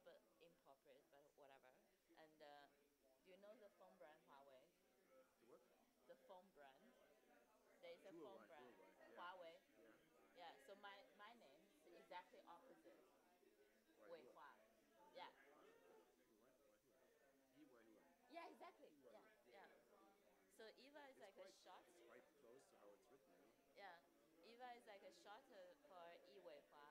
bit inappropriate, but whatever. And do you know the phone brand Huawei? The what? The phone brand. There is a phone brand, Yeah. Huawei. Yeah. Yeah. So my name is exactly opposite. WEIHUA. Yeah. Yeah. Exactly. Yeah. Yeah. So Eva is like a short. Quite close to how it's written, no? Yeah. Eva is like a short for WEIHUA,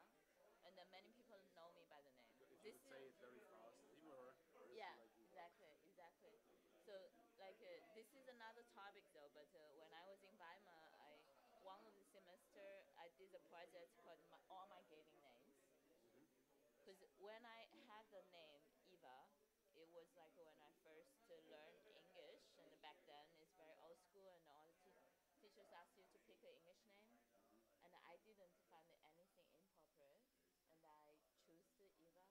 and then many people know me by the name. If you would say it very fast, Zimmerher. Yeah, exactly, exactly. So, like, this is another topic though. But when I was in Weimar, one of the semester I did a project called all my giving names. Because when I had the name Eva, it was like when I first learned English, and back then it's very old school, and all the teachers asked you to pick an English name, and I didn't find anything inappropriate, and I chose the Eva,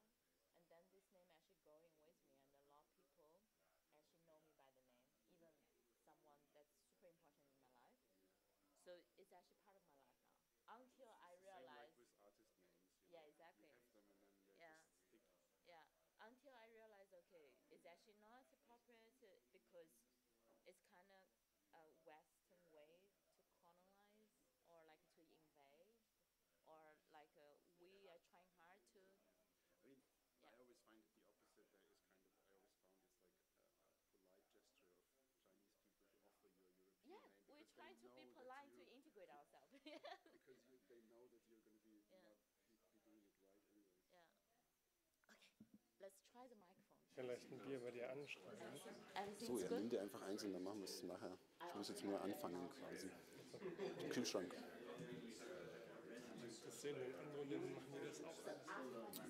and then this name actually growing with me, and a lot of people actually know me by the name, even someone that's super important in my life. So it's actually part of my life now. Until I realized. Same like with artist names. Yeah, exactly. You have them and then they Yeah. just stick. Yeah. Until I realized, okay, it's actually not appropriate because it's kind of a Western way to colonize or like to invade, or like we are trying hard to. I mean, Yeah. I always find it the opposite. There is kind of, I always found it's like a polite gesture of Chinese people to offer you a European Yeah, name. we Because try they to be know polite that to you, integrate ourselves. Yeah. because they know that you're going to be Yeah. not be doing it right anyways. Yeah. Okay, let's try the microphone. Vielleicht ein Bier bei dir anstrengen. So, ja, nimm dir einfach eins und dann machen wir es nachher. Ich muss jetzt nur anfangen quasi. Im Kühlschrank. Das sehen in anderen Ländern, machen die das auch alles.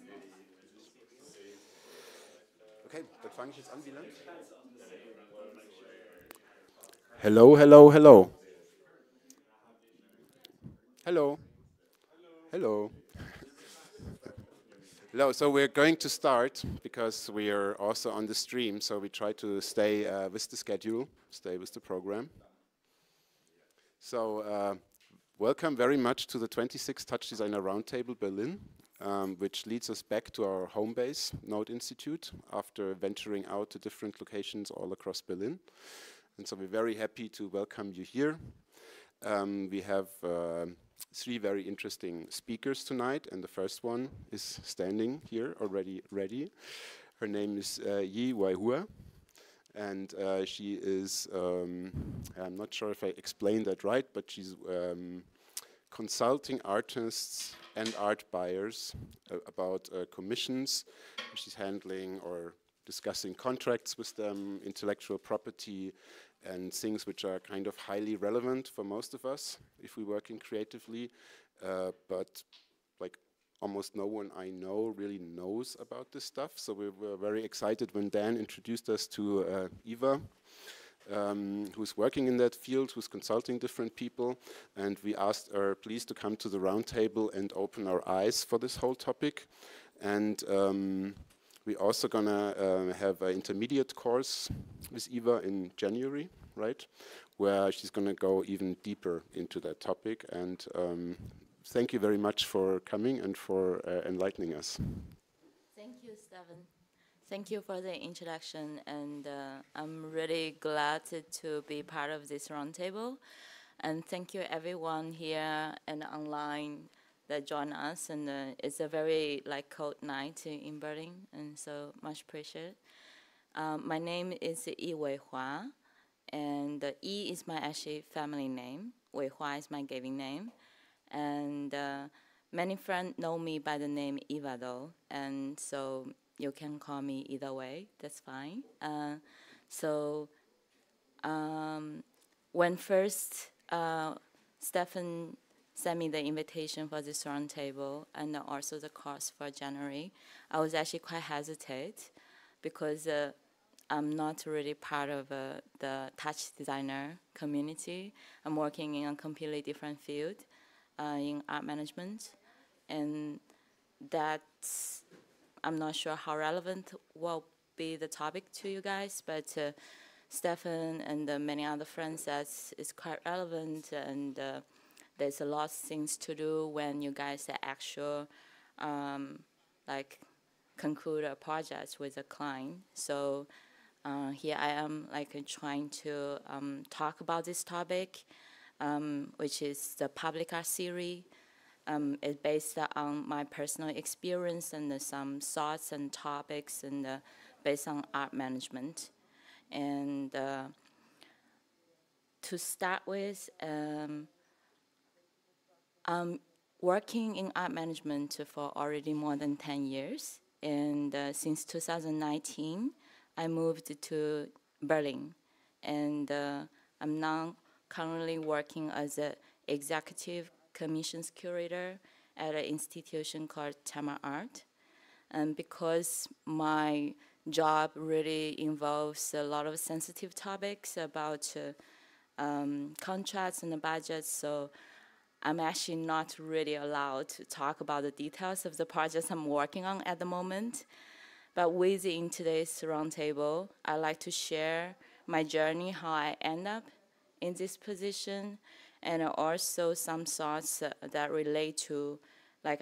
Okay, dann fange ich jetzt an, WIELAND. Hello, hello, hello. Hello. Hello. Hello, so we're going to start because we are also on the stream, so we try to stay with the schedule, stay with the program. So, welcome very much to the 26th TouchDesigner Roundtable Berlin, which leads us back to our home base, Node Institute, after venturing out to different locations all across Berlin. And so we're very happy to welcome you here. We have three very interesting speakers tonight, and the first one is standing here already ready. Her name is WEIHUA, and she is, I'm not sure if I explained that right, but she's consulting artists and art buyers about commissions. She's handling or discussing contracts with them, intellectual property, and things which are kind of highly relevant for most of us if we're working creatively, but like almost no one I know really knows about this stuff. So we were very excited when Dan introduced us to Eva, who's working in that field, who's consulting different people, and we asked her please to come to the roundtable and open our eyes for this whole topic. And we're also gonna have an intermediate course with Eva in January, right? Where she's gonna go even deeper into that topic. And thank you very much for coming and for enlightening us. Thank you, Stephen. Thank you for the introduction, and I'm really glad to be part of this roundtable. And thank you everyone here and online that join us, and it's a very cold night in Berlin, and so much appreciated. My name is WEIHUA, and E is my actually family name. WEIHUA is my given name, and many friends know me by the name Eva though, and so you can call me either way. That's fine. When first Stephen sent me the invitation for this roundtable and also the course for January, I was actually quite hesitant because I'm not really part of the touch designer community. I'm working in a completely different field in art management, and that's, I'm not sure how relevant will be the topic to you guys, but Stefan and many other friends said it's quite relevant, and there's a lot of things to do when you guys are actual conclude a project with a client. So here I am trying to talk about this topic, which is the public art theory. It's based on my personal experience and some thoughts and topics and based on art management. And to start with, I'm working in art management for already more than 10 years. And since 2019, I moved to Berlin. And I'm now currently working as an executive commissions curator at an institution called Tamar Art. And because my job really involves a lot of sensitive topics about contracts and the budgets, so I'm actually not really allowed to talk about the details of the projects I'm working on at the moment. But within today's roundtable, I'd like to share my journey, how I end up in this position, and also some thoughts that relate to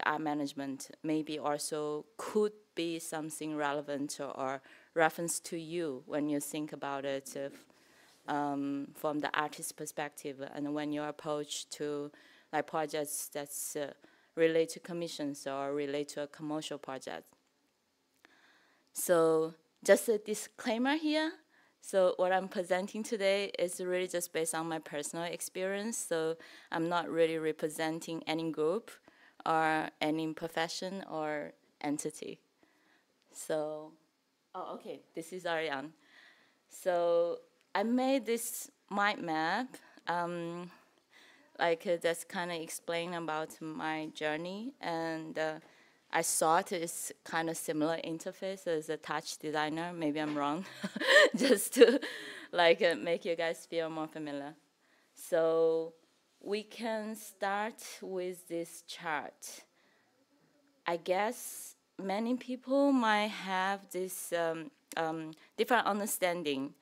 art management, maybe also could be something relevant or reference to you when you think about it from the artist's perspective, and when you approach to projects that's relate to commissions or relate to a commercial project. So just a disclaimer here. So what I'm presenting today is really just based on my personal experience. So I'm not really representing any group or any profession or entity. So, oh, okay, this is Ariane. So I made this mind map that's kind of explain about my journey, and I thought it's kind of similar interface as a TouchDesigner. Maybe I'm wrong, just to make you guys feel more familiar. So we can start with this chart. I guess many people might have this different understanding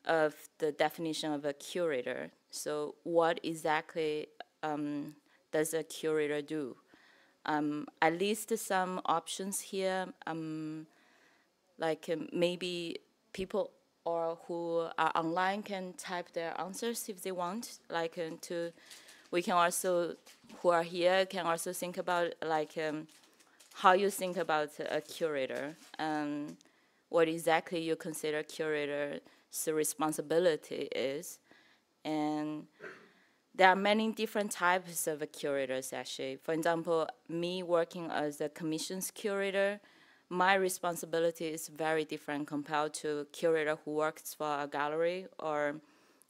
of the definition of a curator. So what exactly does a curator do? I list some options here, maybe people or who are online can type their answers if they want. We can also, who are here, can also think about how you think about a curator, what exactly you consider curator's responsibility is. And there are many different types of curators, actually. For example, me working as a commissions curator, my responsibility is very different compared to a curator who works for a gallery or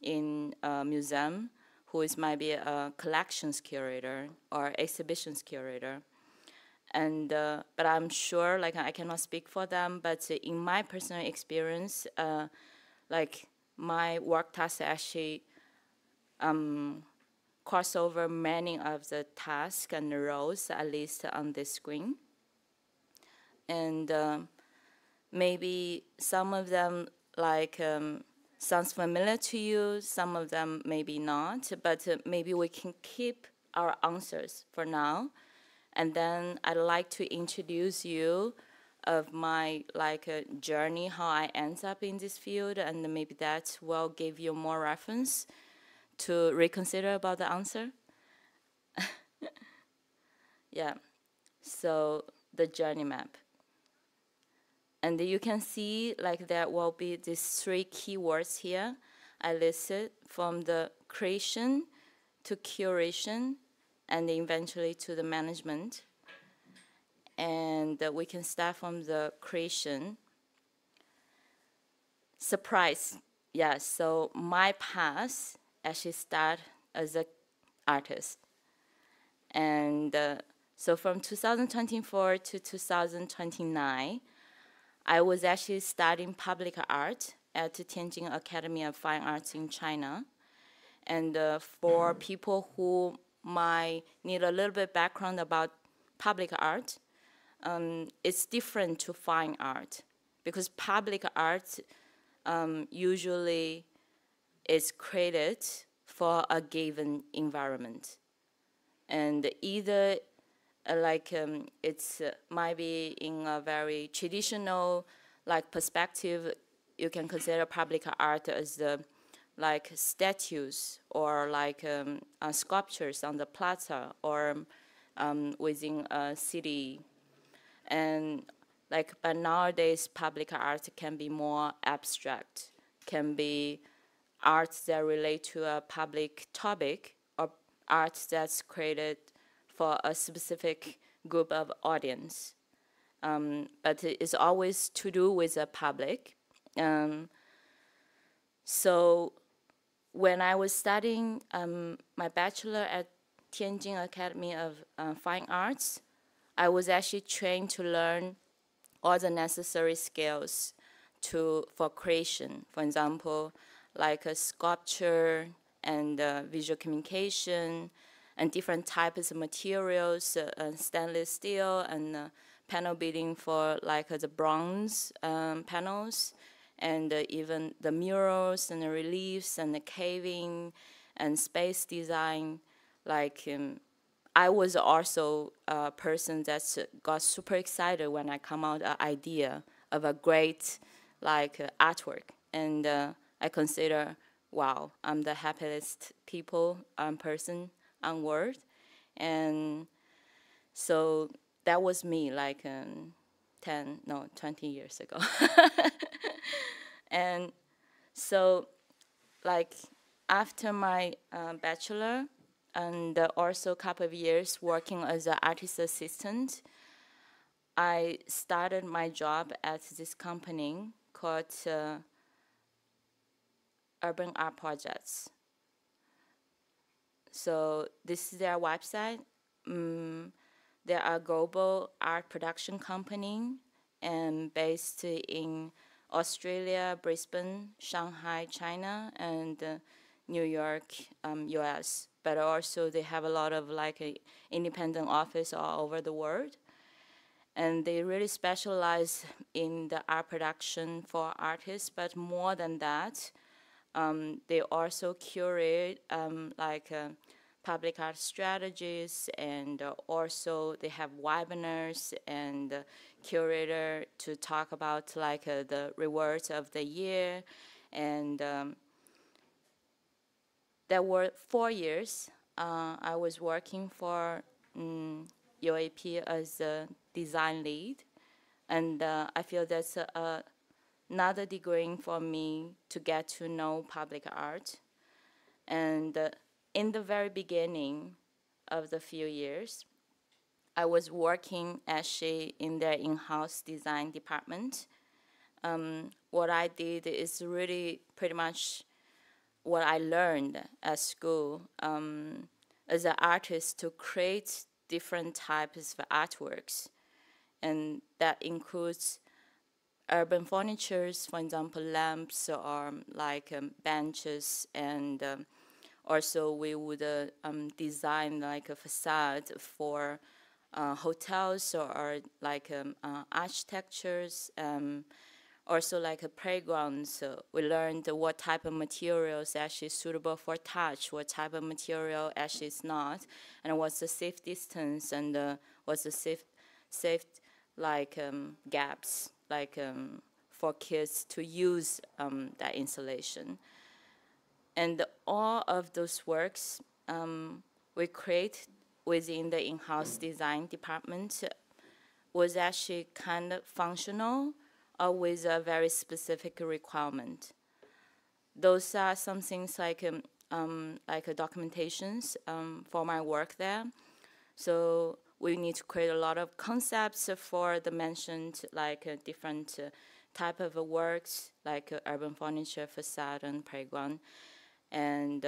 in a museum, who is maybe a collections curator or exhibitions curator. And but I'm sure, I cannot speak for them, but in my personal experience, my work tasks actually cross over many of the tasks and the roles at least on this screen. And maybe some of them sounds familiar to you, some of them maybe not, but maybe we can keep our answers for now. And then I'd like to introduce you of my journey, how I end up in this field, and maybe that will give you more reference to reconsider about the answer. Yeah, so the journey map. And you can see there will be these 3 keywords here I listed, from the creation to curation and eventually to the management. And we can start from the creation. Surprise, yeah, so my path actually started as an artist. And so from 2024 to 2029, I was actually studying public art at the Tianjin Academy of Fine Arts in China. And for people who might need a little bit background about public art, it's different to fine art, because public art usually is created for a given environment. And either it's might be in a very traditional like perspective. You can consider public art as the like statues or like sculptures on the plaza or within a city. And like, but nowadays public art can be more abstract, can be art that relate to a public topic or art that's created for a specific group of audience. But it's always to do with the public. So when I was studying my bachelor at Tianjin Academy of Fine Arts, I was actually trained to learn all the necessary skills for creation. For example, like a sculpture and visual communication and different types of materials, stainless steel and panel beading for like the bronze panels, and even the murals and the reliefs and the caving and space design. Like I was also a person that got super excited when I come out an idea of a great like artwork, and I consider, wow, I'm the happiest person on earth. And so that was me like 20 years ago. And so like after my bachelor and also a couple of years working as an artist assistant, I started my job at this company called Urban Art Projects. So this is their website. They are a global art production company and based in Australia, Brisbane, Shanghai, China, and New York, US. But also they have a lot of like independent office all over the world. And they really specialize in the art production for artists, but more than that, they also curate public art strategies, and also they have webinars and curator to talk about like the rewards of the year. And there were 4 years I was working for UAP as a design lead, and I feel that's another degree for me to get to know public art. And in the very beginning of the few years, I was working actually in their in-house design department. What I did is really pretty much what I learned at school as an artist, to create different types of artworks. And that includes urban furnitures, for example, lamps or like benches, and also we would design like a facade for hotels or like architectures, also like a playground. So we learned what type of materials actually suitable for touch, what type of material actually is not, and what's the safe distance, and what's the safe like gaps, like for kids to use that installation. And all of those works we create within the in-house design department was actually kind of functional or with a very specific requirement. Those are some things like documentations for my work there. So we need to create a lot of concepts for the mentioned like different type of works, like urban furniture, facade, and playground. And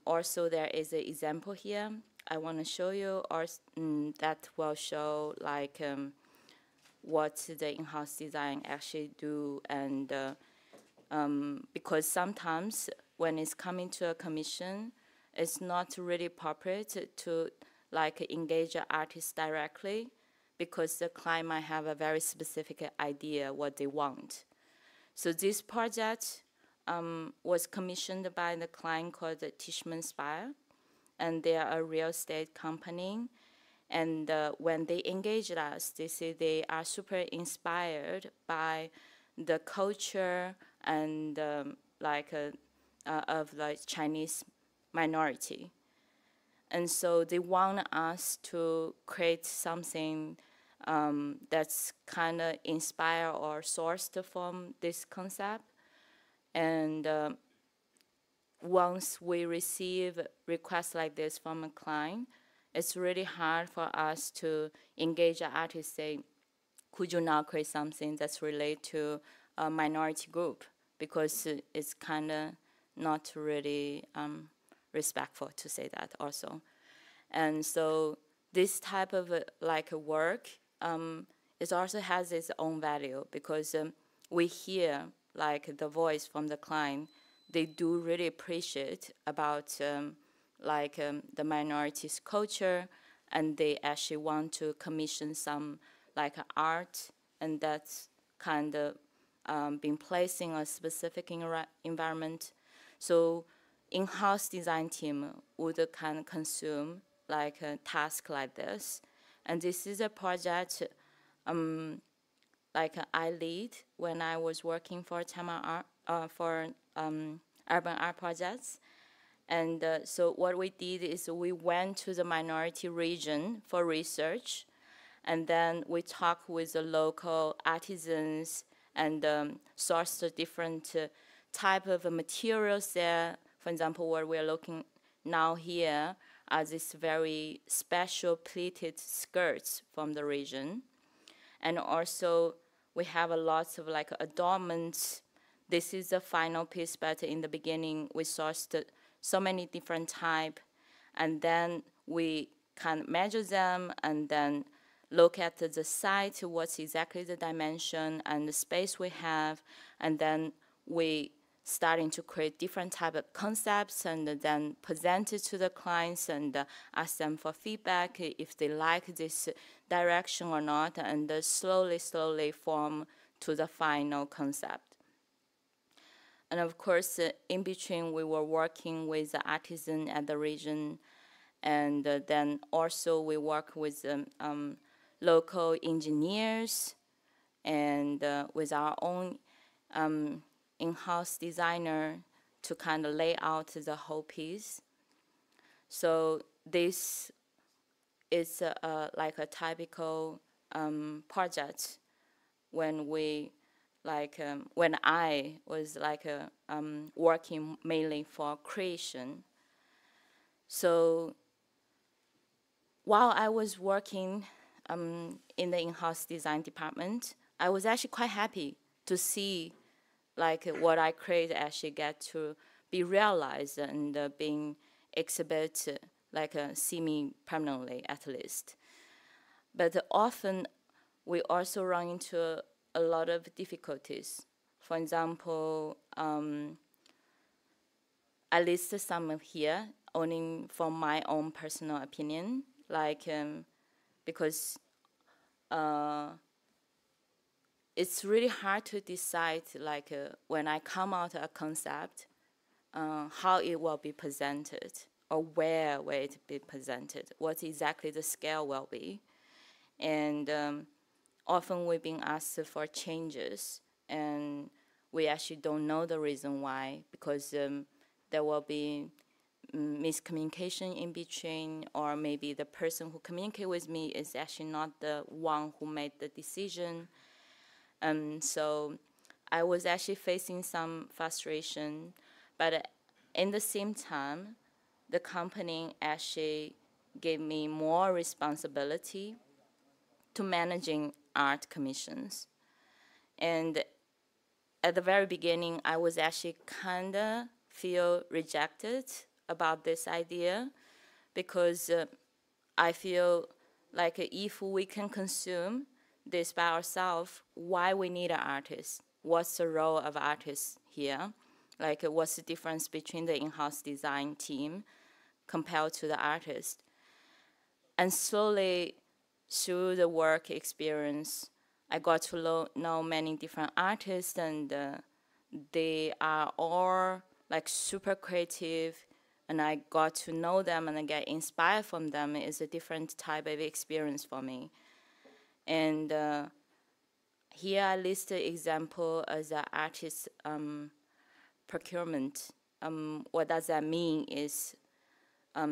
also there is an example here I want to show you, or that will show like what the in-house design actually do. And because sometimes when it's coming to a commission, it's not really appropriate to like engage an artist directly, because the client might have a very specific idea what they want. So this project was commissioned by the client called Tishman Spire, and they are a real estate company. And when they engaged us, they say they are super inspired by the culture and of the Chinese minority. And so they want us to create something that's kind of inspired or sourced from this concept. And once we receive requests like this from a client, it's really hard for us to engage an artist, say, could you now create something that's related to a minority group? Because it's kind of not really respectful to say that also. And so this type of work, it also has its own value, because we hear the voice from the client. They do really appreciate about the minorities' culture, and they actually want to commission some art, and that's kind of been placed in a specific environment. So in-house design team would kind of consume a task like this. And this is a project I lead when I was working for Tama Art, for urban art projects. And so what we did is we went to the minority region for research, and then we talked with the local artisans and sourced the different type of materials there. For example, what we're looking now here are these very special pleated skirts from the region. And also we have a lot of adornments. This is the final piece, but in the beginning we sourced so many different types, and then we can measure them and then look at the site, what's exactly the dimension and the space we have, and then we starting to create different type of concepts and then present it to the clients and ask them for feedback if they like this direction or not, and slowly form to the final concept. And of course, in between, we were working with the artisan at the region, and then also we work with local engineers and with our own in-house designer to kind of lay out the whole piece. So this is like a typical project when we when I was working mainly for creation. So while I was working in the in-house design department, I was actually quite happy to see what I create actually get to be realized and being exhibited semi-permanently at least. But often we also run into a lot of difficulties. For example, I list some here only from my own personal opinion, because it's really hard to decide when I come out a concept, how it will be presented or where will it be presented, what exactly the scale will be. And often we've been asked for changes, and we actually don't know the reason why, because there will be miscommunication in between, or maybe the person who communicated with me is actually not the one who made the decision. So I was actually facing some frustration, but in the same time, the company actually gave me more responsibility to managing art commissions. And at the very beginning, I was actually kind of feel rejected about this idea, because I feel if we can consume this by ourselves, why we need an artist? What's the role of artists here? What's the difference between the in-house design team compared to the artist? And slowly, through the work experience, I got to know many different artists, and they are all super creative and I got to know them and I get inspired from them is a different type of experience for me. And here I list an example as an artist procurement. What does that mean is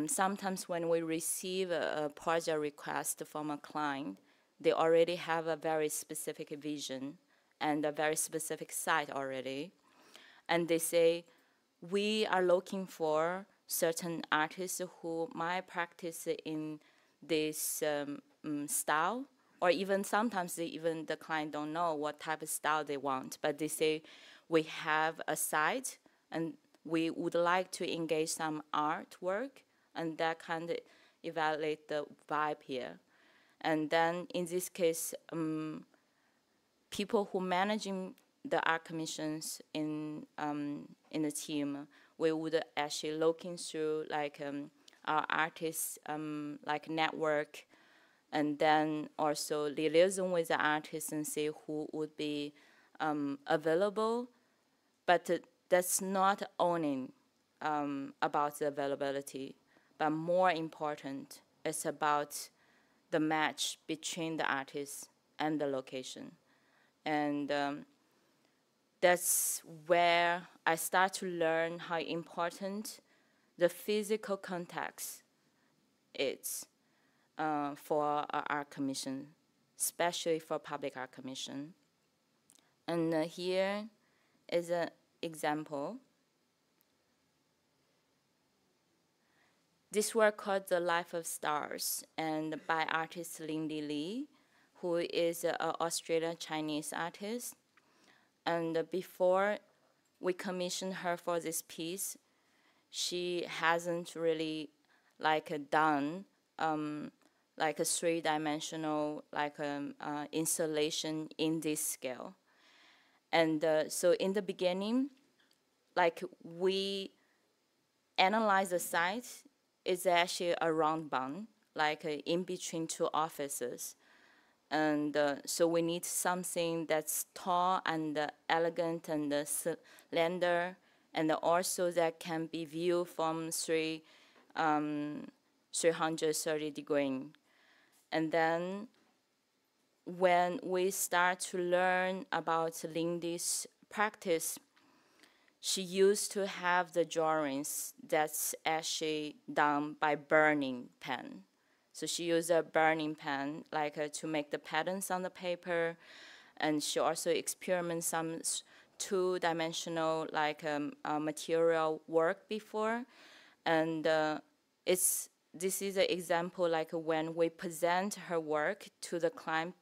sometimes when we receive a project request from a client, they already have a very specific vision and a very specific site already. And they say, we are looking for certain artists who might practice in this style, or even sometimes even the client don't know what type of style they want, but they say, we have a site and we would like to engage some artwork, and that kind of evaluate the vibe here. And then in this case, people who managing the art commissions in the team, we would actually looking through like our artists like network, and then also liaison with the artists and see who would be available. But that's not owning about the availability, but more important, it's about the match between the artist and the location. And that's where I start to learn how important the physical context is for art commission, especially for public art commission. And here is an example. This work called The Life of Stars, and by artist Lindy Lee, who is an Australian-Chinese artist. And before we commissioned her for this piece, she hasn't really done like a three-dimensional installation in this scale. And so in the beginning, we analyze the site. It's actually a round bund, in between two offices. And so we need something that's tall and elegant and slender, and also that can be viewed from 330 degrees. And then when we start to learn about Lindy's practice, she used to have the drawings that's actually done by burning pen. So she used a burning pen to make the patterns on the paper, and she also experiments some two-dimensional material work before. And this is an example when we present her work to the client,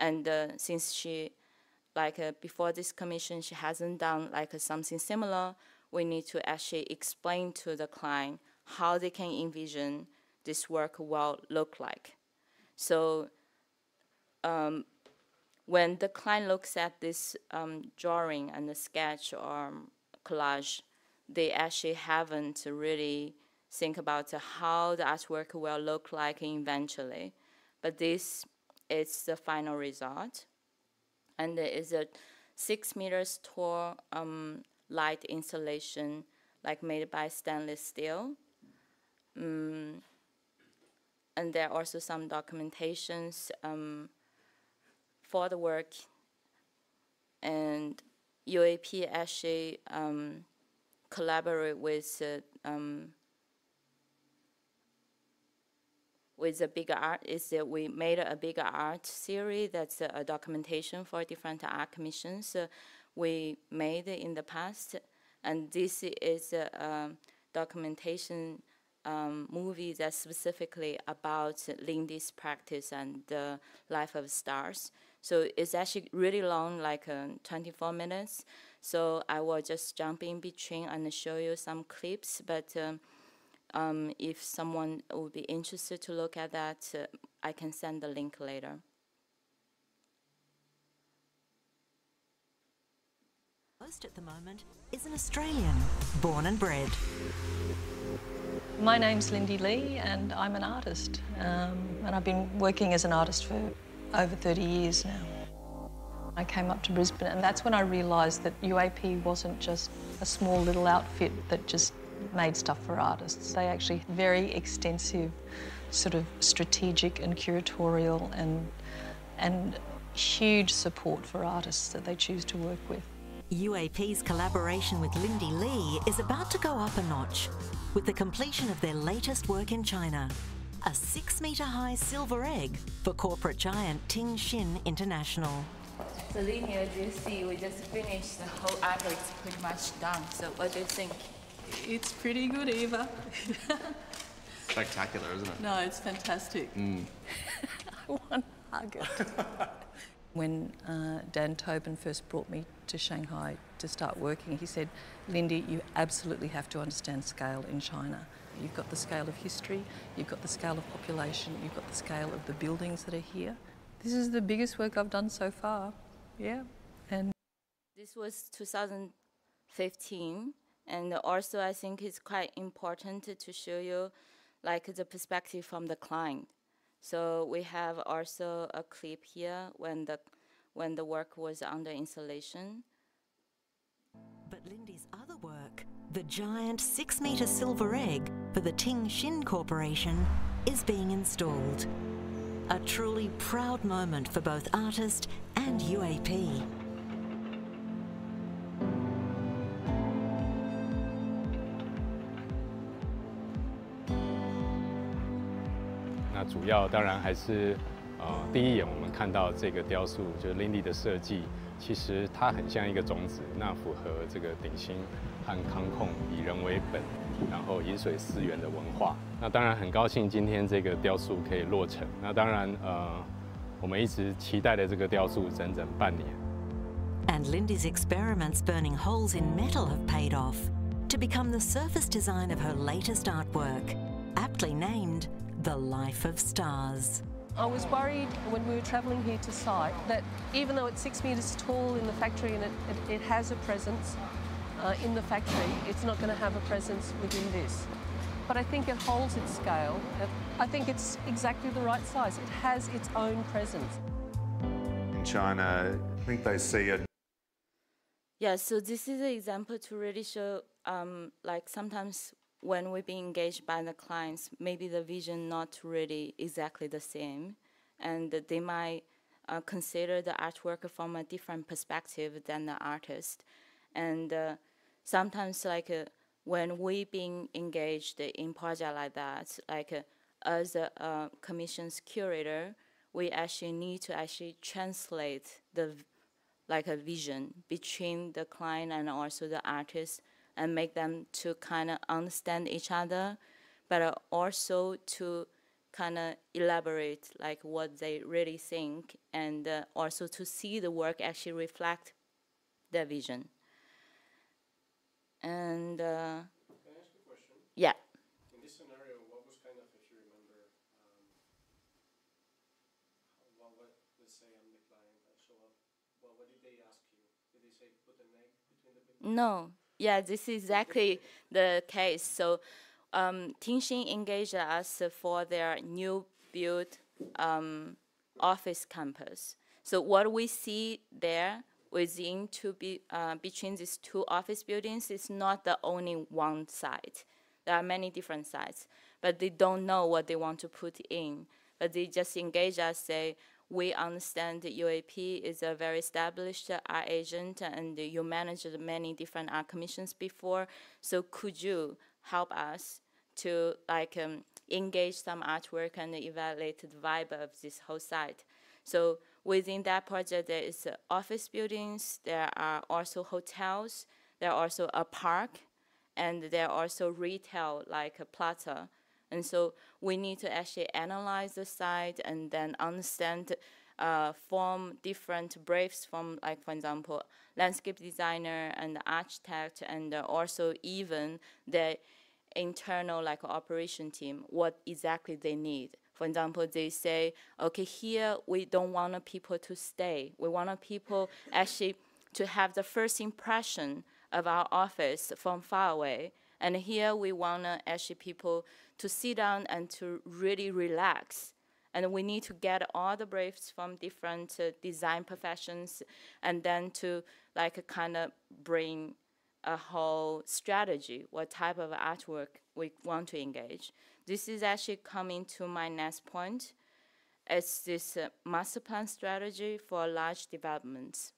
and since she before this commission she hasn't done something similar, we need to actually explain to the client how they can envision this work will look like. So when the client looks at this drawing and the sketch or collage, they actually haven't really think about how the artwork will look like eventually. But this is the final result. And it is a 6 meters tall light installation made by stainless steel. And there are also some documentations for the work. And UAP actually collaborate with a bigger art, is that we made a bigger art series that's a documentation for different art commissions we made in the past. And this is a documentation movie that's specifically about Lindy's practice and the Life of Stars. So it's actually really long, 24 minutes. So I will just jump in between and show you some clips. But if someone would be interested to look at that, I can send the link later. Host at the moment is an Australian, born and bred. My name's Lindy Lee and I'm an artist. And I've been working as an artist for over 30 years now. I came up to Brisbane and that's when I realised that UAP wasn't just a small little outfit that just made stuff for artists. They actually have very extensive sort of strategic and curatorial and huge support for artists that they choose to work with. UAP's collaboration with Lindy Lee is about to go up a notch with the completion of their latest work in China, a 6-metre-high silver egg for corporate giant Ting Xin International. So Lini, as you see, we just finished the whole artwork. It's pretty much done. So what do you think? It's pretty good, Eva. Spectacular, isn't it? No, it's fantastic. I want to hug it. When Dan Tobin first brought me to Shanghai to start working, he said, Lindy, you absolutely have to understand scale in China. You've got the scale of history, you've got the scale of population, you've got the scale of the buildings that are here. This is the biggest work I've done so far, yeah. And this was 2015, and also I think it's quite important to show you like the perspective from the client. So we have also a clip here when the work was under installation. But Lindy's other work, the giant 6-metre silver egg for the Ting Xin Corporation, is being installed. A truly proud moment for both artist and UAP. 那主要当然还是第一眼我们看到这个雕塑，就是 Lindy 的设计，其实它很像一个种子，那符合这个鼎新和康控以人为本，然后饮水思源的文化。那当然很高兴今天这个雕塑可以落成。那当然我们一直期待的这个雕塑整整半年。And Lindy's experiments burning holes in metal have paid off to become the surface design of her latest artwork, aptly named The Life of Stars. I was worried when we were travelling here to site that even though it's 6 metres tall in the factory and it has a presence in the factory, it's not going to have a presence within this. But I think it holds its scale. I think it's exactly the right size. It has its own presence. In China, I think they see it. Yeah, so this is an example to really show, like sometimes when we're being engaged by the clients, maybe the vision not really exactly the same, and they might consider the artwork from a different perspective than the artist. And sometimes, like when we being engaged in project like that, like as a commission's curator, we actually need to actually translate the like a vision between the client and also the artist, and make them to kind of understand each other, but also to kind of elaborate like what they really think, and also to see the work actually reflect their vision. And Can I ask a question? yeah. In this scenario, what was kind of, if you remember, let's say I'm the client, I show up, what did they ask you? Did they say put an egg between the buildings? No. Yeah, this is exactly the case. So Ting Xin engaged us for their new built office campus. So what we see there within between these two office buildings is not the only one site. There are many different sites, but they don't know what they want to put in. But they just engage us, say, we understand that UAP is a very established art agent, and you managed many different art commissions before. So could you help us to like engage some artwork and evaluate the vibe of this whole site? So within that project, there is office buildings, there are also hotels, there are also a park, and there are also retail like a plaza. And so we need to actually analyze the site and then understand, form different briefs from, like, for example, landscape designer and architect, and also even the internal, like, operation team, what exactly they need. For example, they say, okay, here we don't want people to stay. We want people actually to have the first impression of our office from far away. And here we want actually people to sit down and to really relax. And we need to get all the briefs from different design professions, and then to like kind of bring a whole strategy, what type of artwork we want to engage. This is actually coming to my next point. It's this master plan strategy for large developments.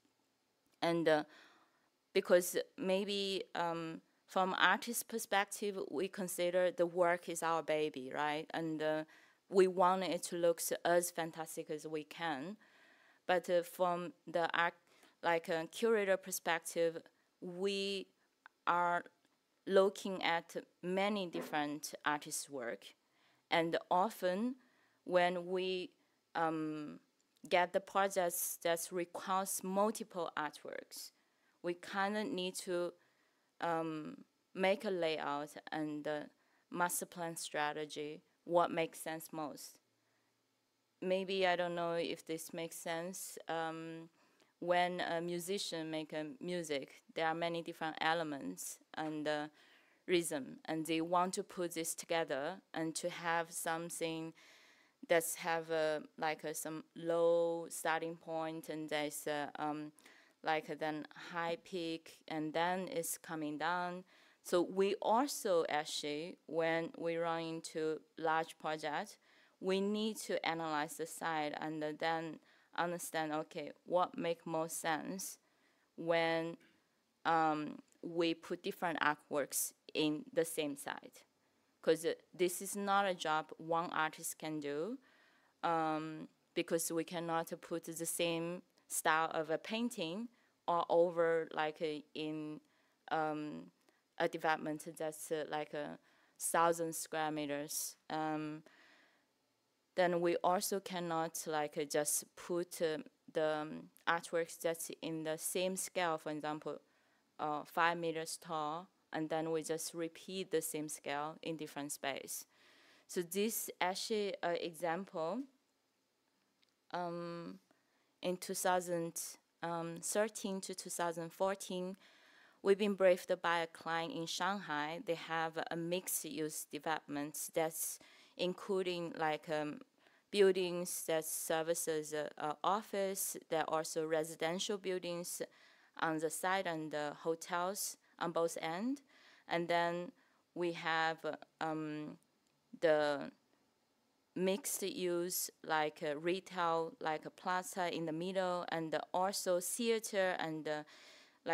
And because maybe from artist's perspective, we consider the work is our baby, right? And we want it to look as fantastic as we can. But from the curator perspective, we are looking at many different artists' work. And often when we get the projects that requires multiple artworks, we kind of need to make a layout and master plan strategy, what makes sense most. Maybe, I don't know if this makes sense. When a musician makes music, there are many different elements and rhythm, and they want to put this together and to have something that's have some low starting point, and there's then high peak, and then it's coming down. So we also actually, when we run into large projects, we need to analyze the site and then understand, okay, what makes most sense when we put different artworks in the same site. Because this is not a job one artist can do, because we cannot put the same style of a painting all over in a development that's 1,000 square meters. Then we also cannot just put the artworks that's in the same scale, for example, 5 meters tall, and then we just repeat the same scale in different space. So this actually example, in 2013 to 2014, we've been briefed by a client in Shanghai. They have a mixed-use development that's including buildings that services office. There are also residential buildings on the side and hotels on both ends. And then we have the mixed use, retail, a plaza in the middle, and also theater and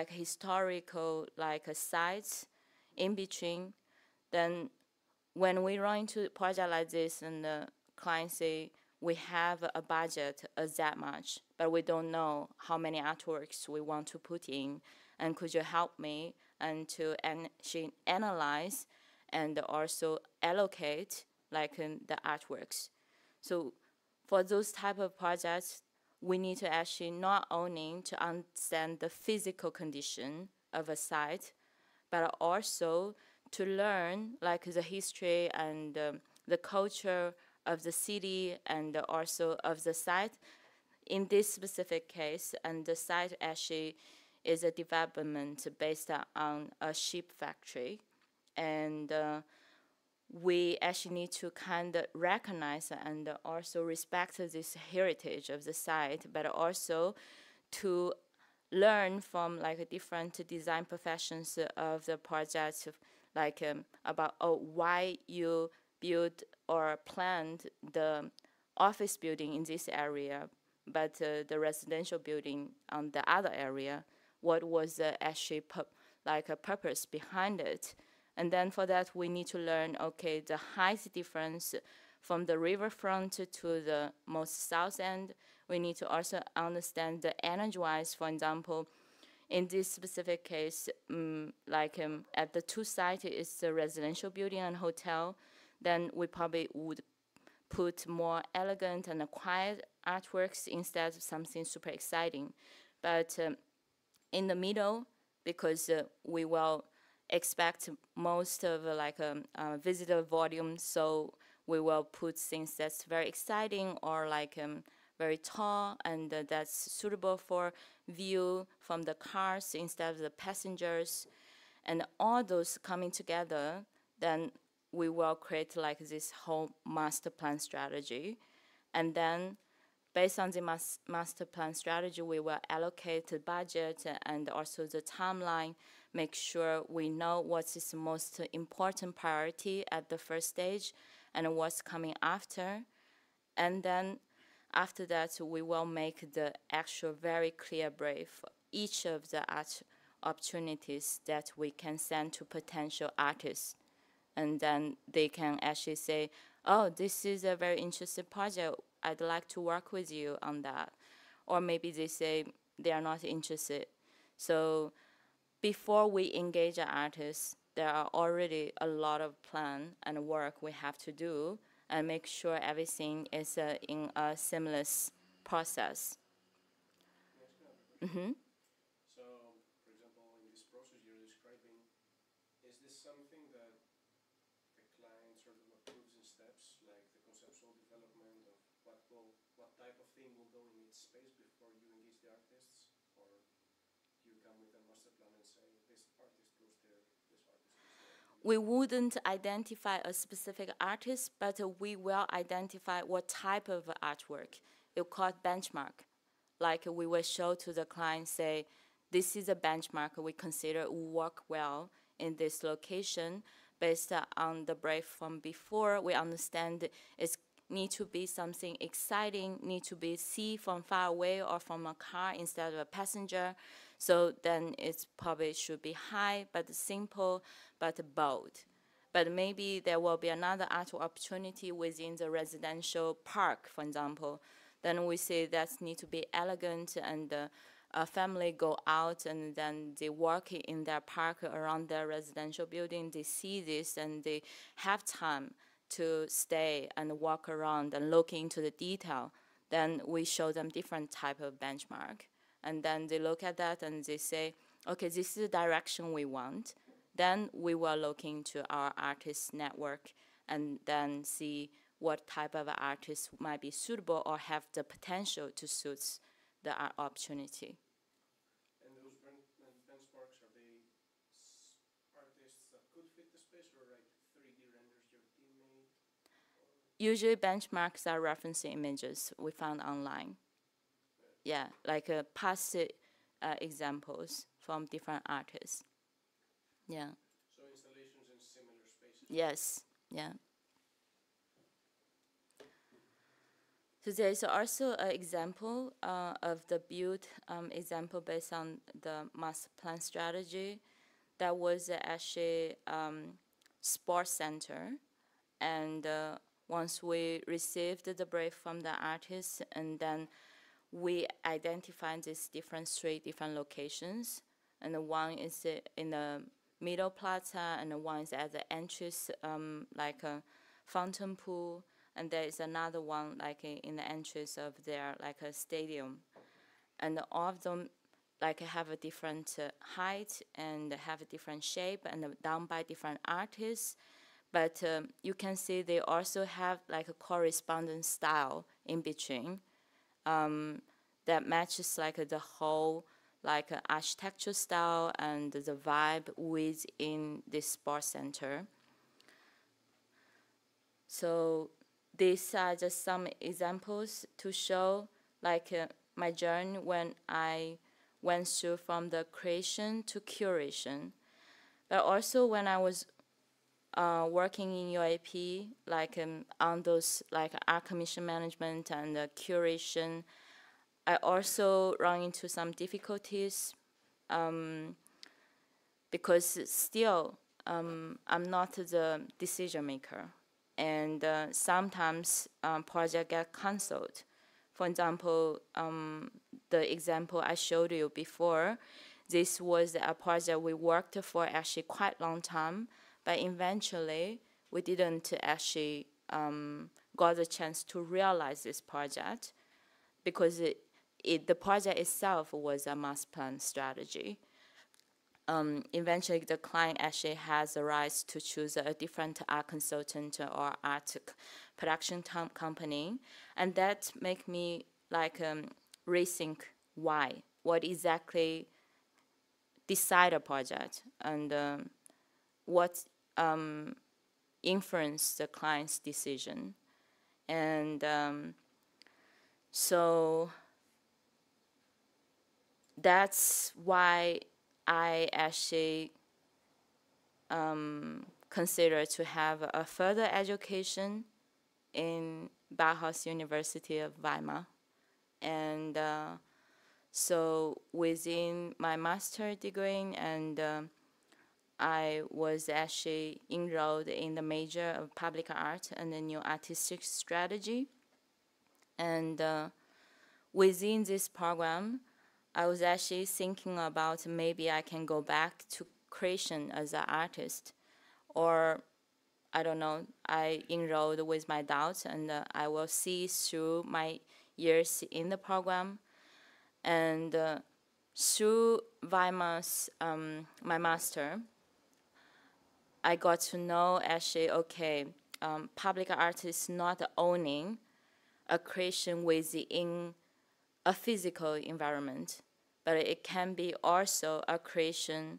historical sites in between. Then when we run into a project like this and the clients say, we have a budget of that much, but we don't know how many artworks we want to put in, and could you help me and to analyze and also allocate the artworks. So for those type of projects, we need to actually not only to understand the physical condition of a site, but also to learn the history and the culture of the city and also of the site. In this specific case, and the site actually is a development based on a sheep factory, and we actually need to kind of recognize and also respect this heritage of the site, but also to learn from different design professions of the project, about why you built or planned the office building in this area, but the residential building on the other area. What was actually a purpose behind it? And then for that, we need to learn, okay, the height difference from the riverfront to the most south end. We need to also understand the energy-wise. For example, in this specific case, at the two sites, it's the residential building and hotel. Then we probably would put more elegant and quiet artworks instead of something super exciting. But in the middle, because we will expect most of visitor volume, so we will put things that's very exciting or very tall and that's suitable for view from the cars instead of the passengers. And all those coming together, then we will create this whole master plan strategy. And then based on the master plan strategy, we will allocate the budget and also the timeline, make sure we know what is the most important priority at the first stage and what's coming after. And then after that, we will make the actual very clear brief for each of the art opportunities that we can send to potential artists. And then they can actually say, oh, this is a very interesting project. I'd like to work with you on that. Or maybe they say they are not interested. So before we engage an artist, there are already a lot of plan and work we have to do and make sure everything is in a seamless process. Mm-hmm. So, for example, in this process you're describing, is this something that the client sort of approves in steps, like the conceptual development of what type of thing will go in each space before you engage the artists? Or you come with a master plan and say, this artist goes there, this artist goes there? We wouldn't identify a specific artist, but we will identify what type of artwork. It's called benchmark. Like we will show to the client, say, this is a benchmark we consider will work well in this location. Based on the brief from before, we understand it needs to be something exciting, need to be seen from far away or from a car instead of a passenger. So then it probably should be high, but simple, but bold. But maybe there will be another art opportunity within the residential park, for example. Then we say that need to be elegant, and a family go out and then they walk in their park around their residential building. They see this and they have time to stay and walk around and look into the detail. Then we show them different type of benchmark. And then they look at that and they say, okay, this is the direction we want. Then we will look into our artist network and then see what type of artists might be suitable or have the potential to suit the art opportunity. And those benchmarks, are they artists that could fit the space, or like 3D renders your team made? Usually benchmarks are reference images we found online. Yeah, like past examples from different artists. Yeah. So installations in similar spaces? Yes, yeah. So there's also an example of the build example based on the master plan strategy. That was actually sports center. And once we received the brief from the artist, and then we identified these three different locations. And one is in the middle plaza, and one is at the entrance, like a fountain pool. And there is another one like in the entrance of their like a stadium, and all of them like have a different height and have a different shape and done by different artists. But you can see they also have like a corresponding style in between that matches like the whole like architecture style and the vibe within this sports center. So these are just some examples to show like my journey when I went through from the creation to curation. But also when I was working in UAP, like on those like art commission management and curation, I also run into some difficulties because still I'm not the decision maker. And sometimes projects get canceled. For example, the example I showed you before, this was a project we worked for actually quite a long time, but eventually we didn't actually got the chance to realize this project because the project itself was a master plan strategy. Eventually, the client actually has the rights to choose a different art consultant or art production company, and that make me like rethink why, what exactly decide a project, and what influence the client's decision, and So that's why I actually consider to have a further education in Bauhaus University of Weimar. And so within my master degree, and I was actually enrolled in the major of public art and the new artistic strategy. And within this program, I was actually thinking about maybe I can go back to creation as an artist, or I don't know, I enrolled with my doubts, and I will see through my years in the program. And through Weimar's, my master, I got to know actually, okay, public art is not owning a creation within a physical environment, but it can be also a creation,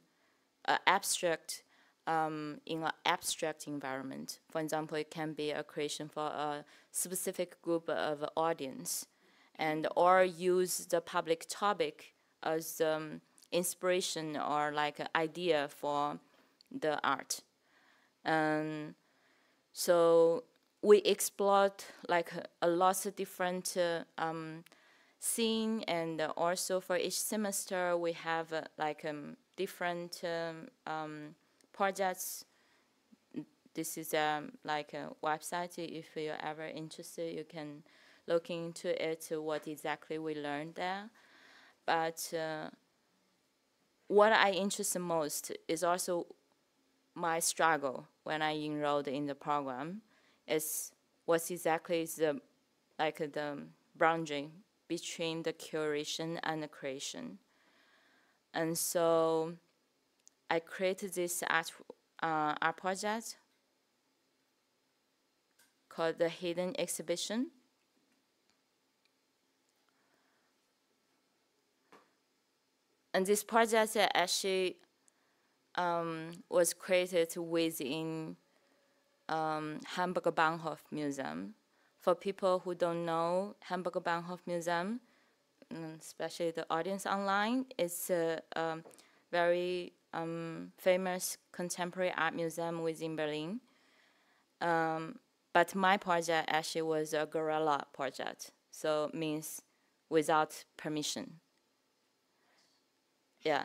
abstract, in an abstract environment. For example, it can be a creation for a specific group of audience, and or use the public topic as inspiration or like an idea for the art. And so we explored like a lot of different scene, and also for each semester we have like different projects. This is like a website. If you're ever interested, you can look into it, what exactly we learned there. But what I interest most is also my struggle when I enrolled in the program, is what exactly is the like the boundary between the curation and the creation. And so I created this art project called the Hidden Exhibition. And this project actually was created within Hamburger Bahnhof Museum. For people who don't know Hamburger Bahnhof Museum, especially the audience online, it's a very famous contemporary art museum within Berlin. But my project actually was a guerrilla project, so means without permission. Yeah.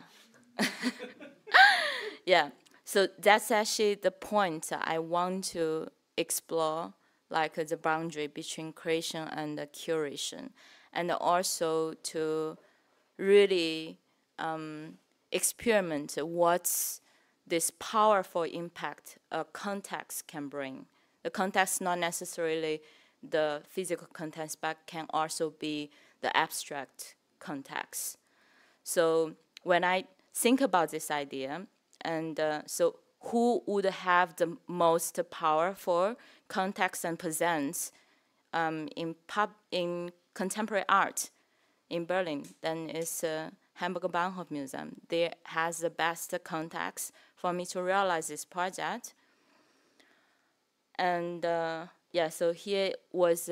Yeah, so that's actually the point I want to explore, like the boundary between creation and the curation, and also to really experiment what's this powerful impact a context can bring. The context not necessarily the physical context, but can also be the abstract context. So when I think about this idea, and so who would have the most power for context and presence in contemporary art in Berlin, then it's Hamburger Bahnhof Museum. They has the best context for me to realize this project. And yeah, so here was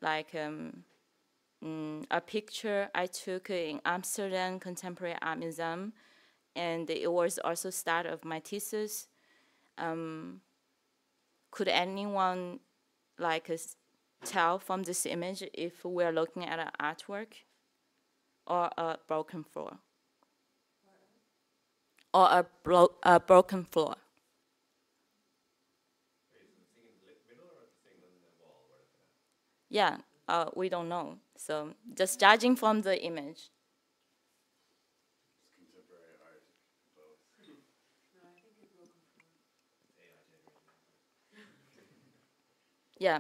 like a picture I took in Amsterdam Contemporary Art Museum, and it was also start of my thesis. Could anyone like tell from this image if we're looking at an artwork or a broken floor? Or a broken floor? Yeah, we don't know. So just judging from the image. Yeah,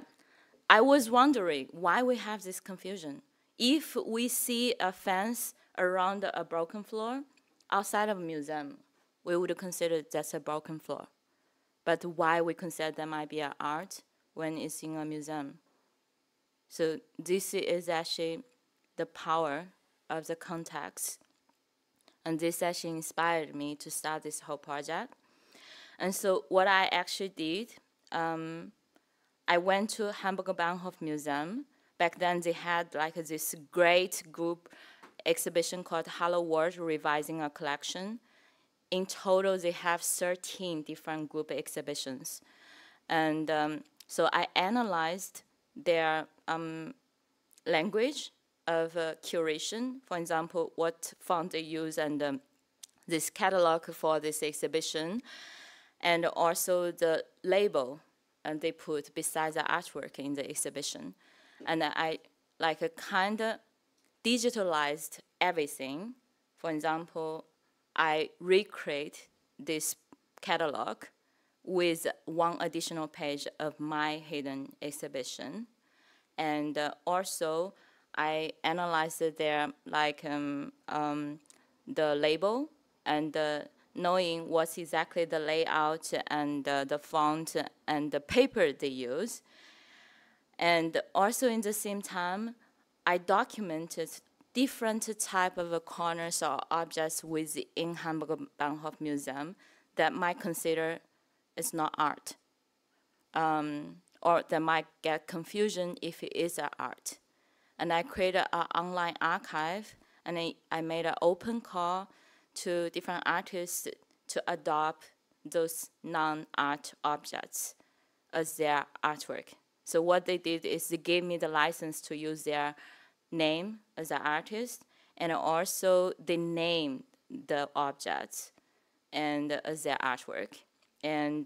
I was wondering why we have this confusion. If we see a fence around a broken floor outside of a museum, we would consider that's a broken floor. But why we consider that might be an art when it's in a museum? So this is actually the power of the context. And this actually inspired me to start this whole project. And so what I actually did, I went to Hamburger Bahnhof Museum back then they had like this great group exhibition called Hello World Revising a Collection. In total, they have 13 different group exhibitions. And so I analyzed their language of curation, for example, what font they use and this catalog for this exhibition, and also the label and they put beside the artwork in the exhibition. And I like kind of digitalized everything. For example, I recreate this catalog with one additional page of my hidden exhibition. And also, I analyzed their, like, the label and knowing what's exactly the layout and the font and the paper they use. And also in the same time, I documented different type of corners or objects within Hamburger Bahnhof Museum that might consider is not art, or that might get confusion if it is art. And I created an online archive, and I made an open call to different artists to adopt those non-art objects as their artwork. So what they did is they gave me the license to use their name as an artist, and also they named the objects and as their artwork. And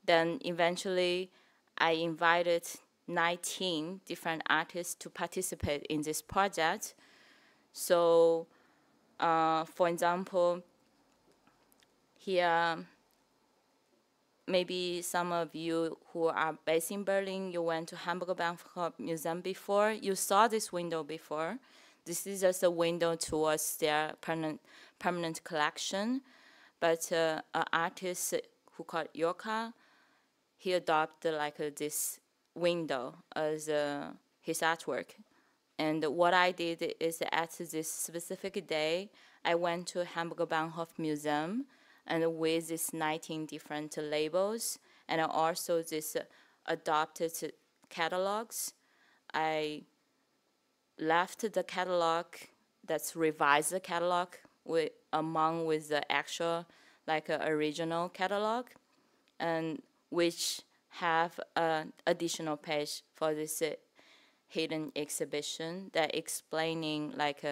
then eventually I invited 19 different artists to participate in this project. So for example, here, maybe some of you who are based in Berlin, you went to Hamburger Bahnhof Museum before, you saw this window before. This is just a window towards their permanent collection. But an artist who called HILKER, he adopted like this window as his artwork. And what I did is at this specific day, I went to Hamburger Bahnhof Museum, and with these 19 different labels, and also this adopted catalogs, I left the catalog that's revised the catalog with the actual like original catalog, and which have an additional page for this hidden exhibition that explaining like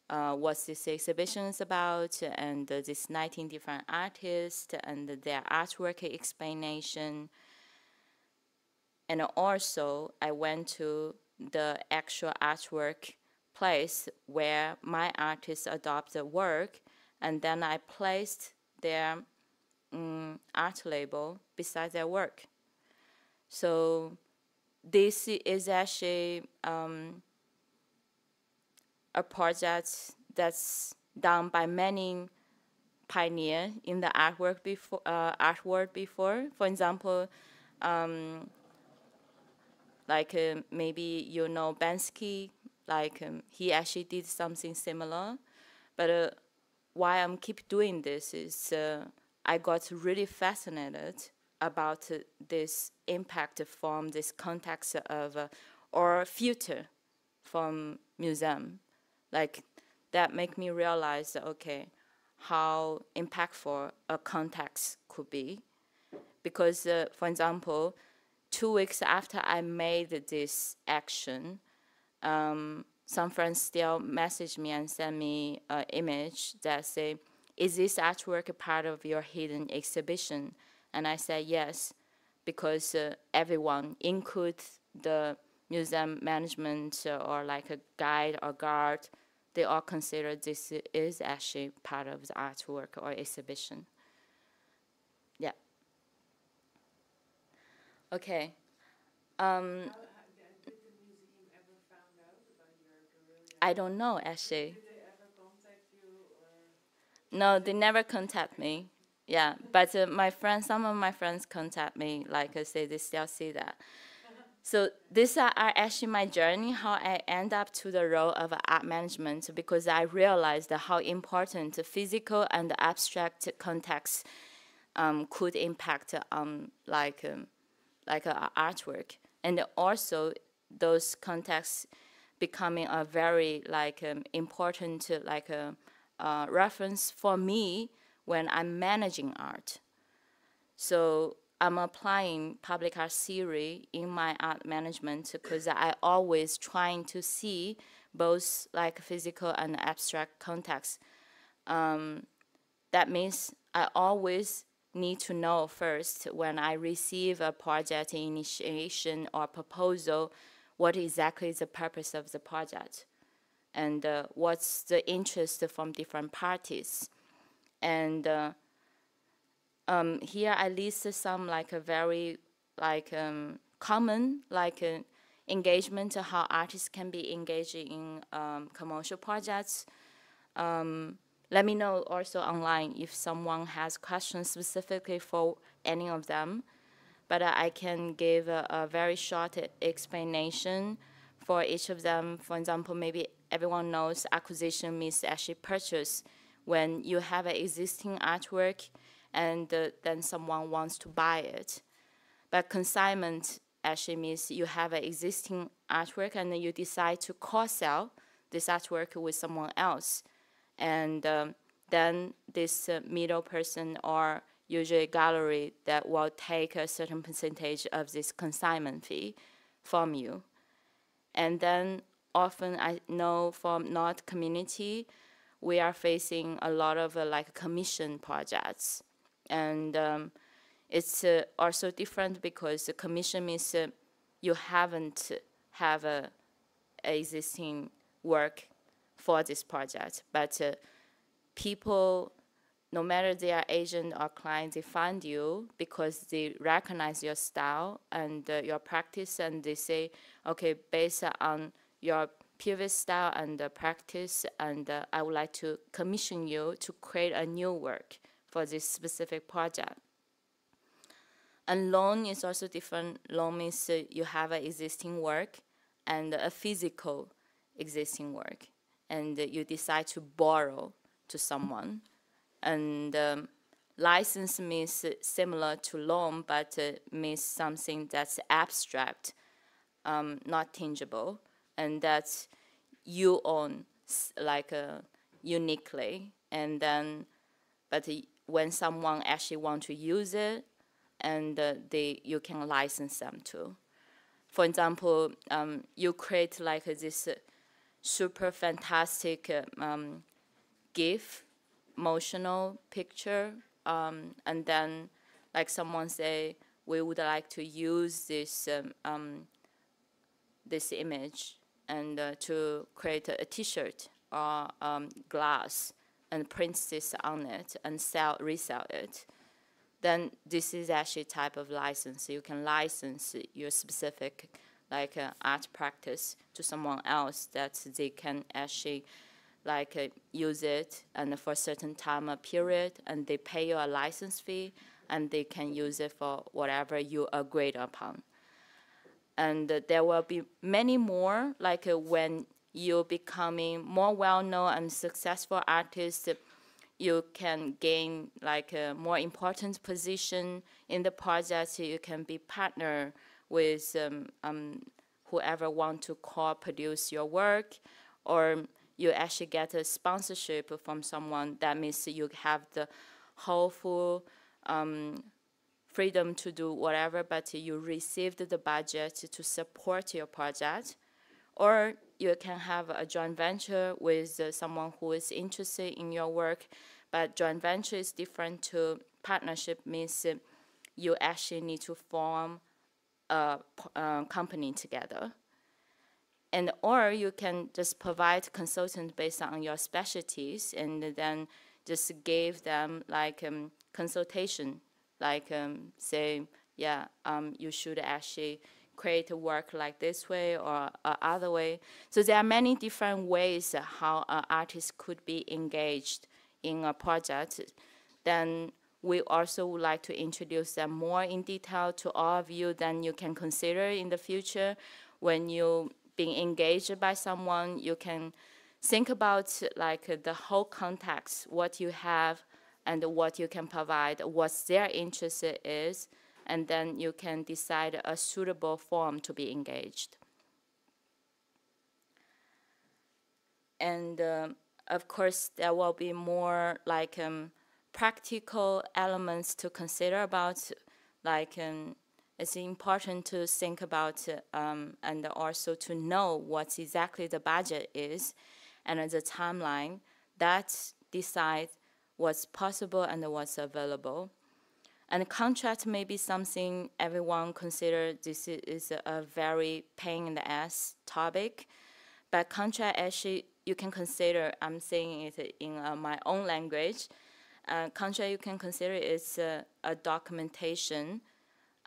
what this exhibition is about, and these 19 different artists and their artwork explanation. And also, I went to the actual artwork place where my artists adopt the work, and then I placed their art label beside their work. So this is actually a project that's done by many pioneers in the artwork before. For example, like maybe you know Bansky, like he actually did something similar. But why I'm keep doing this is I got really fascinated about this impact from this context of or filter from museum. Like that make me realize that, okay, how impactful a context could be. Because for example, 2 weeks after I made this action, some friends still message me and send me an image that say, is this artwork a part of your hidden exhibition? And I said yes, because everyone, include the museum management or like a guide or guard, they all consider this is actually part of the artwork or exhibition. Yeah. Okay. Did the museum ever found out about your guerrilla? I don't know, actually. Did they ever contact you? Or? No, they never contact me. Yeah, but my friends, some of my friends contact me, like I say, they still see that. So these are actually my journey, how I end up to the role of art management, because I realized how important physical and abstract context could impact like artwork. And also those contexts becoming a very important reference for me when I'm managing art. So I'm applying public art theory in my art management because I always trying to see both physical and abstract context. That means I always need to know first when I receive a project initiation or proposal, what exactly is the purpose of the project and what's the interest from different parties. And here I list some very common engagement, how artists can be engaged in commercial projects. Let me know also online if someone has questions specifically for any of them. But I can give a very short explanation for each of them. For example, maybe everyone knows acquisition means actually purchase. When you have an existing artwork and then someone wants to buy it. But consignment actually means you have an existing artwork and then you decide to cross-sell this artwork with someone else. And then this middle person or usually gallery that will take a certain percentage of this consignment fee from you. And then often I know from Nord community, we are facing a lot of commission projects. And it's also different because the commission means you haven't have a existing work for this project, but people, no matter they are agent or client, they find you because they recognize your style and your practice, and they say, okay, based on your previous style and practice, and I would like to commission you to create a new work for this specific project. And loan is also different. Loan means you have an existing work and a physical existing work, and you decide to borrow to someone. And license means similar to loan, but means something that's abstract, not tangible, and that you own uniquely. And then, but when someone actually wants to use it, and you can license them too. For example, you create this super fantastic GIF, motional picture, and then someone say, we would like to use this this image and to create a t-shirt or glass and print this on it and resell it. Then this is actually a type of license. You can license your specific art practice to someone else that they can actually use it and for a certain time period, and they pay you a license fee and they can use it for whatever you agreed upon. And there will be many more, when you're becoming more well-known and successful artist, you can gain a more important position in the project. You can be partner with whoever want to co-produce your work, or you actually get a sponsorship from someone. That means you have the whole full freedom to do whatever, but you received the budget to support your project. Or you can have a joint venture with someone who is interested in your work, but joint venture is different to partnership, means you actually need to form a company together. And or you can just provide consultant based on your specialties and then just give them consultation, say, yeah, you should actually create a work like this way or other way. So there are many different ways how an artist could be engaged in a project. Then we also would like to introduce them more in detail to all of you. Then you can consider in the future when you're being engaged by someone, you can think about the whole context, what you have and what you can provide, what their interest is, and then you can decide a suitable form to be engaged. And of course, there will be more like practical elements to consider about, like it's important to think about and also to know what exactly the budget is and the timeline that decide what's possible and what's available. And contract may be something everyone consider this is a very pain in the ass topic, but contract actually you can consider, I'm saying it in my own language, contract you can consider is a documentation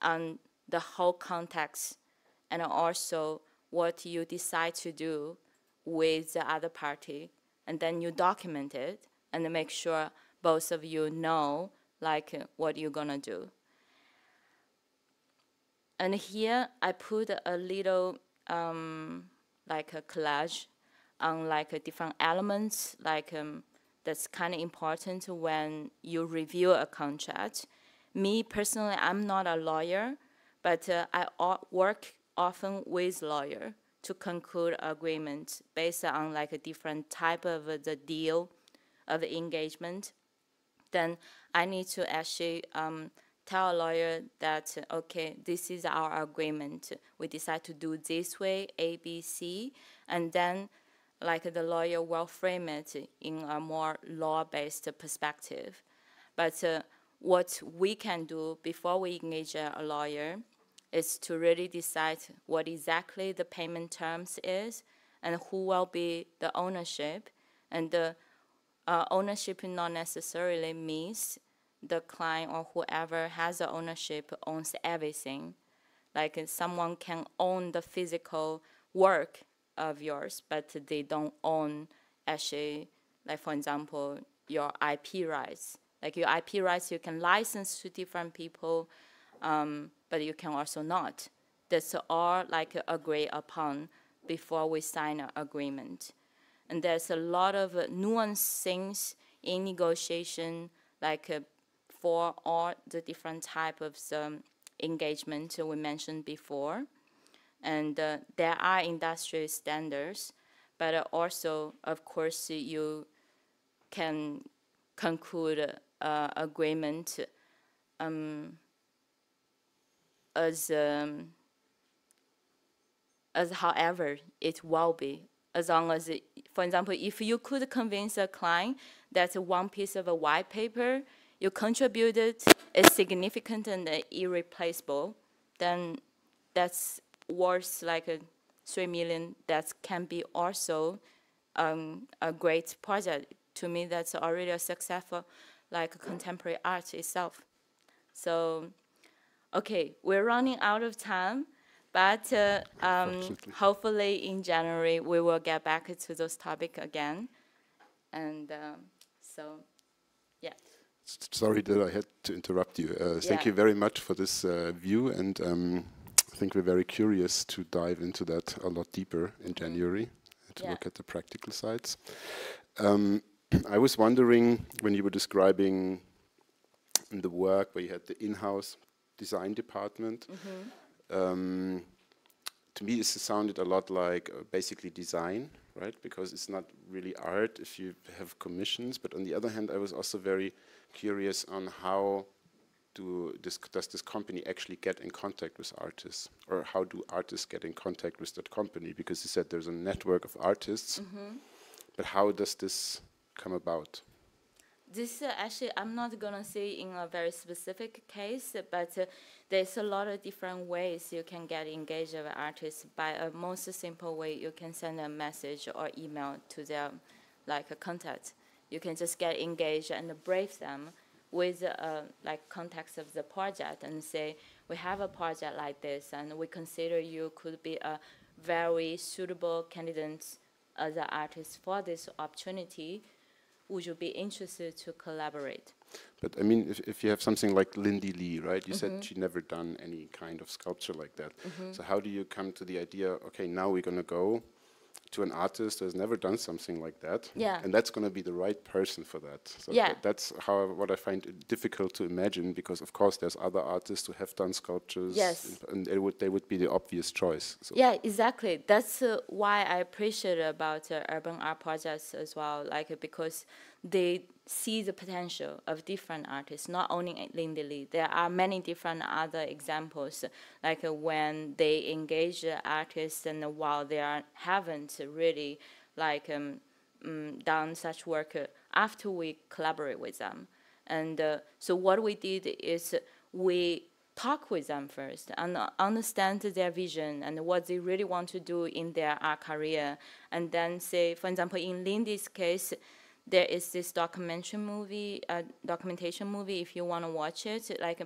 on the whole context and also what you decide to do with the other party, and then you document it and make sure both of you know like what you're gonna do. And here I put a little like a collage on like different elements like that's kind of important when you review a contract. Me personally, I'm not a lawyer, but I work often with lawyer to conclude agreement based on like a different type of the deal of the engagement. Then I need to actually tell a lawyer that, okay, this is our agreement. We decide to do this way, A, B, C, and then like the lawyer will frame it in a more law-based perspective. But what we can do before we engage a lawyer is to really decide what exactly the payment terms is and who will be the ownership. And the ownership not necessarily means the client or whoever has the ownership owns everything. Like someone can own the physical work of yours, but they don't own actually, like for example, your IP rights. Like your IP rights you can license to different people, but you can also not. That's all like agreed upon before we sign an agreement. And there's a lot of nuanced things in negotiation, like for all the different type of engagement we mentioned before. And there are industry standards, but also, of course, you can conclude agreement as however it will be, as long as, for example, if you could convince a client that one piece of a white paper you contributed is significant and irreplaceable, then that's worth like $3 million. That can be also a great project. To me, that's already a successful like contemporary art itself. So, okay, we're running out of time. But hopefully in January, we will get back to those topics again. And so, yeah. Sorry that I had to interrupt you. Thank you very much for this view. And I think we're very curious to dive into that a lot deeper in January, to look at the practical sides. I was wondering, when you were describing the work where you had the in-house design department, to me, it sounded a lot like basically design, right? Because it's not really art if you have commissions. But on the other hand, I was also very curious on how does this company actually get in contact with artists? Or how do artists get in contact with that company? Because you said there's a network of artists. But how does this come about? This actually, I'm not going to say in a very specific case, but there's a lot of different ways you can get engaged with artists. By a most simple way, you can send a message or email to their like a contact. You can just get engaged and brief them with like context of the project and say, we have a project like this and we consider you could be a very suitable candidate as an artist for this opportunity. Would you be interested to collaborate? But I mean, if you have something like Lindy Lee, right? You said she never done any kind of sculpture like that. So how do you come to the idea, okay, now we're going to go to an artist who has never done something like that. Yeah. And that's going to be the right person for that. So Yeah. That's what I find difficult to imagine, because of course there's other artists who have done sculptures. Yes. And they would be the obvious choice. So. Yeah, exactly. That's why I appreciate about urban art projects as well, like because they see the potential of different artists, not only Lindy Lee. There are many different other examples, like when they engage artists and while they haven't really like done such work after we collaborate with them. And so what we did is we talk with them first and understand their vision and what they really want to do in their art career. And then say, for example, in Lindy's case, there is this documentation movie, if you want to watch it. Like,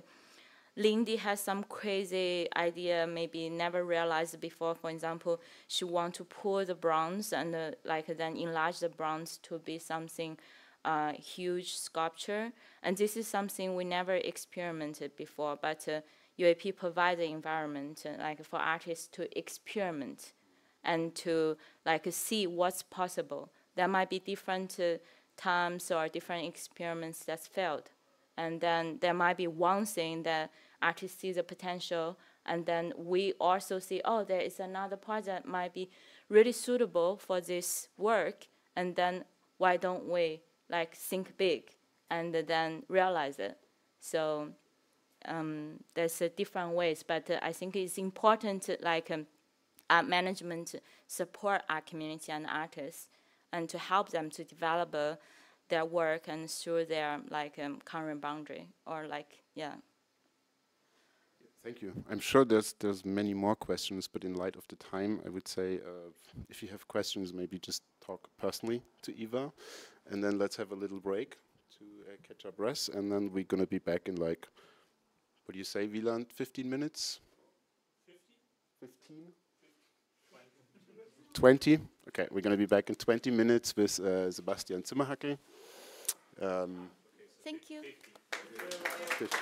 Lindy has some crazy idea, maybe never realized before. For example, she want to pour the bronze and then enlarge the bronze to be something huge sculpture. And this is something we never experimented before, but UAP provide the environment like for artists to experiment and to like see what's possible. There might be different times or different experiments that's failed. And then there might be one thing that artists see the potential, and then we also see, oh, there is another project might be really suitable for this work, and then why don't we like think big and then realize it? So there's different ways, but I think it's important like art management support our community and artists and to help them to develop their work and through their like current boundary or like, yeah. Thank you. I'm sure there's many more questions, but in light of the time, I would say if you have questions, maybe just talk personally to Eva, and then let's have a little break to catch our breath, and then we're going to be back in like, what do you say, WIELAND, 15 minutes? 15? 20? Okay, we're going to be back in 20 minutes with Sebastian ZIMMERHACKL. Thank you. 50.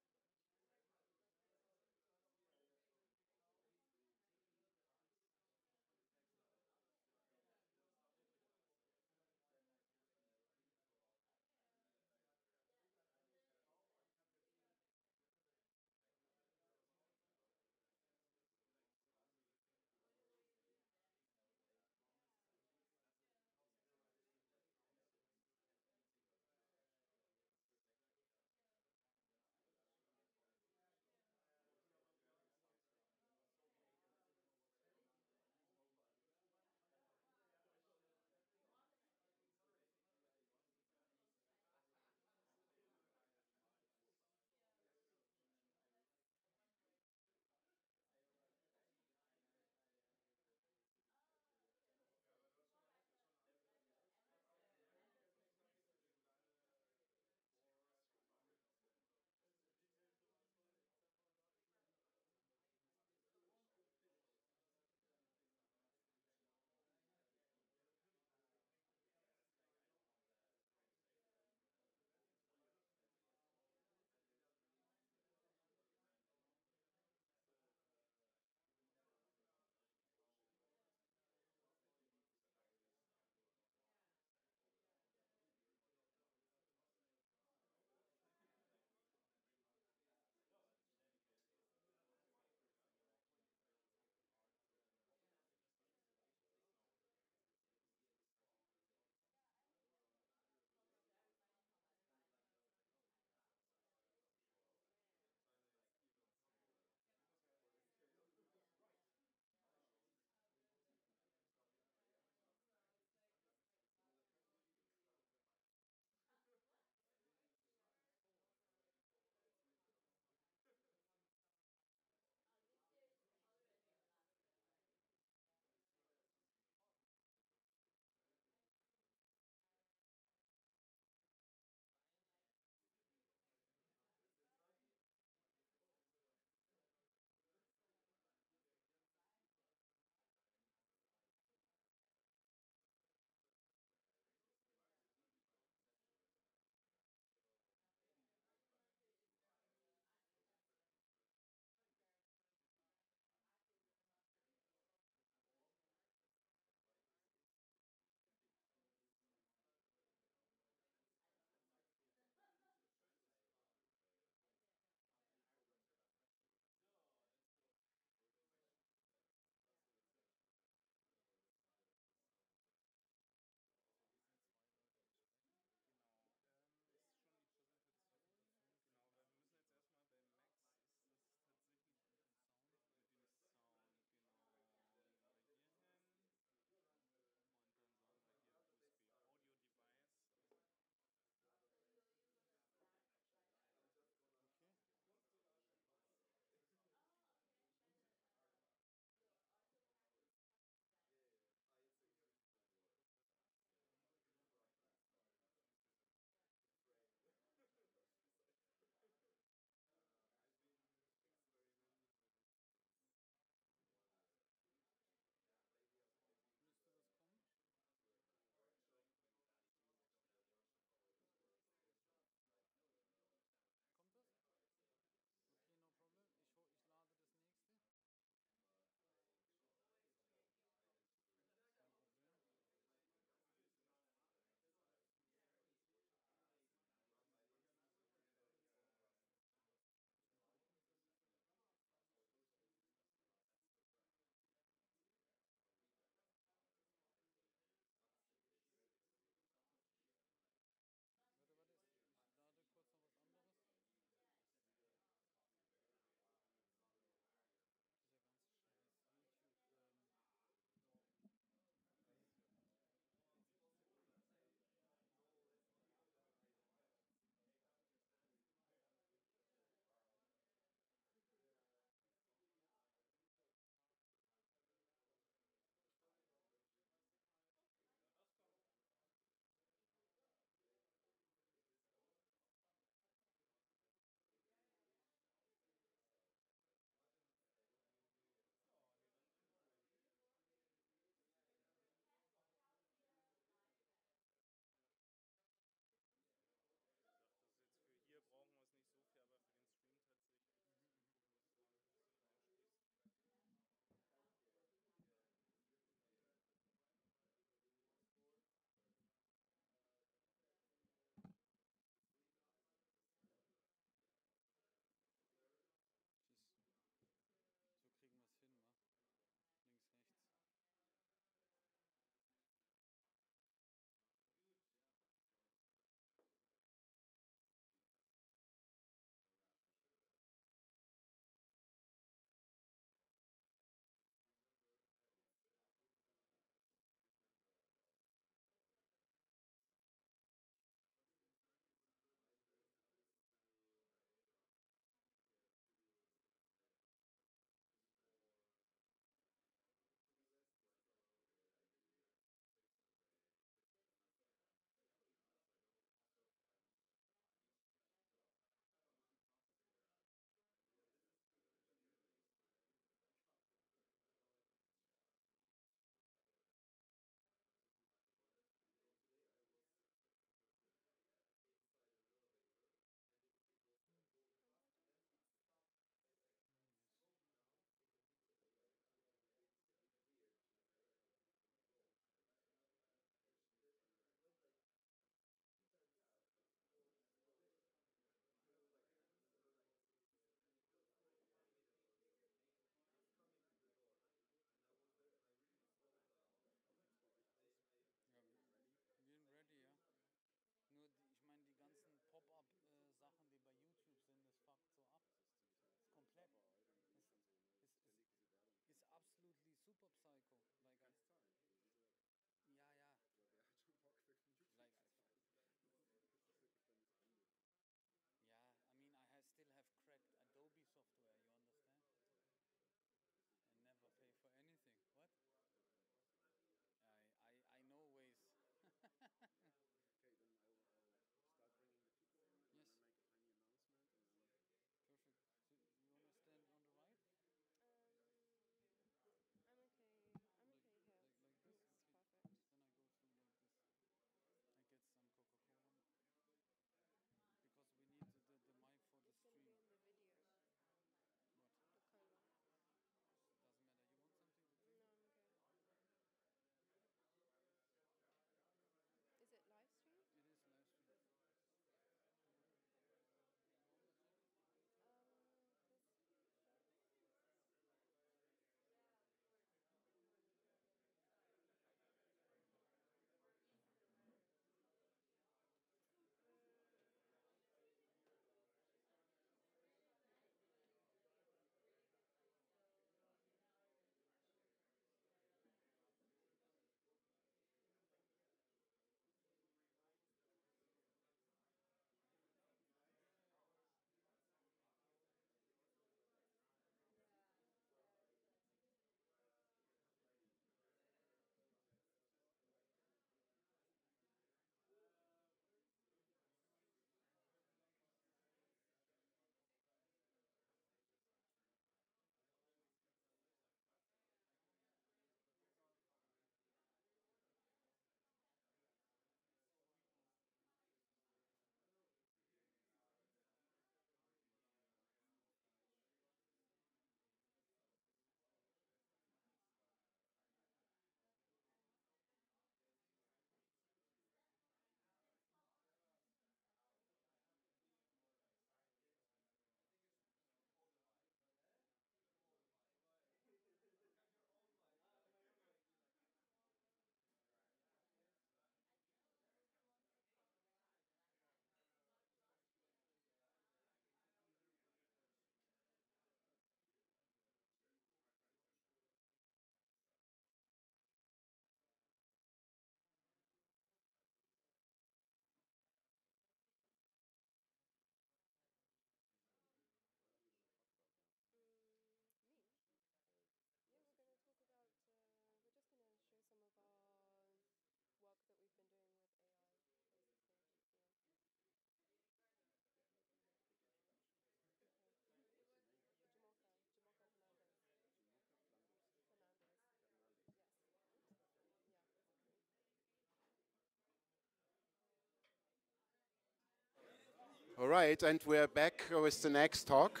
All right, and we're back with the next talk.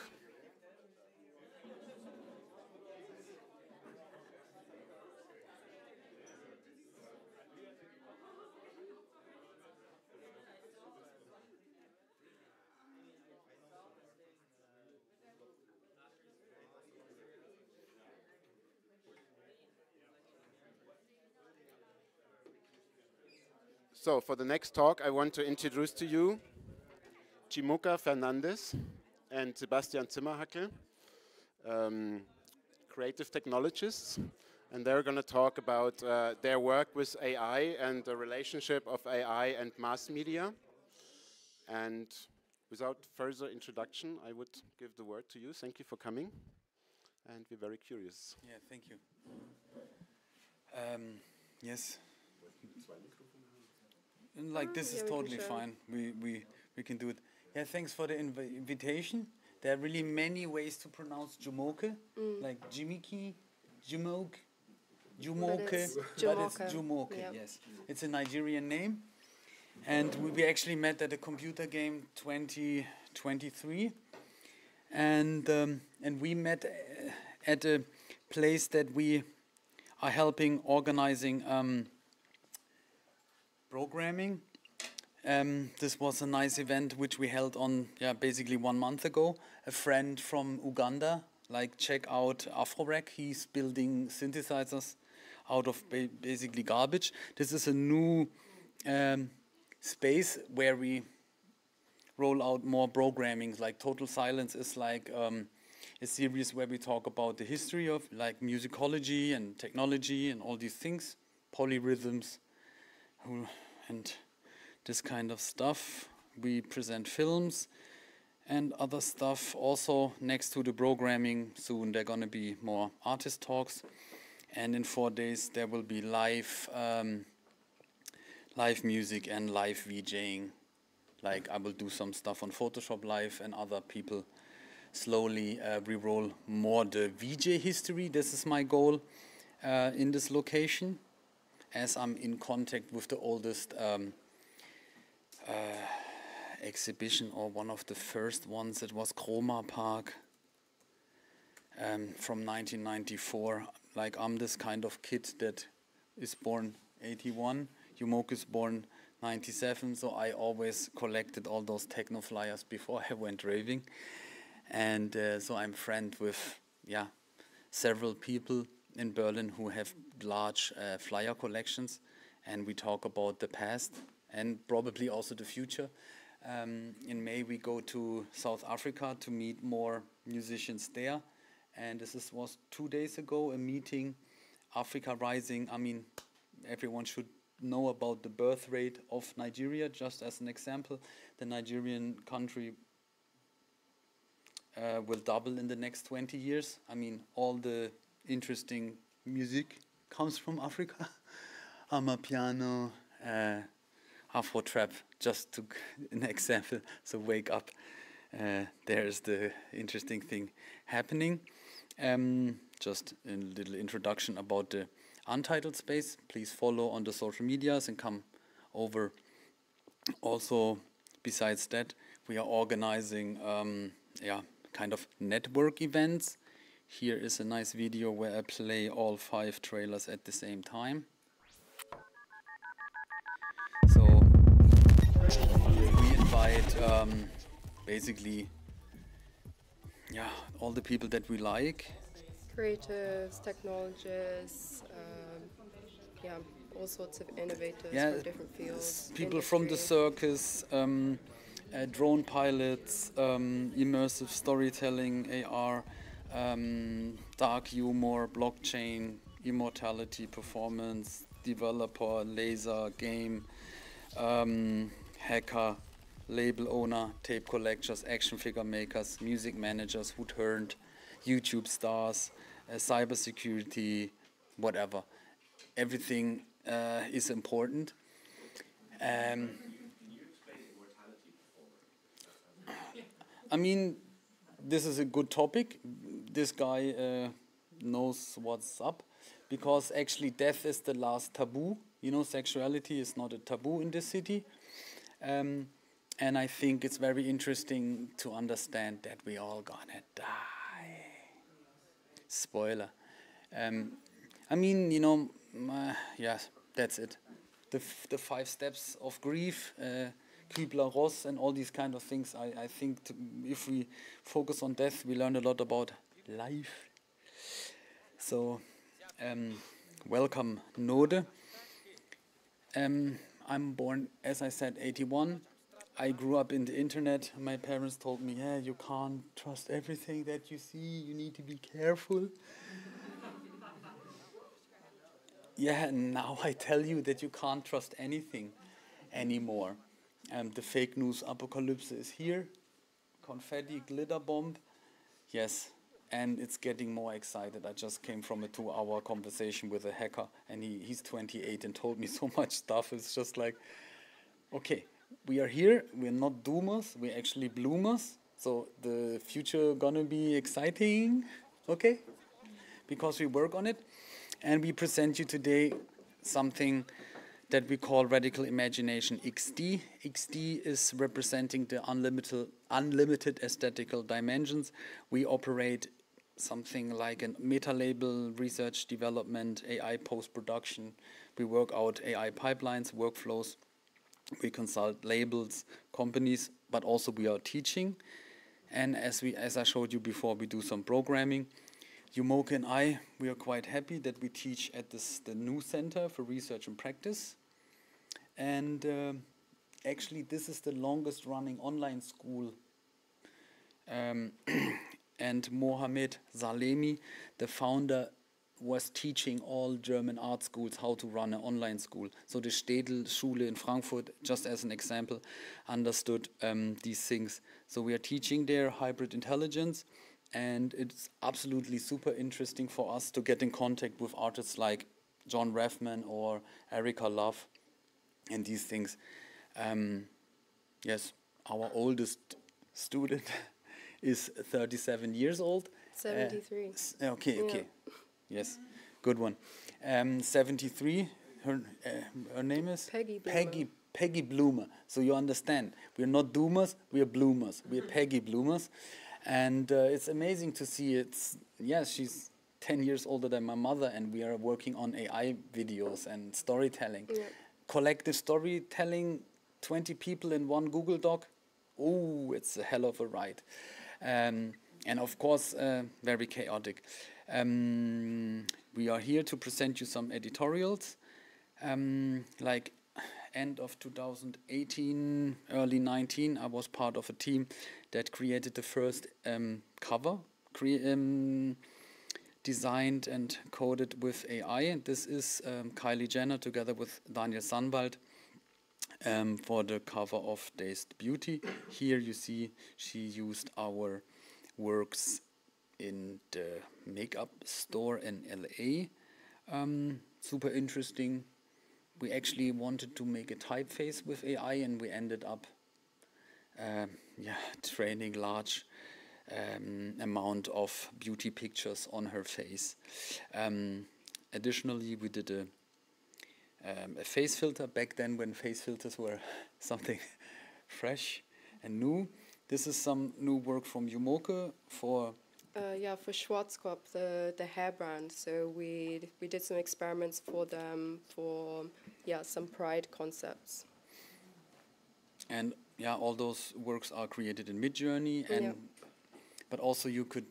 So for the next talk, I want to introduce to you Chimuka Fernandez and Sebastian ZIMMERHACKL, creative technologists, and they're going to talk about their work with AI and the relationship of AI and mass media. And without further introduction, I would give the word to you. Thank you for coming, and we're very curious. Yeah, thank you. Yes. Like this is totally fine. We can do it. Yeah, thanks for the invitation. There are really many ways to pronounce Jumoke, like Jimiki, Jumoke, Jumoke, but it's Jumoke. Yep. Yes, it's a Nigerian name, and we actually met at a computer game 2023, and we met at a place that we are helping organizing programming. This was a nice event which we held on basically 1 month ago. A friend from Uganda, like, check out AfroRec. He's building synthesizers out of basically garbage. This is a new space where we roll out more programming. Like Total Silence is like a series where we talk about the history of like musicology and technology and all these things, polyrhythms, and this kind of stuff. We present films and other stuff. Also, next to the programming, soon there are going to be more artist talks. And in 4 days, there will be live music and live VJing. Like, I will do some stuff on Photoshop Live, and other people slowly re-roll more the VJ history. This is my goal in this location, as I'm in contact with the oldest exhibition, or one of the first ones. It was Chroma Park from 1994. Like, I'm this kind of kid that is born 81. Jumoke is born 97, so I always collected all those techno flyers before I went raving. And so I'm friends with several people in Berlin who have large flyer collections, and we talk about the past and probably also the future. In May we go to South Africa to meet more musicians there, and this was 2 days ago, a meeting, Africa Rising. I mean, everyone should know about the birth rate of Nigeria, just as an example. The Nigerian country will double in the next 20 years. I mean, all the interesting music comes from Africa. Amapiano, Afro trap, just to an example. So wake up. There's the interesting thing happening. Just a little introduction about the Untitled space. Please follow on the social medias and come over. Also, besides that, we are organizing kind of network events. Here is a nice video where I play all 5 trailers at the same time. So we invite basically all the people that we like. Creatives, technologists, all sorts of innovators from different fields. People from the circus, drone pilots, immersive storytelling, AR, dark humor, blockchain, immortality, performance, developer, laser, game, hacker, label owner, tape collectors, action figure makers, music managers, who turned YouTube stars, cybersecurity, whatever. Everything is important. I mean, this is a good topic. This guy knows what's up, because actually death is the last taboo. You know, sexuality is not a taboo in this city. And I think it's very interesting to understand that we all gonna die. Spoiler. I mean, you know, yes, that's it. The 5 steps of grief, Kübler-Ross, and all these kind of things. I think if we focus on death, we learn a lot about life. So, welcome, Node. I'm born, as I said, 81. I grew up in the internet. My parents told me, yeah, you can't trust everything that you see. You need to be careful. Yeah, and now I tell you that you can't trust anything anymore. The fake news apocalypse is here. Confetti, glitter bomb. Yes, and it's getting more excited. I just came from a 2-hour conversation with a hacker, and he's 28 and told me so much stuff. It's just like, okay, we are here. We're not doomers. We're actually bloomers. So the future gonna be exciting, okay? Because we work on it. And we present you today something that we call Radical Imagination XD. XD is representing the unlimited aesthetical dimensions. We operate something like a meta-label, research development, AI post-production. We work out AI pipelines, workflows. We consult labels, companies, but also we are teaching. And as I showed you before, we do some programming. Yumoke and I, we are quite happy that we teach at the new Center for Research and Practice. And actually, this is the longest running online school. And Mohamed Salemi, the founder, was teaching all German art schools how to run an online school. So the Städel Schule in Frankfurt, just as an example, understood these things. So we are teaching there hybrid intelligence. And it's absolutely super interesting for us to get in contact with artists like John Raffman or Erica Love and these things. Yes, our oldest student is 37 years old. 73. Okay. Yeah. Yes, good one. 73, her name is? Peggy Bloomer. Peggy Bloomer. So you understand, we're not doomers, we're bloomers. We're Peggy Bloomers. And it's amazing to see she's 10 years older than my mother, and we are working on AI videos and storytelling. Yeah. Collective storytelling, 20 people in one Google Doc. Oh, it's a hell of a ride. And of course, very chaotic. We are here to present you some editorials. Like end of 2018, early 19, I was part of a team that created the first cover, designed and coded with AI. And this is Kylie Jenner together with Daniel Sanwald for the cover of Dazed Beauty. Here you see she used our works in the makeup store in LA. Super interesting. We actually wanted to make a typeface with AI, and we ended up training large amount of beauty pictures on her face. Additionally, we did a face filter back then when face filters were something fresh and new. This is some new work from Yumoke for Schwarzkopf, the hair brand. So we did some experiments for them for some pride concepts. And all those works are created in Midjourney, and but also you could.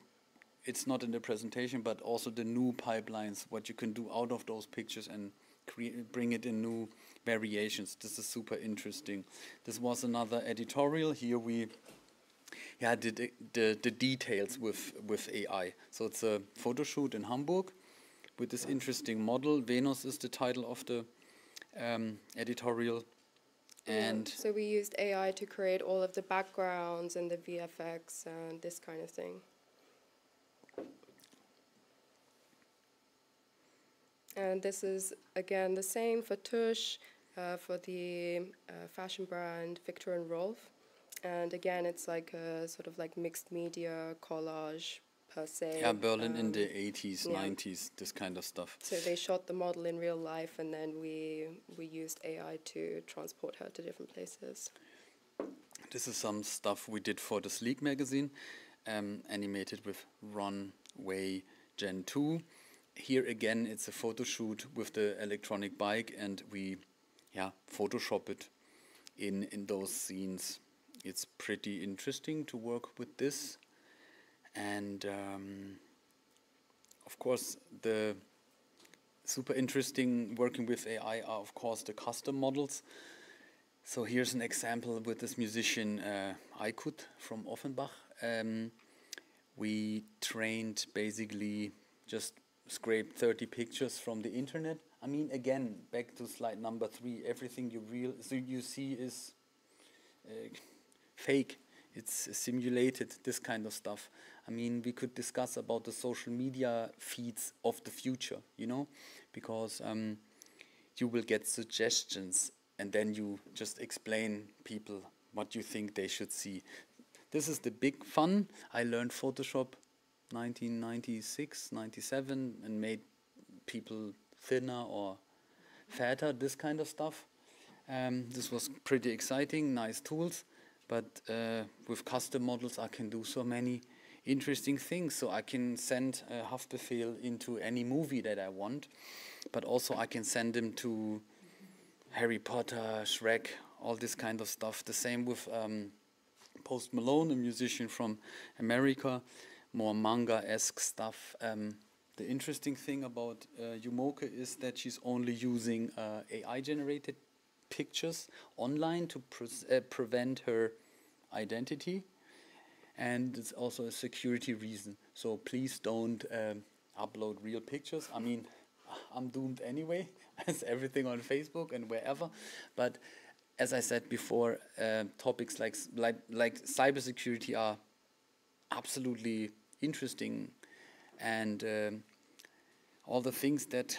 It's not in the presentation, but also the new pipelines, what you can do out of those pictures and bring it in new variations. This is super interesting. This was another editorial. Here we did the details with AI. So it's a photo shoot in Hamburg with this interesting model. Venus is the title of the editorial. And so we used AI to create all of the backgrounds and the VFX and this kind of thing. And this is, again, the same for Tush, for the fashion brand Victor & Rolf. And again, it's like a sort of like mixed media collage per se. Yeah, Berlin in the 80s, 90s, this kind of stuff. So they shot the model in real life, and then we used AI to transport her to different places. This is some stuff we did for the Sleek magazine, animated with Runway Gen 2. Here again, it's a photo shoot with the electronic bike, and we, Photoshop it in those scenes. It's pretty interesting to work with this, and of course the super interesting working with AI are of course the custom models. So here's an example with this musician Aykut from Offenbach. We trained basically just scraped 30 pictures from the internet. I mean, again, back to slide number 3, everything you see is fake. It's simulated, this kind of stuff. I mean, we could discuss about the social media feeds of the future, you know, because you will get suggestions and then you just explain people what you think they should see. This is the big fun. I learned Photoshop 1996, 97 and made people thinner or fatter, this kind of stuff. This was pretty exciting, nice tools, but with custom models I can do so many interesting things. So I can send a Haftbefehl into any movie that I want, but also I can send them to Harry Potter, Shrek, all this kind of stuff. The same with Post Malone, a musician from America, more manga-esque stuff. The interesting thing about Yumoke is that she's only using AI-generated pictures online to prevent her identity, and it's also a security reason. So please don't upload real pictures. I mean, I'm doomed anyway, as everything on Facebook and wherever. But as I said before, topics like cybersecurity are absolutely interesting, and all the things that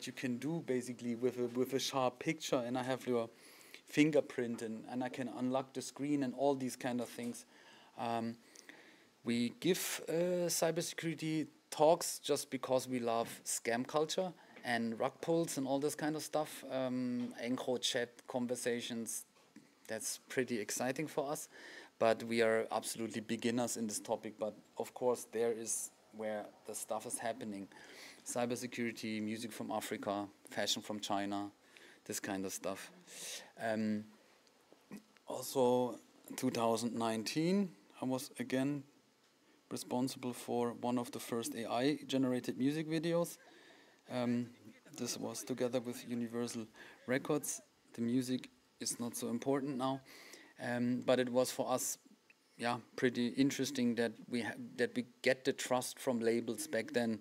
you can do basically with a sharp picture, and I have your fingerprint and I can unlock the screen and all these kind of things. We give cybersecurity talks just because we love scam culture and rug pulls and all this kind of stuff. Encro chat conversations, that's pretty exciting for us. But we are absolutely beginners in this topic. But of course, there is where the stuff is happening. Cybersecurity, music from Africa, fashion from China, this kind of stuff. Also, 2019, I was again responsible for one of the first AI-generated music videos. This was together with Universal Records. The music is not so important now. But it was for us, pretty interesting that we get the trust from labels back then,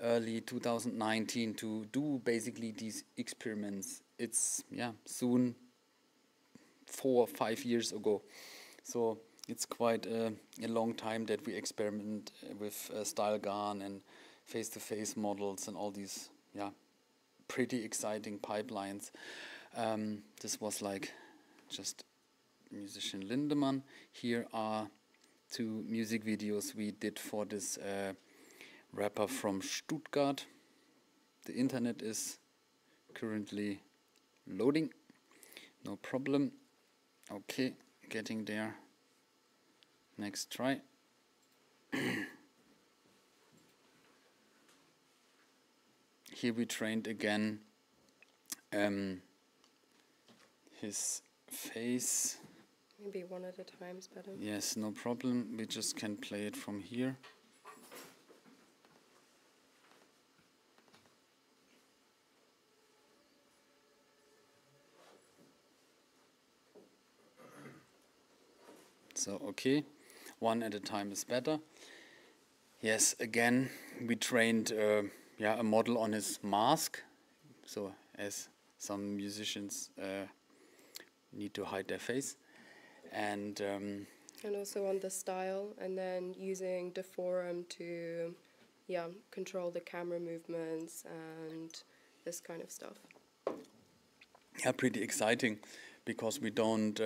early 2019, to do basically these experiments. It's soon 4 or 5 years ago, so it's quite a long time that we experiment with style gun and face-to-face models and all these pretty exciting pipelines. This was like just musician Lindemann. Here are 2 music videos we did for this rapper from Stuttgart. The internet is currently loading, no problem. Okay, getting there. Next try. Here we trained again his face. Maybe one at a time is better. Yes, no problem. We just can play it from here. So, okay, one at a time is better. Yes, again, we trained a model on his mask. So, as some musicians need to hide their face. And also on the style, and then using the forum to control the camera movements and this kind of stuff. Yeah, pretty exciting, because we don't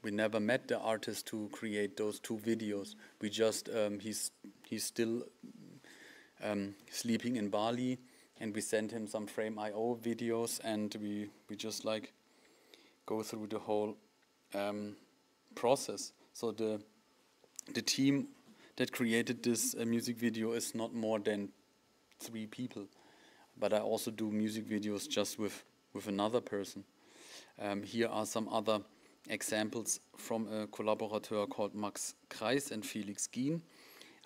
we never met the artist to create those 2 videos. We just he's still sleeping in Bali, and we sent him some Frame.io videos, and we just like go through the whole process. So the team that created this music video is not more than 3 people, but I also do music videos just with another person. Here are some other examples from a collaborator called Max Kreis and Felix Gien.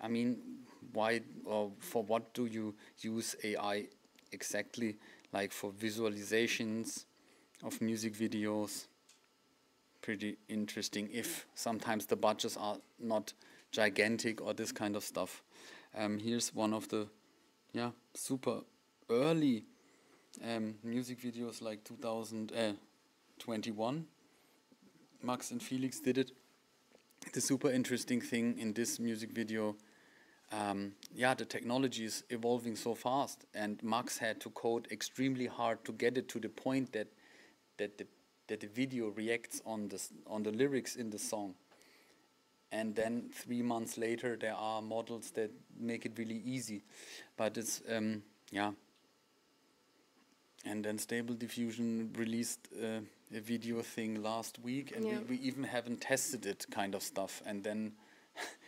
I mean, why or for what do you use AI exactly? Like for visualizations of music videos, pretty interesting if sometimes the budgets are not gigantic or this kind of stuff. Here's one of the super early music videos, like 2021. Max and Felix did it. The super interesting thing in this music video, the technology is evolving so fast, and Max had to code extremely hard to get it to the point that the video reacts on the lyrics in the song. And then 3 months later, there are models that make it really easy. But it's, And then Stable Diffusion released a video thing last week, and we even haven't tested it, kind of stuff. And then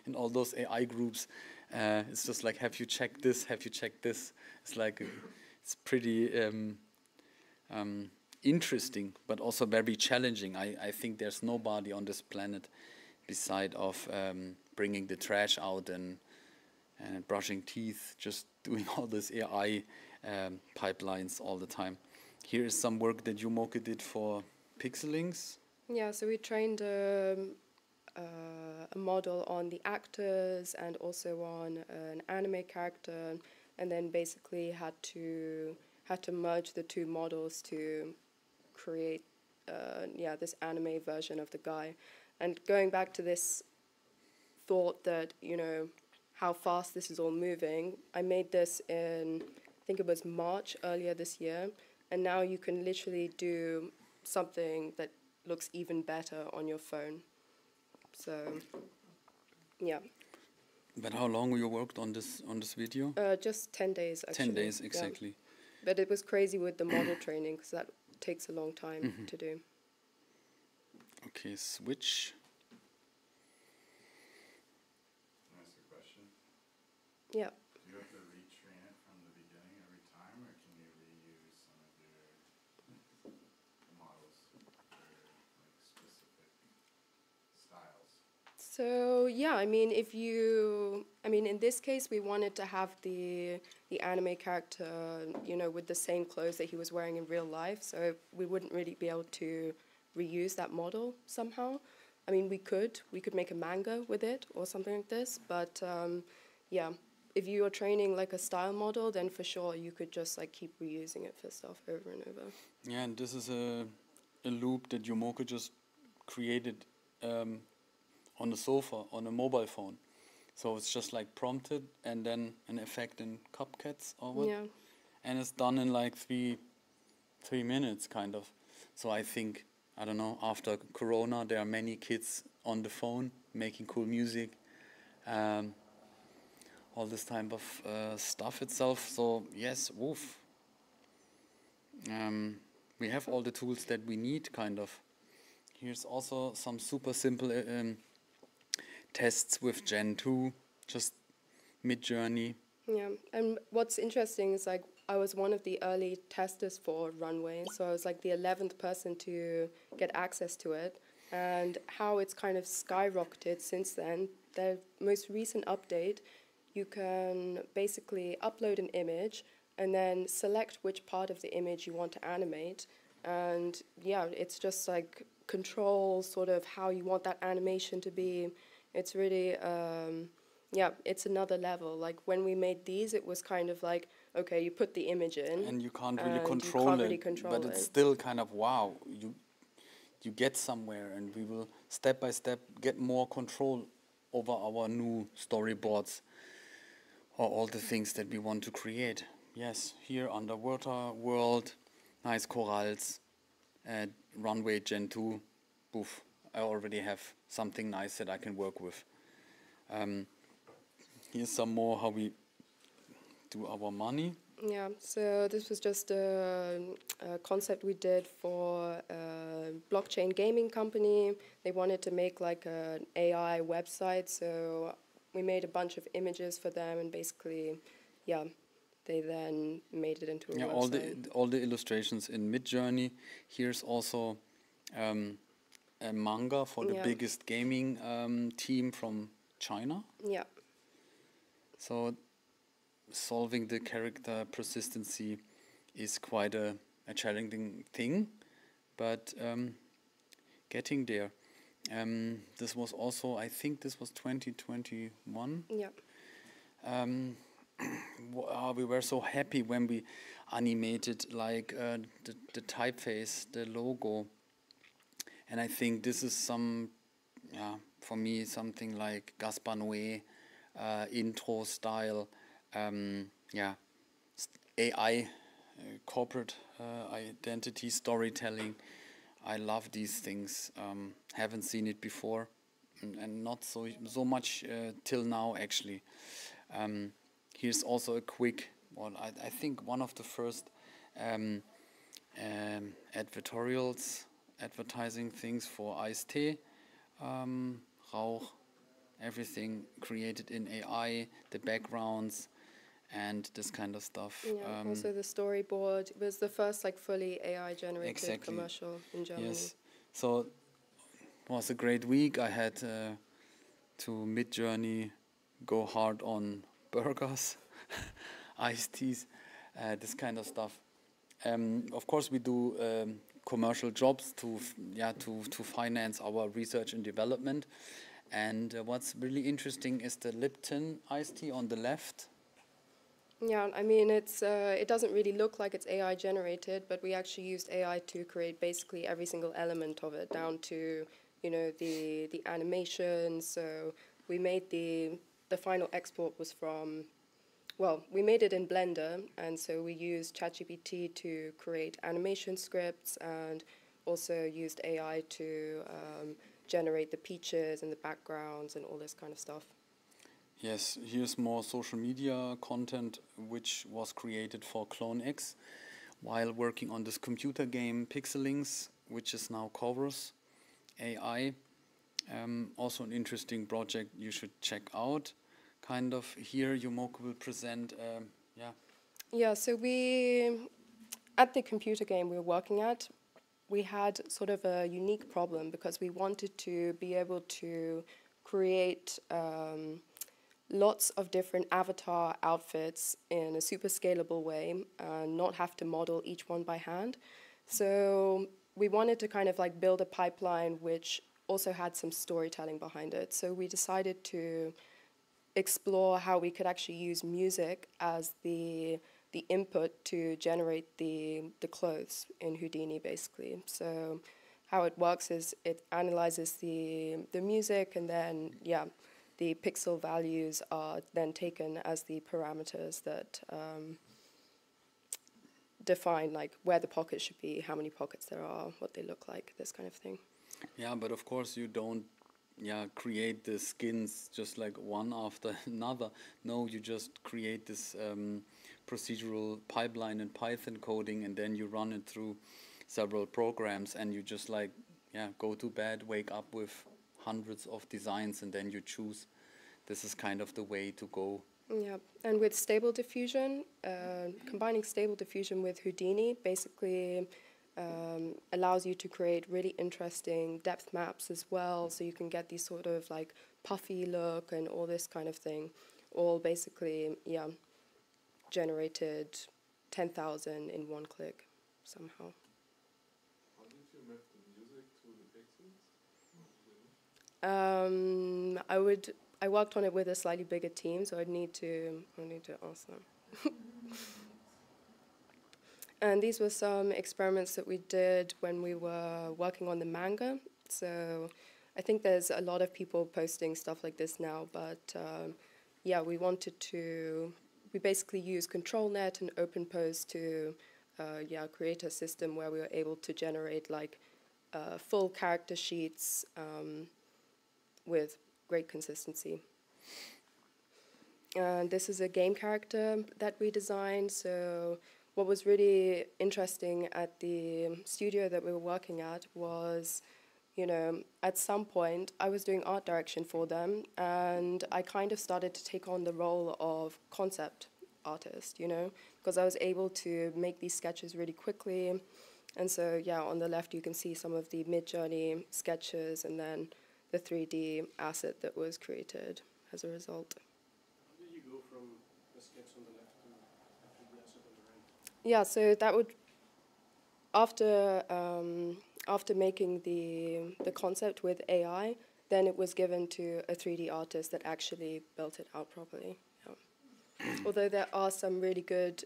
in all those AI groups, it's just like, have you checked this? Have you checked this? It's like, it's pretty interesting, but also very challenging. I think there's nobody on this planet beside of bringing the trash out and brushing teeth, just doing all this AI pipelines all the time. Here is some work that Yumoke did for Pixelings. Yeah, so we trained a model on the actors and also on an anime character, and then basically had to merge the 2 models to create this anime version of the guy. And going back to this thought that, how fast this is all moving, I made this in, I think it was March earlier this year, and now you can literally do something that looks even better on your phone. So, yeah. But how long you worked on this video? Just 10 days, actually. 10 days, exactly. Yeah. But it was crazy with the model training, because that takes a long time to do. Okay, switch. Can I ask a question? Yeah. Do you have to retrain it from the beginning every time, or can you reuse some of your models for like specific styles? So yeah, I mean, in this case, we wanted to have the anime character, with the same clothes that he was wearing in real life, so we wouldn't really be able to reuse that model somehow. I mean, we could make a manga with it or something like this, but if you are training like a style model, then for sure you could just like keep reusing it for stuff over and over. Yeah, and this is a loop that Yumoke just created on the sofa on a mobile phone. So it's just like prompted and then an effect in Cupcats or what? Yeah. And it's done in like 3 minutes, kind of. So I think, I don't know, after Corona, there are many kids on the phone making cool music, all this type of stuff itself. So yes, woof. We have all the tools that we need, kind of. Here's also some super simple tests with Gen 2, just mid-journey. Yeah, and what's interesting is like I was one of the early testers for Runway, so I was like the 11th person to get access to it, and how it's kind of skyrocketed since then. The most recent update, you can basically upload an image and then select which part of the image you want to animate, and yeah, it's just like control sort of how you want that animation to be. It's really it's another level. Like when we made these, it was kind of like, okay, you put the image in, and you can't really control it, but it's still kind of wow. You get somewhere, and we will step by step get more control over our new storyboards or all the things that we want to create. Yes, here underwater world, nice corals, Runway Gen 2, poof. I already have something nice that I can work with. Here's some more how we do our money. Yeah, so this was just a concept we did for a blockchain gaming company. They wanted to make like an AI website, so we made a bunch of images for them, and basically, yeah, they then made it into a website. All the illustrations in Midjourney. Here's also a manga for the biggest gaming team from China. Yeah. So solving the character persistency is quite a challenging thing, but getting there. This was also, I think this was 2021. Yeah. We were so happy when we animated like the typeface, the logo. And I think this is for me, something like Gaspar Noé intro style, AI, corporate identity storytelling. I love these things. Haven't seen it before, and not so much till now actually. Here's also a quick one. I think one of the first advertising things for iced tea, Rauch, everything created in AI, the backgrounds, and this kind of stuff. Yeah, also the storyboard. It was the first like fully AI generated commercial in Germany. Yes, so it was a great week. I had to Midjourney go hard on burgers, iced teas, this kind of stuff. Of course, we do commercial jobs to finance our research and development. And what's really interesting is the Lipton iced tea on the left. Yeah, I mean, it doesn't really look like it's AI generated, but we actually used AI to create basically every single element of it, down to, the animation. So we made the final export was from, well, we made it in Blender, and so we used ChatGPT to create animation scripts, and also used AI to generate the peaches and the backgrounds and all this kind of stuff. Yes, here's more social media content which was created for CloneX while working on this computer game Pixelings, which is now Chorus AI. Also an interesting project you should check out. Kind of here, Yumoko will present, Yeah, so at the computer game we were working at, we had sort of a unique problem because we wanted to be able to create lots of different avatar outfits in a super scalable way and not have to model each one by hand. So we wanted to kind of like build a pipeline which also had some storytelling behind it. So we decided to explore how we could actually use music as the input to generate the clothes in Houdini, basically. So how it works is it analyzes the music, and then, the pixel values are then taken as the parameters that define like where the pockets should be, how many pockets there are, what they look like, this kind of thing. Yeah, but of course you don't create the skins just like one after another. No, you just create this procedural pipeline in Python coding, and then you run it through several programs, and you just like go to bed, wake up with hundreds of designs, and then you choose. This is kind of the way to go. Yeah, and with Stable Diffusion, combining Stable Diffusion with Houdini basically allows you to create really interesting depth maps as well, so you can get these sort of like puffy look and all this kind of thing, all basically, generated 10,000 in one click somehow. How did you map the music to the pixels? I worked on it with a slightly bigger team, so I'd need to ask them. And these were some experiments that we did when we were working on the manga. So I think there's a lot of people posting stuff like this now, but we basically used ControlNet and OpenPose to create a system where we were able to generate like full character sheets with great consistency. And this is a game character that we designed. So what was really interesting at the studio that we were working at was, you know, at some point I was doing art direction for them, and I kind of started to take on the role of concept artist, you know, because I was able to make these sketches really quickly. And so, yeah, on the left you can see some of the mid-journey sketches and then the 3D asset that was created as a result. How did you go from the sketch on the left to the 3D asset on the right? Yeah, so that would, after making the concept with AI, then it was given to a 3D artist that actually built it out properly. Yeah. Although there are some really good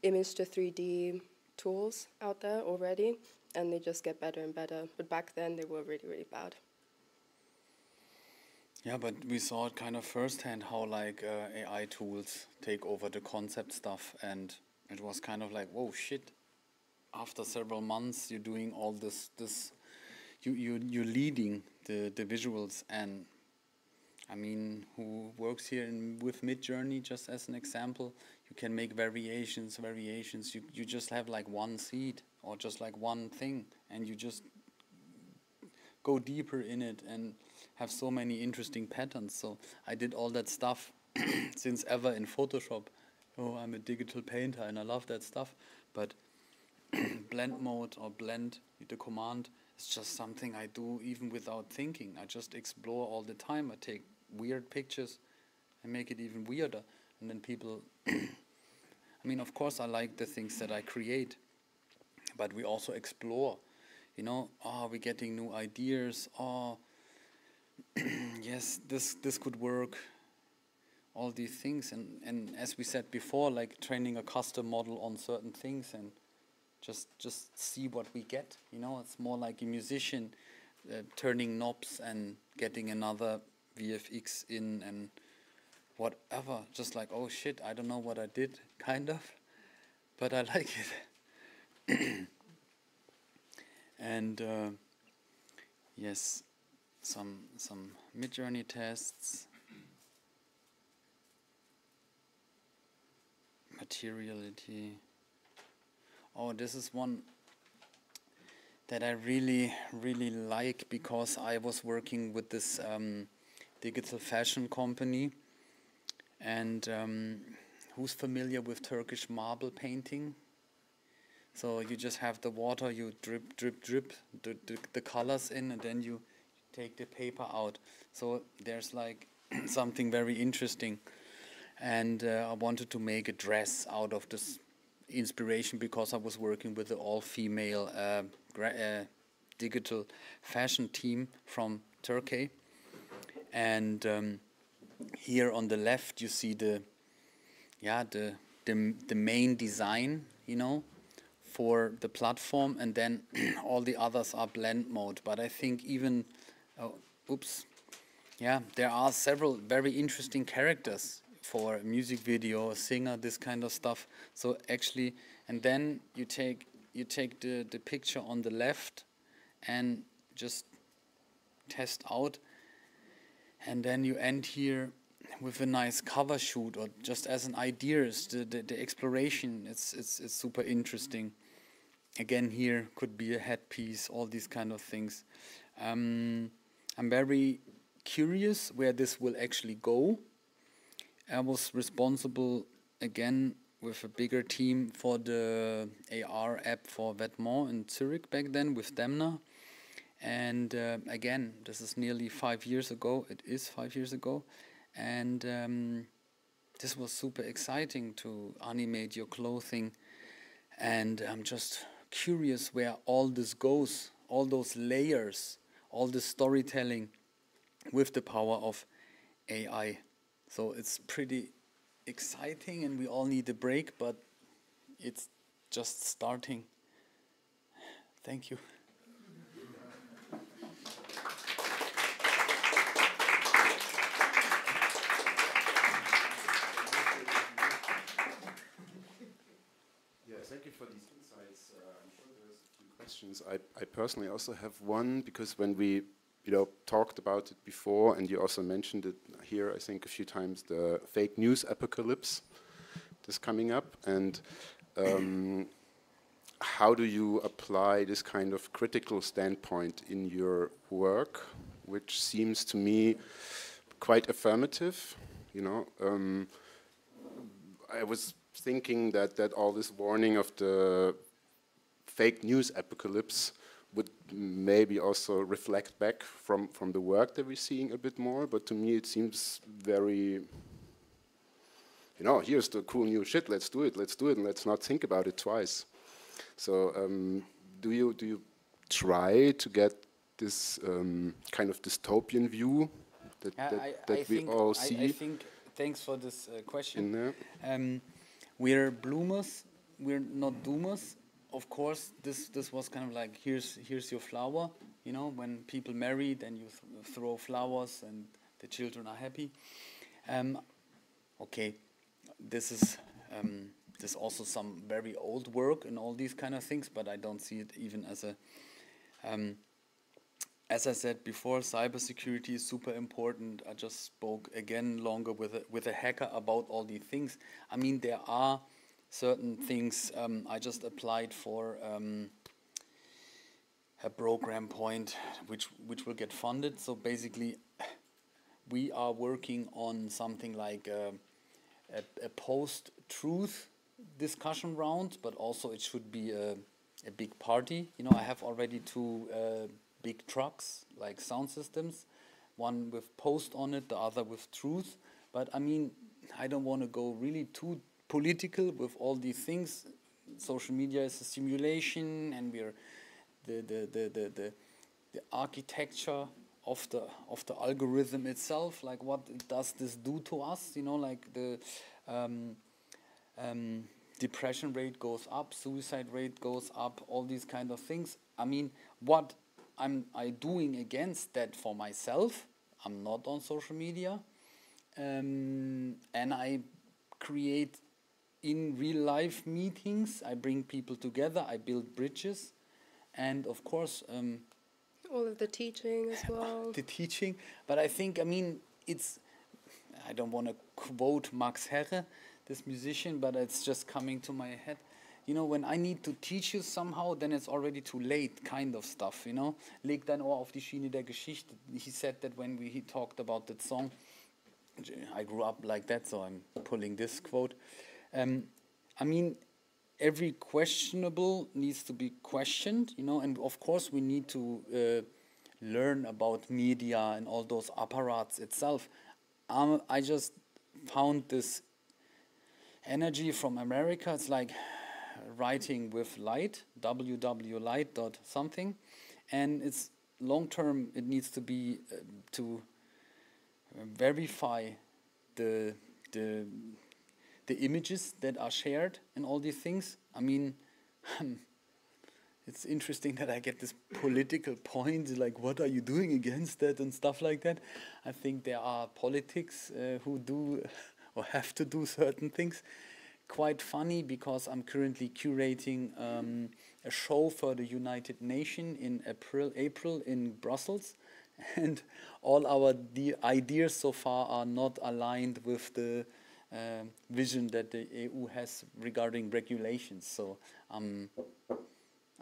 image to 3D tools out there already, and they just get better and better. But back then they were really, really bad. Yeah, but we saw it kind of firsthand how like AI tools take over the concept stuff, and it was kind of like, whoa, shit. After several months, you're doing all this you're leading the visuals, and I mean, who works here with Midjourney, just as an example, you can make variations. You just have like one seed or just like one thing, and you just go deeper in it and have so many interesting patterns. So I did all that stuff since ever in Photoshop. Oh, I'm a digital painter and I love that stuff. But blend mode or blend, the command, is just something I do even without thinking. I just explore all the time. I take weird pictures and make it even weirder. And then people, I mean, of course I like the things that I create, but we also explore. You know, we're getting new ideas. Yes, this could work. All these things, and as we said before, like training a custom model on certain things and just see what we get. You know, it's more like a musician turning knobs and getting another VFX in and whatever. Just like, oh shit, I don't know what I did, kind of, but I like it. And yes, some Midjourney tests. Materiality. Oh, this is one that I really, really like, because I was working with this digital fashion company, and who's familiar with Turkish marble painting? So you just have the water, you drip, drip, drip the colors in, and then you take the paper out. So there's like something very interesting. And I wanted to make a dress out of this inspiration, because I was working with an all-female digital fashion team from Turkey. And here on the left you see the main design, you know, for the platform, and then all the others are blend mode. But I think even, there are several very interesting characters for a music video, a singer, this kind of stuff. So actually, and then you take the picture on the left and just test out, and then you end here with a nice cover shoot, or just as an idea, the exploration. It's super interesting. Again, here could be a headpiece, all these kind of things. I'm very curious where this will actually go. I was responsible, again, with a bigger team for the AR app for Vêtements in Zurich back then with Demna. And again, this is nearly 5 years ago. It is 5 years ago. And this was super exciting to animate your clothing. And I'm just curious where all this goes, all those layers, all the storytelling with the power of AI. So it's pretty exciting, and we all need a break, but it's just starting. Thank you. Yeah, thank you for these insights. I'm sure there's a few questions. I personally also have one, because when we talked about it before, and you also mentioned it here, I think, a few times, the fake news apocalypse that's coming up. And how do you apply this kind of critical standpoint in your work, which seems to me quite affirmative? I was thinking that all this warning of the fake news apocalypse would maybe also reflect back from the work that we're seeing a bit more, but to me it seems very, here's the cool new shit, let's do it, and let's not think about it twice. So do you try to get this kind of dystopian view that we all see? I think, thanks for this question. We're bloomers, we're not doomers. Of course, this was kind of like, here's your flower, when people marry, then you throw flowers and the children are happy. Okay, this is also some very old work and all these kind of things, but I don't see it even as a, as I said before, cybersecurity is super important. I just spoke again longer with a hacker about all these things. I mean, there are certain things. I just applied for a program point which will get funded. So basically, we are working on something like a post-truth discussion round, but also it should be a big party. I have already 2 big trucks, like sound systems, one with post on it, the other with truth. But I mean, I don't want to go really too political with all these things. Social media is a simulation, and we're the architecture of the algorithm itself. Like, what does this do to us? Like the depression rate goes up, suicide rate goes up, all these kind of things. I mean, what am I doing against that for myself? I'm not on social media, and I create in real life meetings. I bring people together, I build bridges, and of course all of the teaching as well. The teaching, but I think, I mean, I don't want to quote Max Herre, this musician, but it's just coming to my head. When I need to teach you somehow, then it's already too late, kind of stuff, Leg dein Ohr auf die Schiene der Geschichte. He said that when he talked about that song. I grew up like that, so I'm pulling this quote. I mean, every questionable needs to be questioned, and of course we need to learn about media and all those apparatus itself. I just found this energy from America. It's like writing with light, www.light dot something, and it's long term. It needs to be to verify the images that are shared and all these things. I mean, it's interesting that I get this political point, like, what are you doing against that and stuff like that. I think there are politics who do or have to do certain things. Quite funny, because I'm currently curating a show for the United Nations in April in Brussels, and all our ideas so far are not aligned with the vision that the EU has regarding regulations. So I'm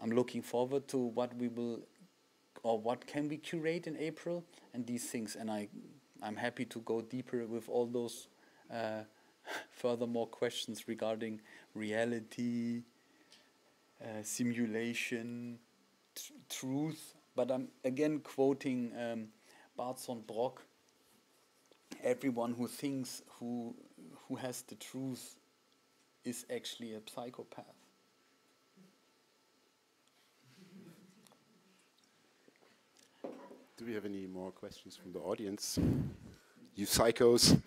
looking forward to what we will, or what can we curate in April and these things. And I'm happy to go deeper with all those furthermore questions regarding reality, simulation, truth. But I'm again quoting Barton Brock. Everyone who thinks who has the truth is actually a psychopath. Do we have any more questions from the audience? You psychos,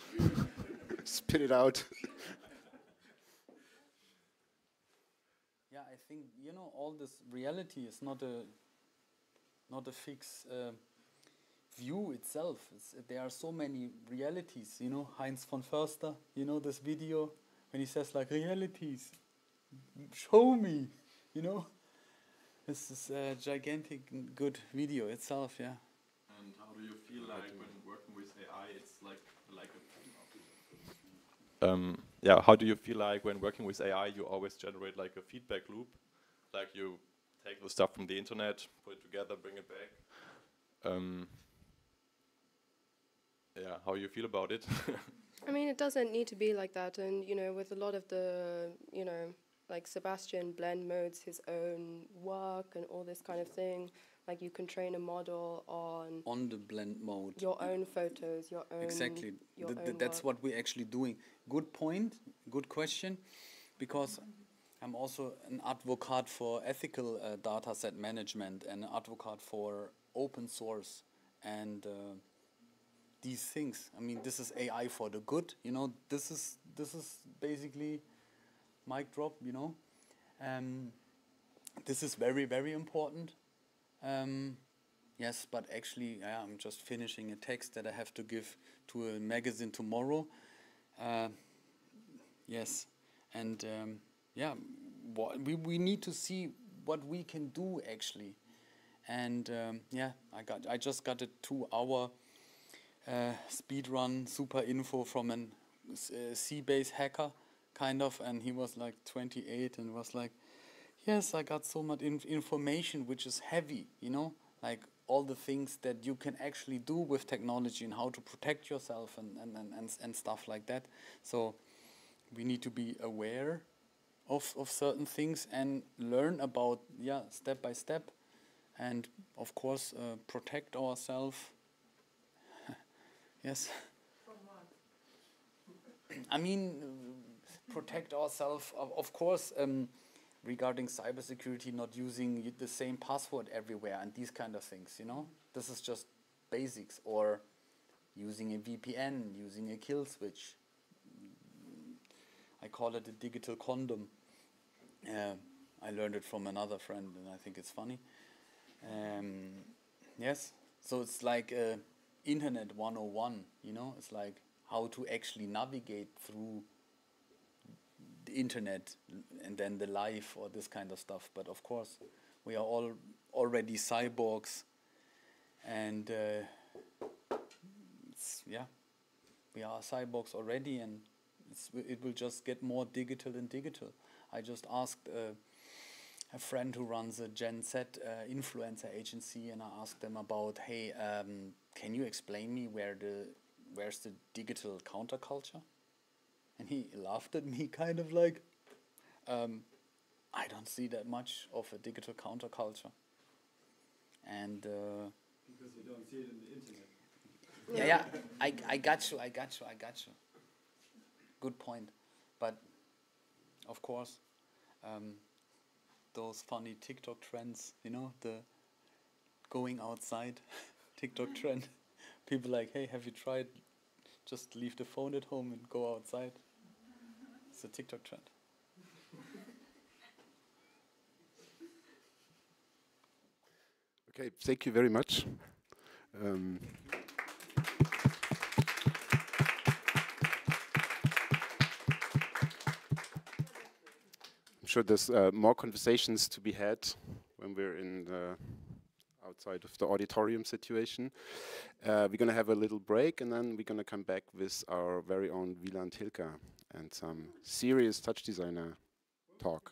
spit it out. Yeah, I think, all this reality is not a fixed view itself. There are so many realities, Heinz von Förster, this video, when he says, like, realities, show me, This is a gigantic good video itself, yeah. And yeah, how do you feel like when working with AI, you always generate like a feedback loop, like you take the stuff from the internet, put it together, bring it back. Yeah, how you feel about it? I mean, it doesn't need to be like that, and you know, with a lot of the, you know, like Sebastian blend modes his own work and all this kind of thing. Like you can train a model on the blend mode, your own photos, your own exactly. Your own That's work. what we're actually doing. Good point, good question, because I'm also an advocate for ethical data set management and an advocate for open source and these things. I mean, this is AI for the good. You know, this is basically mic drop. You know, this is very, very important. Yes, but actually, yeah, I'm just finishing a text that I have to give to a magazine tomorrow. Yes, and yeah, we need to see what we can do actually. And yeah, I just got a 2-hour speed run super info from an C-base hacker, kind of, and he was like 28 and was like, yes, I got so much information which is heavy, you know, like all the things that you can actually do with technology and how to protect yourself and stuff like that. So we need to be aware of certain things and learn about, yeah, step by step, and of course protect ourselves. Yes. From what? I mean, protect ourselves, of course, regarding cybersecurity, not using the same password everywhere and these kind of things, you know? This is just basics. Or using a VPN, using a kill switch. I call it a digital condom. I learned it from another friend and I think it's funny. Yes, so it's like Internet 101, you know? It's like how to actually navigate through the internet and then the life or this kind of stuff. But of course, we are all already cyborgs, and yeah, we are cyborgs already, and it will just get more digital and digital. I just asked a friend who runs a Gen Z influencer agency, and I asked them about, hey, can you explain me where's the digital counterculture? And he laughed at me, kind of like, I don't see that much of a digital counterculture. And because you don't see it in the internet. yeah, I got you. Good point. But of course, those funny TikTok trends, you know, the going outside TikTok trend. People like, hey, have you tried? Just leave the phone at home and go outside. It's a TikTok trend. Okay, thank you very much. I'm sure there's more conversations to be had when we're in the outside of the auditorium situation. We're going to have a little break, and then we're going to come back with our very own WIELAND HILKER and some serious TouchDesigner talk.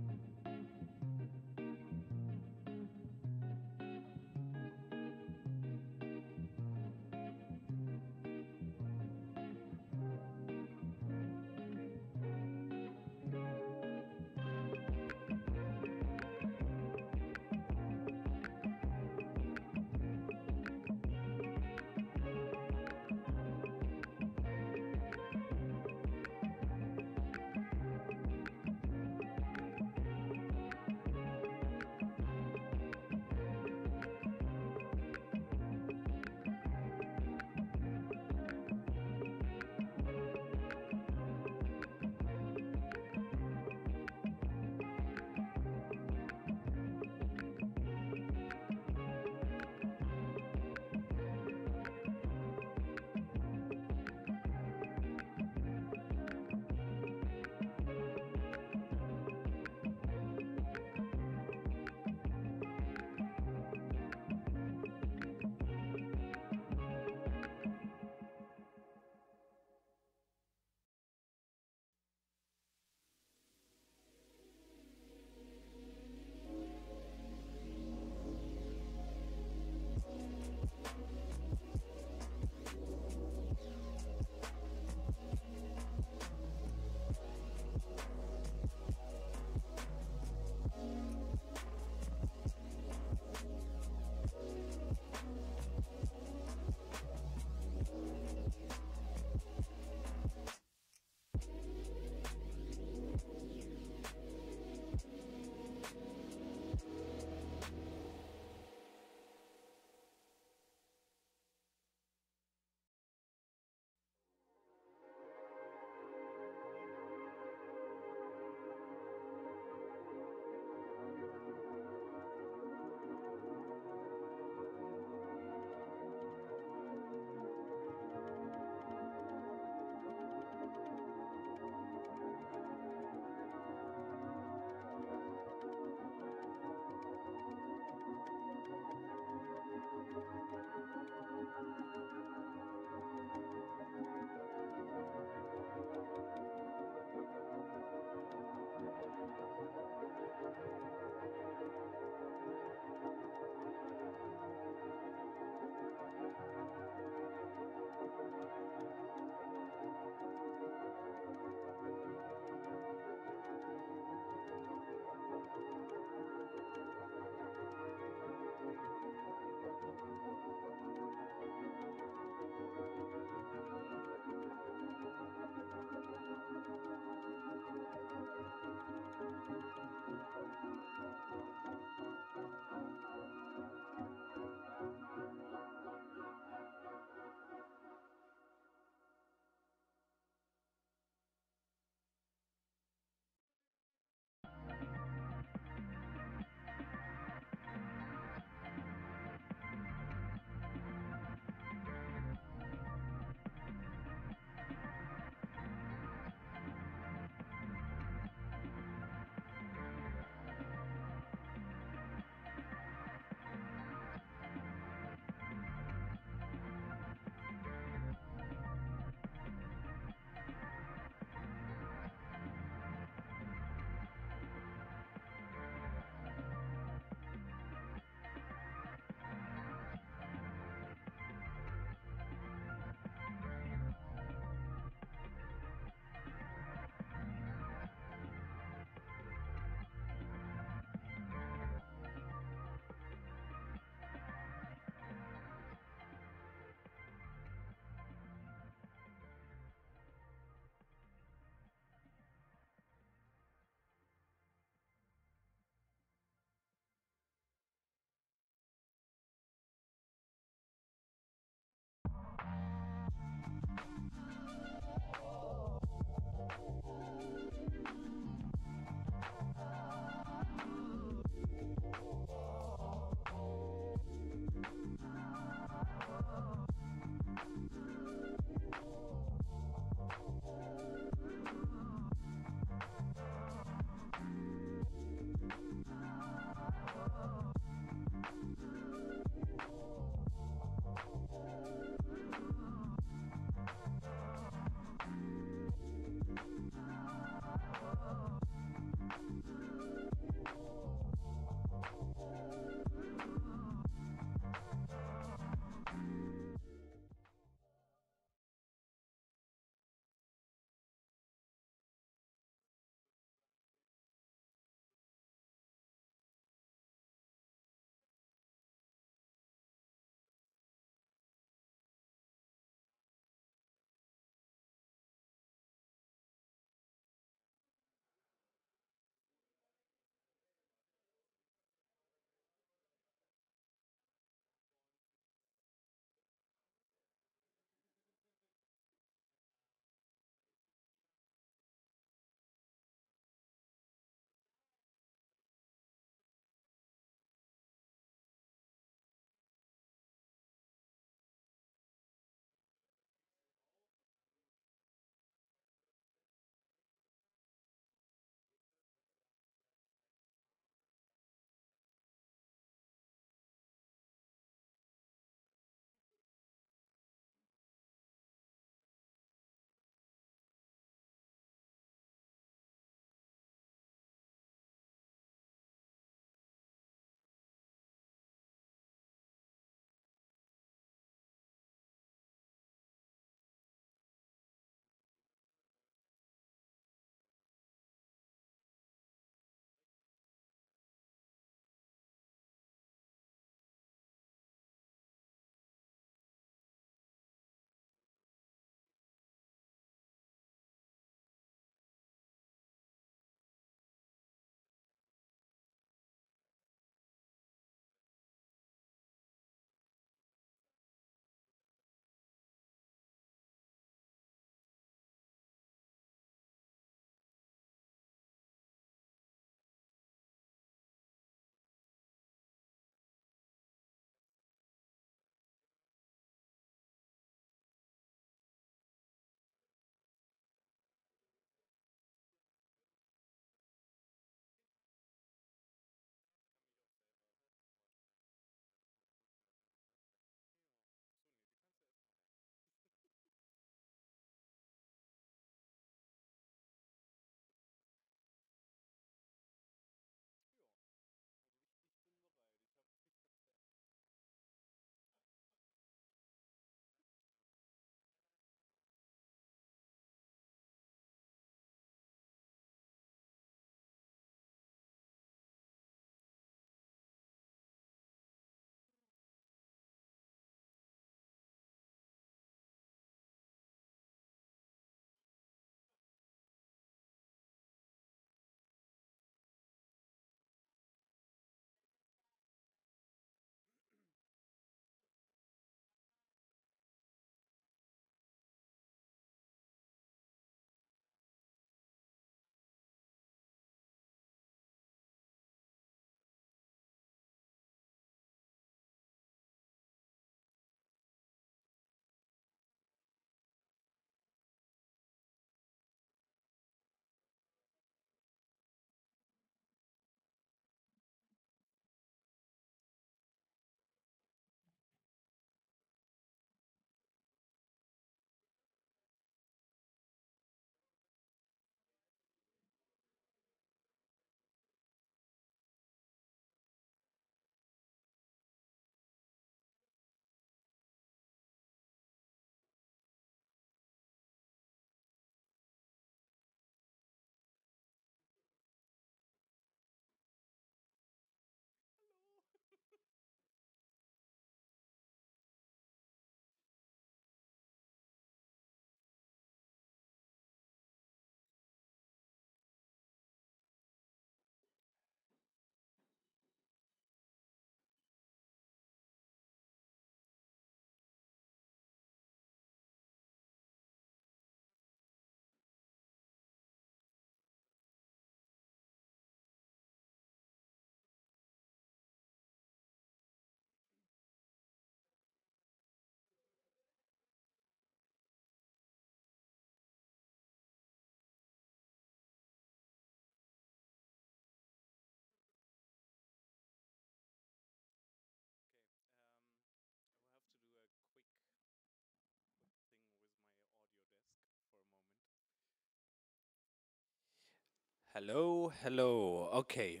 Hello, hello. Okay.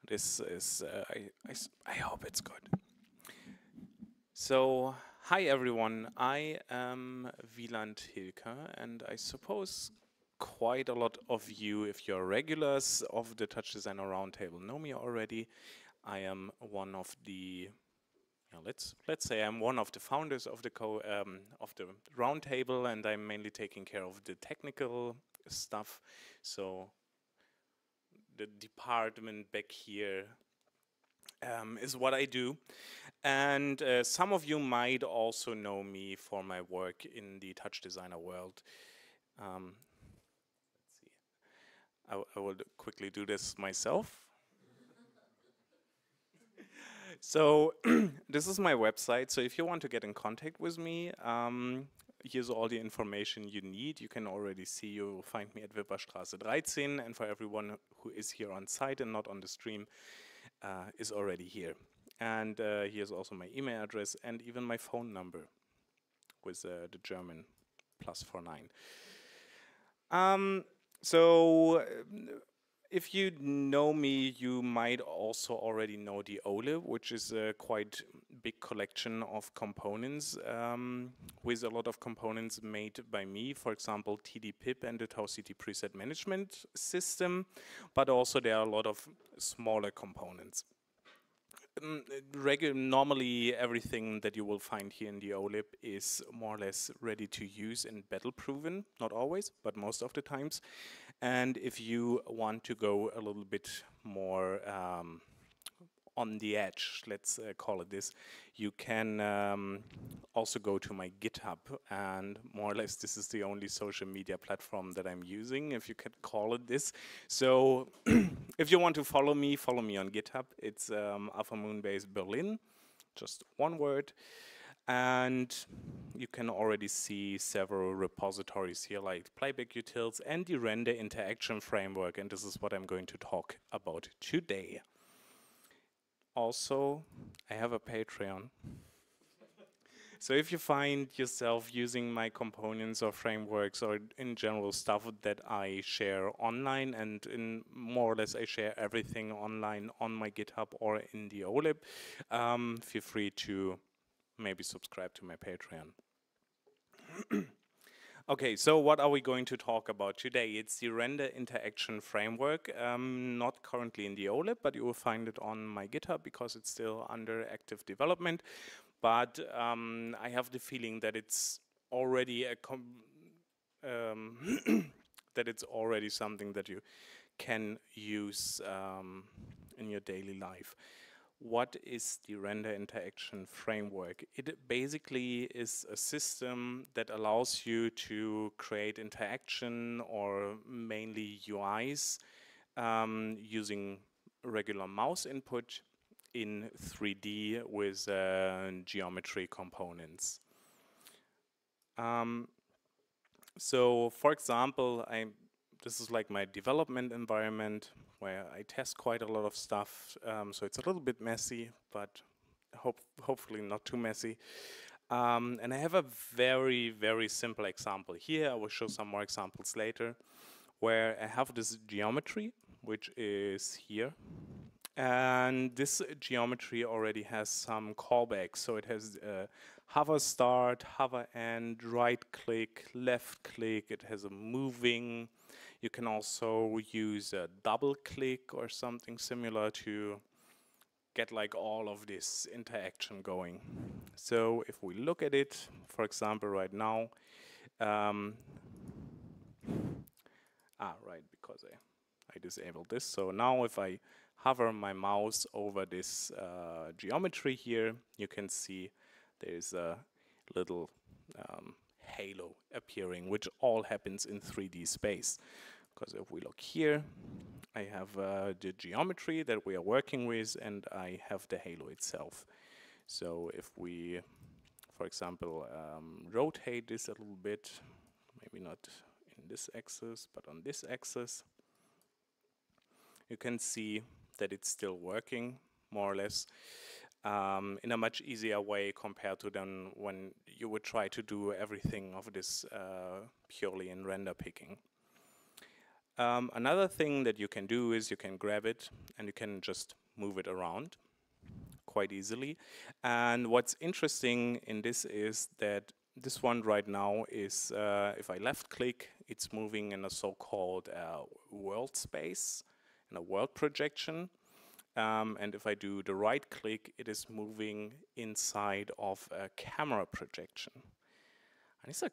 This is, I hope it's good. So, hi everyone. I am WIELAND HILKER, and I suppose quite a lot of you, if you're regulars of the TouchDesigner Roundtable, know me already. I am one of the, let's say I'm one of the founders of the roundtable, and I'm mainly taking care of the technical stuff. So the department back here is what I do. And some of you might also know me for my work in the TouchDesigner world. Let's see. I will quickly do this myself. So this is my website. So if you want to get in contact with me, here's all the information you need. You can already see, you'll find me at Wipperstraße 13. And for everyone who is here on site and not on the stream, is already here. And here's also my email address and even my phone number with the German +49. So if you know me, you might also already know the OLIP, which is a quite big collection of components with a lot of components made by me. For example, TD pip and the Tau City preset management system, but also there are a lot of smaller components. Normally everything that you will find here in the OLIP is more or less ready to use and battle proven, not always, but most of the times. And if you want to go a little bit more on the edge, let's call it this, you can also go to my GitHub, and more or less this is the only social media platform that I'm using, if you could call it this. So if you want to follow me on GitHub. It's Alpha Moonbase Berlin, just one word. And you can already see several repositories here, like playback utils and the render interaction framework, and this is what I'm going to talk about today. Also, I have a Patreon. So if you find yourself using my components or frameworks or in general stuff that I share online, and in more or less I share everything online on my GitHub or in the OLIP, feel free to maybe subscribe to my Patreon. Okay, so what are we going to talk about today? It's the render interaction framework, not currently in the OLIP, but you will find it on my GitHub because it's still under active development. But I have the feeling that it's already that it's already something that you can use in your daily life. What is the render interaction framework? It basically is a system that allows you to create interaction or mainly UIs using regular mouse input in 3D with geometry components. So for example, this is like my development environment where I test quite a lot of stuff, so it's a little bit messy, but hopefully not too messy. And I have a very, very simple example here. I will show some more examples later, where I have this geometry, which is here. And this geometry already has some callbacks. So it has hover start, hover end, right click, left click. It has a moving. You can also use a double click or something similar to get like all of this interaction going. So if we look at it, for example, right now, right, because I disabled this. So now if I hover my mouse over this geometry here, you can see there's a little halo appearing, which all happens in 3D space. Because if we look here, I have the geometry that we are working with, and I have the halo itself. So if we, for example, rotate this a little bit, maybe not in this axis, but on this axis, you can see that it's still working, more or less, in a much easier way compared to then when you would try to do everything of this purely in render picking. Another thing that you can do is you can grab it and you can just move it around quite easily. And what's interesting in this is that this one right now is, if I left click, it's moving in a so-called world space, in a world projection. And if I do the right click, it is moving inside of a camera projection. And it's like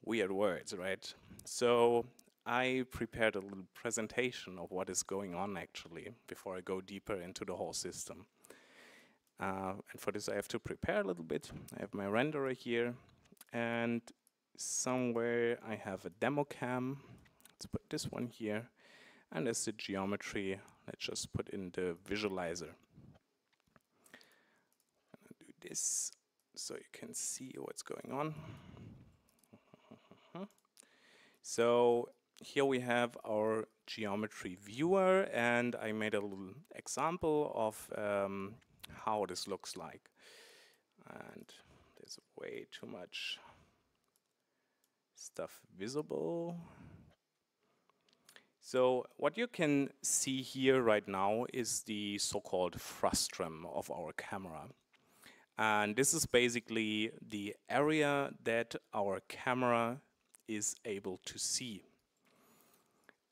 weird words, right? So I prepared a little presentation of what is going on actually before I go deeper into the whole system. And for this I have to prepare a little bit. I have my renderer here, and somewhere I have a demo cam. Let's put this one here. And as the geometry, let's just put in the visualizer. I'm gonna do this so you can see what's going on. So here we have our geometry viewer, and I made a little example of how this looks like. And there's way too much stuff visible. So what you can see here right now is the so-called frustum of our camera. And this is basically the area that our camera is able to see.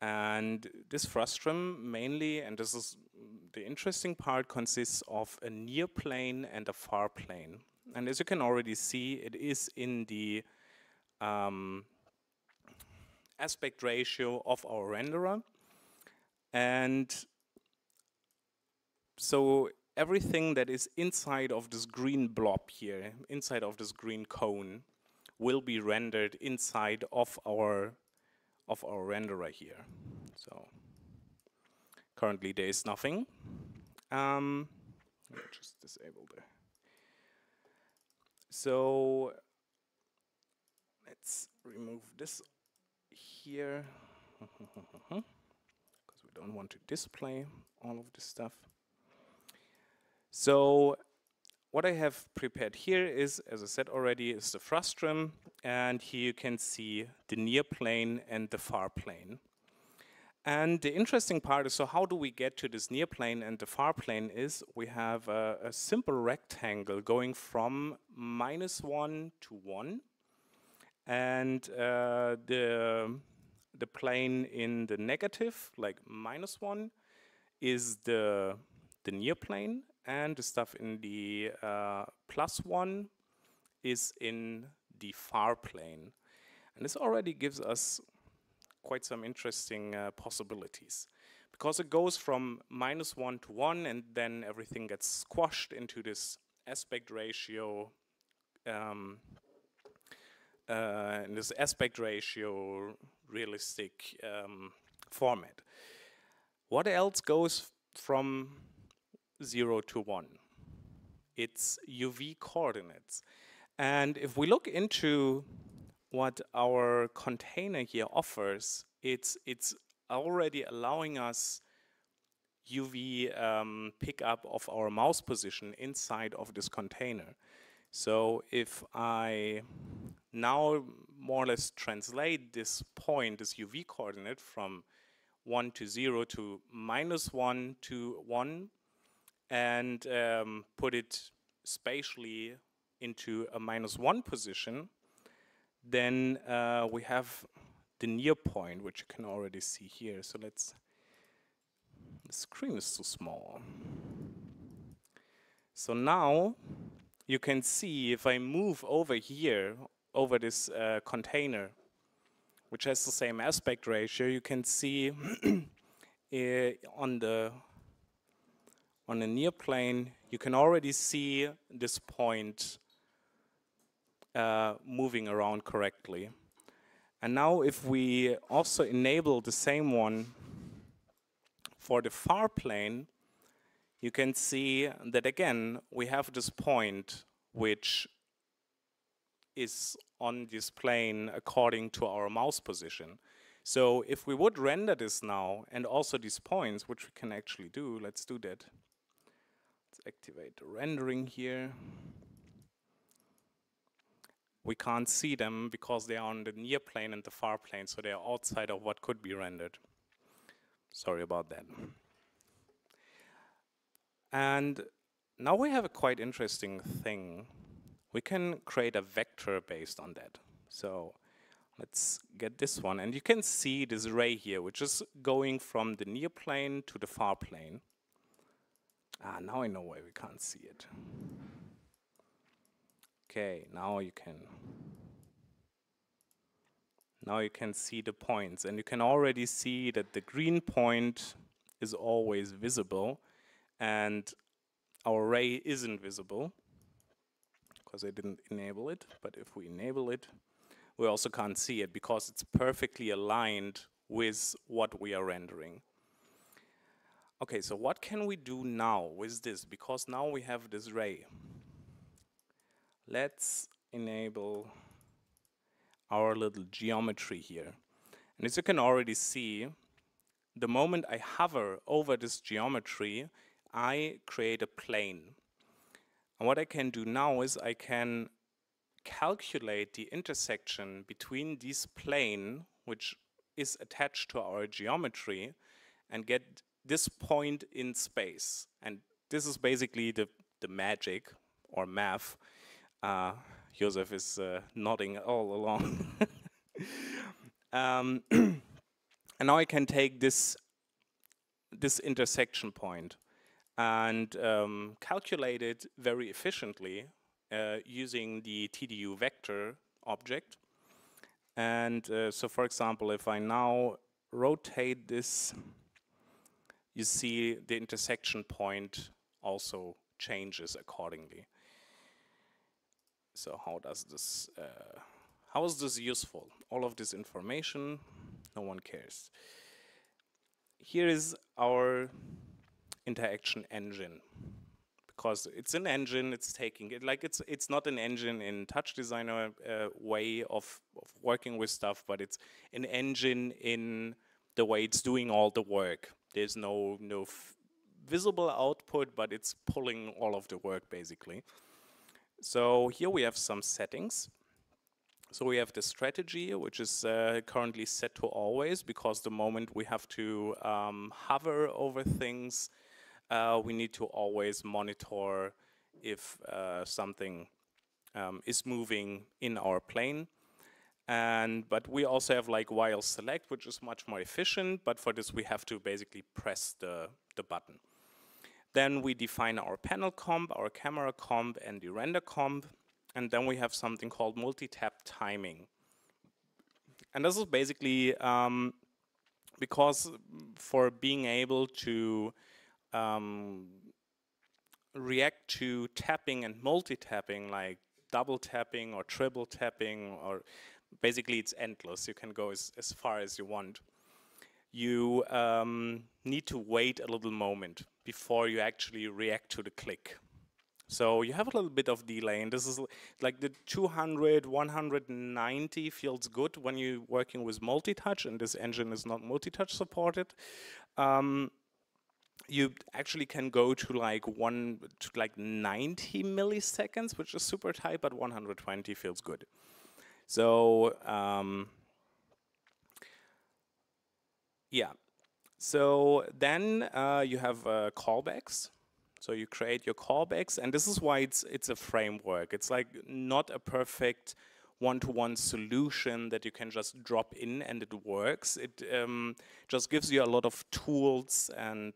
And this frustum mainly, and this is the interesting part, consists of a near plane and a far plane. And as you can already see, it is in the aspect ratio of our renderer. And so everything that is inside of this green blob here, inside of this green cone, will be rendered inside of our renderer here. So currently there is nothing. Let me just disable the. So let's remove this here because we don't want to display all of this stuff. So what I have prepared here is, as I said already, is the frustum, and here you can see the near plane and the far plane. And the interesting part is, so how do we get to this near plane and the far plane is, we have a simple rectangle going from -1 to 1, and the plane in the negative, like -1, is the near plane, and the stuff in the +1 is in the far plane. And this already gives us quite some interesting possibilities, because it goes from -1 to 1, and then everything gets squashed into this aspect ratio, in this aspect ratio realistic format. What else goes from 0 to 1? It's UV coordinates. And if we look into what our container here offers, it's already allowing us UV pickup of our mouse position inside of this container. So if I now more or less translate this point, this UV coordinate, from 1 to 0 to -1 to 1, and put it spatially into a -1 position, then we have the near point, which you can already see here. So the screen is too small. So now you can see, if I move over here, over this container, which has the same aspect ratio, you can see on the near plane, you can already see this point moving around correctly. And now if we also enable the same one for the far plane, you can see that again, we have this point which is on this plane according to our mouse position. So if we would render this now, and also these points, which we can actually do, let's do that. Let's activate the rendering here. we can't see them because they are on the near plane and the far plane, so they are outside of what could be rendered. Sorry about that. And now we have a quite interesting thing. We can create a vector based on that. So let's get this one. And you can see this ray here, which is going from the near plane to the far plane. Ah, now I know why we can't see it. Okay, now you can see the points, and you can already see that the green point is always visible, and our ray isn't visible because I didn't enable it. But if we enable it, we also can't see it because it's perfectly aligned with what we are rendering. Okay, so what can we do now with this? Because now we have this ray. Let's enable our little geometry here. And as you can already see, the moment I hover over this geometry, I create a plane. And what I can do now is I can calculate the intersection between this plane, which is attached to our geometry, and get this point in space. And this is basically the magic or math. Joseph is nodding all along. And now I can take this intersection point and calculate it very efficiently using the TDU vector object. And so for example, if I now rotate this, you see the intersection point also changes accordingly. So how does this, how is this useful? All of this information, no one cares. Here is our interaction engine. Because it's an engine, it's taking it, like it's not an engine in TouchDesigner way of working with stuff, but it's an engine in the way it's doing all the work. There's no visible output, but it's pulling all of the work basically. So here we have some settings. So we have the strategy, which is currently set to always, because the moment we have to hover over things, we need to always monitor if something is moving in our plane. But we also have like while select, which is much more efficient, but for this we have to basically press the button. Then we define our panel comp, our camera comp, and the render comp. And then we have something called multi-tap timing. And this is basically because for being able to react to tapping and multi-tapping, like double tapping or triple tapping, or basically it's endless. You can go as far as you want. You need to wait a little moment before you actually react to the click. So you have a little bit of delay, and this is like the 200, 190 feels good when you're working with multi-touch, and this engine is not multi-touch supported. You actually can go to like 90 milliseconds, which is super tight, but 120 feels good. So yeah. So then you have callbacks. So you create your callbacks, and this is why it's a framework. It's like not a perfect one-to-one solution that you can just drop in and it works. It just gives you a lot of tools and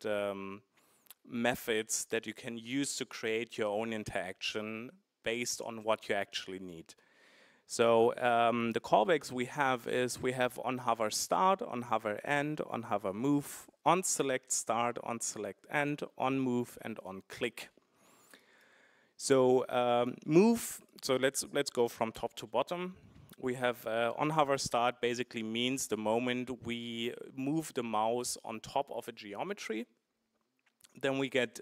methods that you can use to create your own interaction based on what you actually need. So the callbacks we have is we have on hover start, on hover end, on hover move, on select start, on select end, on move, and on click. So move. So let's go from top to bottom. We have on hover start basically means the moment we move the mouse on top of a geometry. Then we get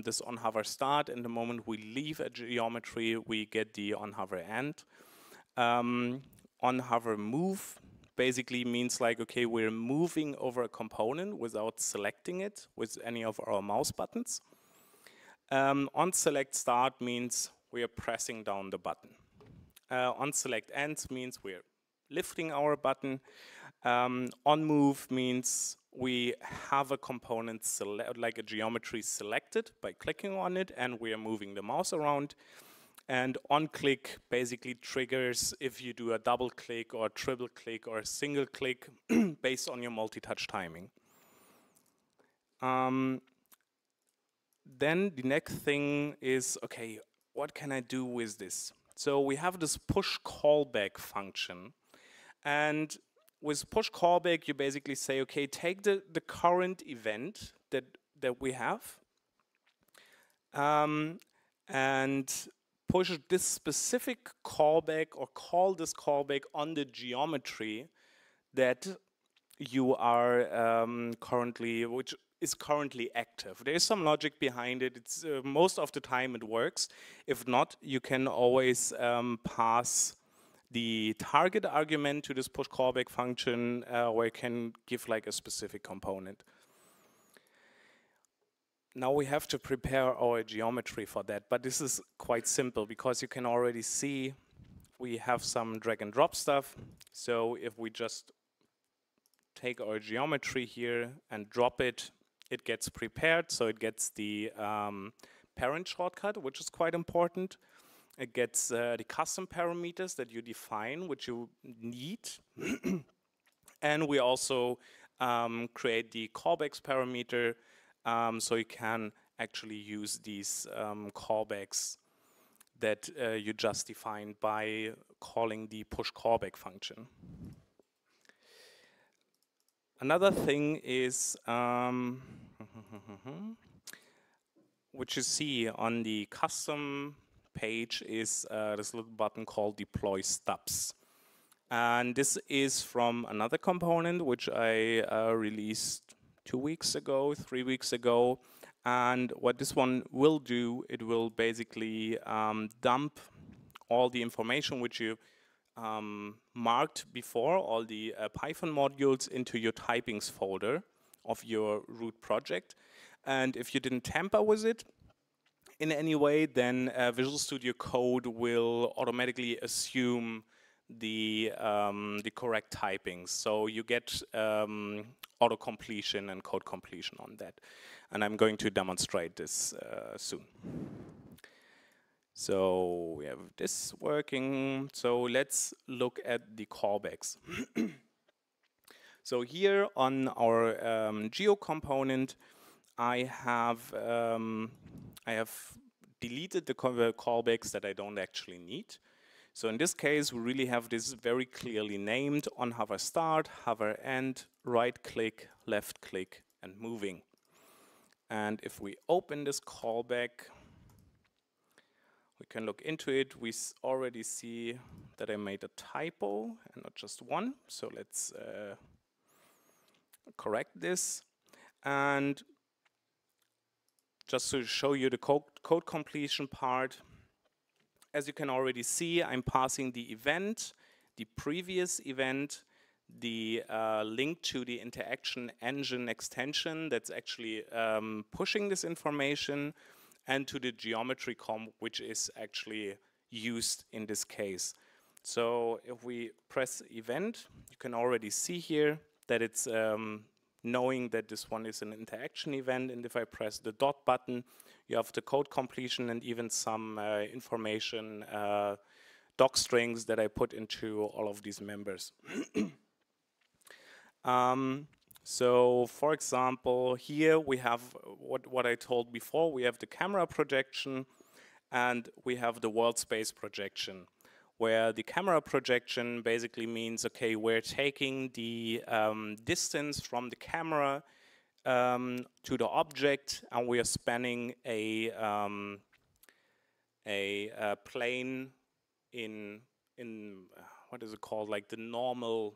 this on hover start, and the moment we leave a geometry, we get the on hover end. On hover move basically means like, okay, we're moving over a component without selecting it with any of our mouse buttons. On select start means we are pressing down the button. On select ends means we're lifting our button. On move means we have a component like a geometry selected by clicking on it, and we are moving the mouse around. And on click basically triggers if you do a double click or triple click or a single click based on your multi-touch timing. Then the next thing is, okay, what can I do with this? So we have this push callback function. And with push callback, you basically say, okay, take the current event that we have and push this specific callback or call this callback on the geometry that you are currently, which is currently active. There is some logic behind it. It's most of the time it works. If not, you can always pass the target argument to this push callback function where you can give like a specific component. Now we have to prepare our geometry for that, but this is quite simple because you can already see we have some drag and drop stuff. So if we just take our geometry here and drop it, it gets prepared, so it gets the parent shortcut, which is quite important. It gets the custom parameters that you define, which you need. And we also create the callbacks parameter, so you can actually use these callbacks that you just defined by calling the push callback function. Another thing is, which you see on the custom page, is this little button called deploy stubs. And this is from another component which I released 2 weeks ago, 3 weeks ago. And what this one will do, it will basically dump all the information which you marked before, all the Python modules, into your typings folder of your root project. And if you didn't tamper with it in any way, then Visual Studio Code will automatically assume the correct typings. So you get auto completion and code completion on that. And I'm going to demonstrate this soon. So we have this working. So let's look at the callbacks. So here on our geo component, I have deleted the callbacks that I don't actually need. So in this case, we really have this very clearly named on hover start, hover end, right click, left click, and moving. And if we open this callback, we can look into it. We already see that I made a typo and not just one. So let's correct this. And just to show you the code completion part, as you can already see, I'm passing the event, the previous event, the link to the interaction engine extension that's actually pushing this information, and to the geometry comp, which is actually used in this case. So if we press event, you can already see here that it's knowing that this one is an interaction event, and if I press the dot button, you have the code completion and even some information, doc strings that I put into all of these members. So for example, here we have what I told before. We have the camera projection and we have the world space projection, where the camera projection basically means, okay, we're taking the distance from the camera to the object, and we are spanning a plane in what is it called, like the normal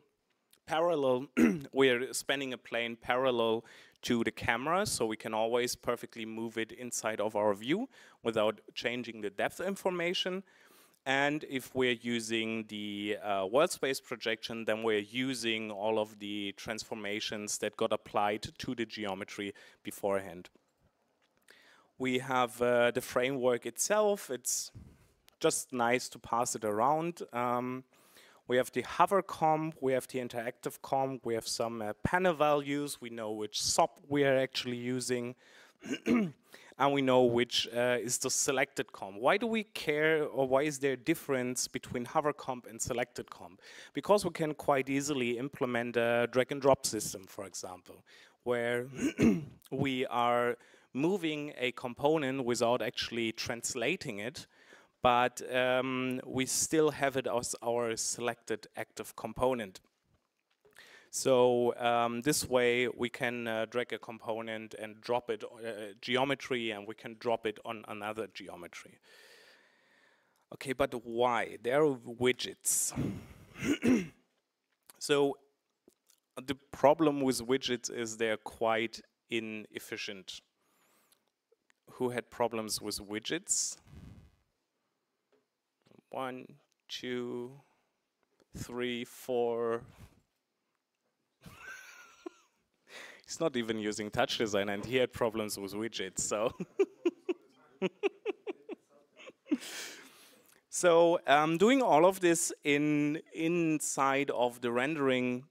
parallel. We're spanning a plane parallel to the camera, so we can always perfectly move it inside of our view without changing the depth information. And if we're using the world space projection, then we're using all of the transformations that got applied to the geometry beforehand. We have the framework itself. It's just nice to pass it around. We have the hover comp, we have the interactive comp, we have some panel values, we know which SOP we are actually using, and we know which is the selected comp. Why do we care, or why is there a difference between hover comp and selected comp? Because we can quite easily implement a drag and drop system, for example, where we are moving a component without actually translating it, but we still have it as our selected active component. So this way we can drag a component and drop it geometry, and we can drop it on another geometry. Okay, but why? There are widgets. So the problem with widgets is they're quite inefficient. Who had problems with widgets? 1, 2, 3, 4. He's not even using TouchDesigner, and he had problems with widgets, so. So doing all of this inside of the rendering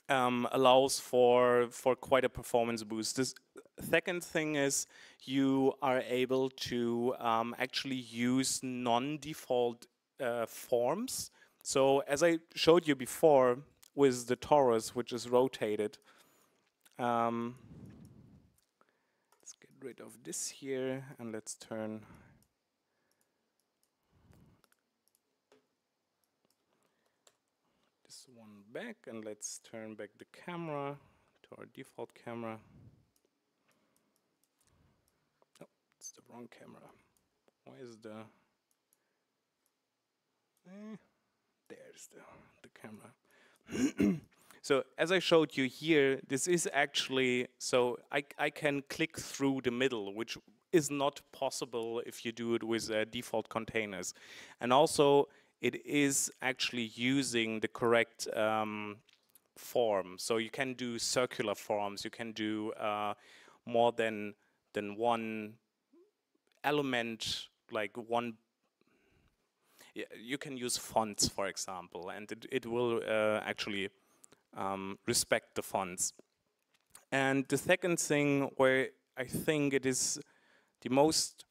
allows for quite a performance boost. This second thing is you are able to actually use non-default forms. So as I showed you before with the torus, which is rotated, let's get rid of this here, and let's turn this one back, and let's turn back the camera to our default camera. Oh, it's the wrong camera. Why is the... there's the camera. So as I showed you here, this is actually, so I can click through the middle, which is not possible if you do it with default containers. And also it is actually using the correct form. So you can do circular forms, you can do more than one element, like one. You can use fonts, for example, and it will actually respect the fonts. And the second thing where I think it is the most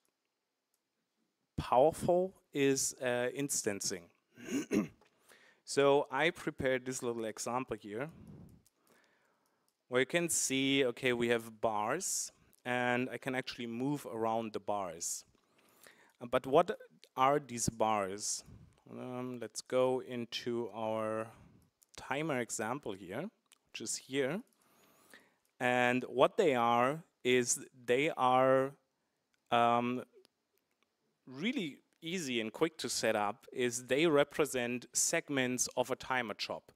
powerful is instancing. So I prepared this little example here where you can see, okay, we have bars, and I can actually move around the bars. But what are these bars? Let's go into our timer example here, which is here. And what they are is they are really easy and quick to set up, is they represent segments of a timer chop.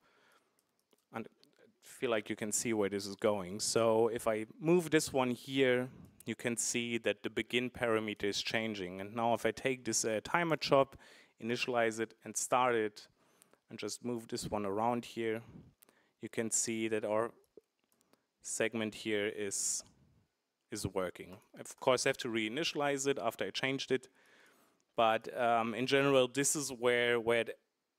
And I feel like you can see where this is going. So if I move this one here, you can see that the begin parameter is changing. And now if I take this timer chop, initialize it and start it, and just move this one around here, you can see that our segment here is working. Of course, I have to reinitialize it after I changed it. But in general, this is where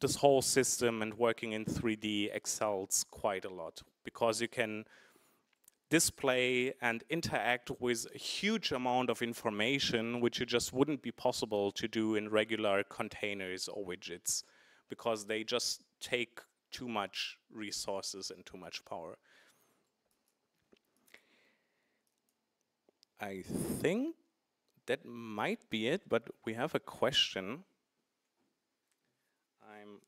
this whole system and working in 3D excels quite a lot, because you can display and interact with a huge amount of information which it just wouldn't be possible to do in regular containers or widgets, because they just take too much resources and too much power. I think that might be it, but we have a question. I'm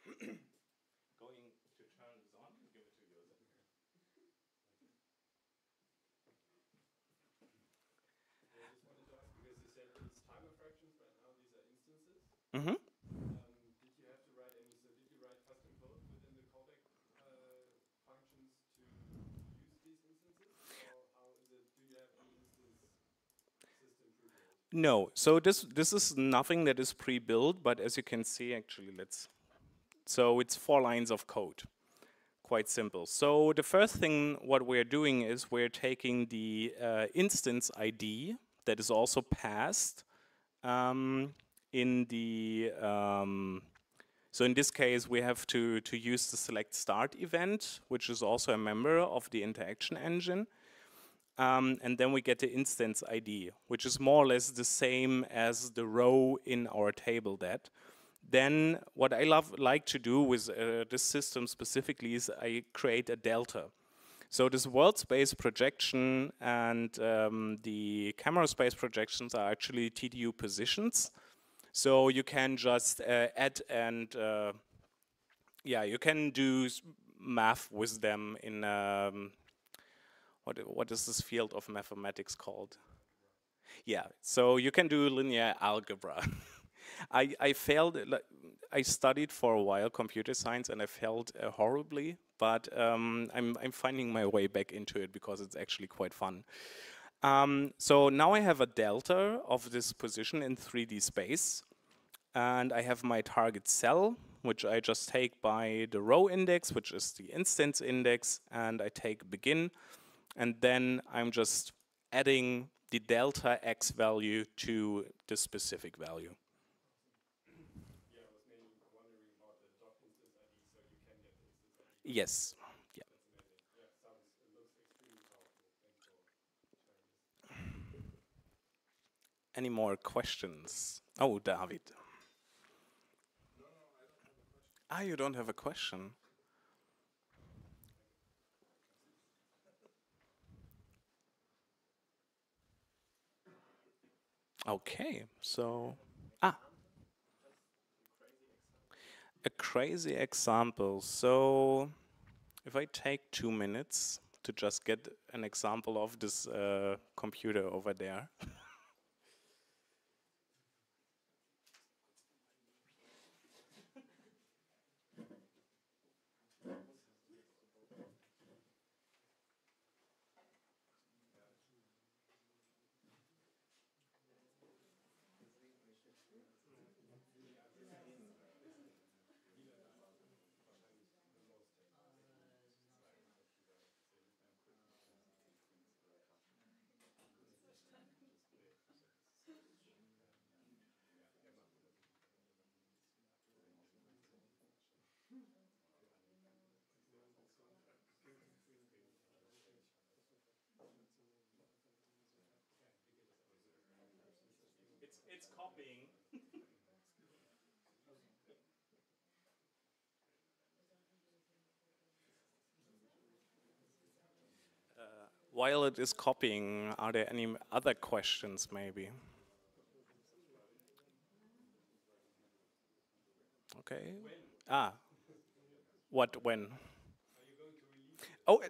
going to turn this on and give it to you. I just wanted to ask, because you said it's timer fractions, but now these are instances. Mm-hmm. Did you have to write any, so did you write custom code within the callback functions to use these instances? Or how is it, do you have any instance system pre-built? No, so this is nothing that is pre-built, but as you can see, actually, so it's 4 lines of code. Quite simple. So the first thing what we're doing is we're taking the instance ID that is also passed in the, so in this case we have to use the select start event, which is also a member of the interaction engine. And then we get the instance ID, which is more or less the same as the row in our table that. Then what I like to do with this system specifically is I create a delta. So this world space projection and the camera space projections are actually TDU positions. So you can just add and, yeah, you can do math with them in, what is this field of mathematics called? Yeah, so you can do linear algebra. I failed, I studied for a while computer science and I failed horribly, but I'm finding my way back into it because it's actually quite fun. So now I have a delta of this position in 3D space, and I have my target cell, which I just take by the row index, which is the instance index, and I take begin, and then I'm just adding the delta x value to the specific value. Yes. Yeah. Any more questions? Oh, David. Ah, you don't have a question. Okay, so a crazy example. So if I take 2 minutes to just get an example of this computer over there. It's copying. While it is copying, are there any other questions maybe? Okay. Ah. What, when? Oh,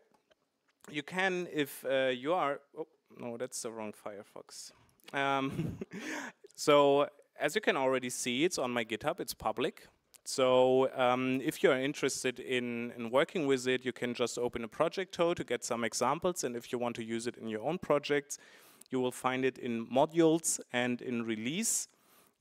you can if you are, oh, no, that's the wrong Firefox. So as you can already see, it's on my GitHub, it's public. So if you're interested in working with it, you can just open a project to get some examples. And if you want to use it in your own projects, you will find it in modules and in release.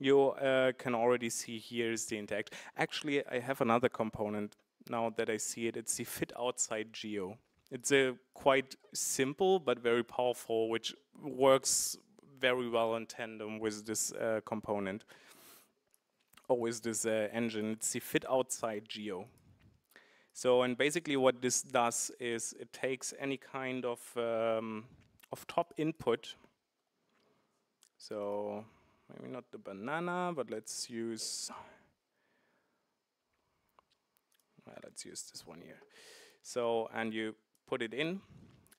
You can already see here is the interact. Actually, I have another component now that I see it. It's the fit outside geo. It's a quite simple but very powerful, which works very well in tandem with this component. Or with this engine. It's the fit outside geo. So, and basically what this does is it takes any kind of top input. So maybe not the banana, but let's use this one here. So, and you put it in,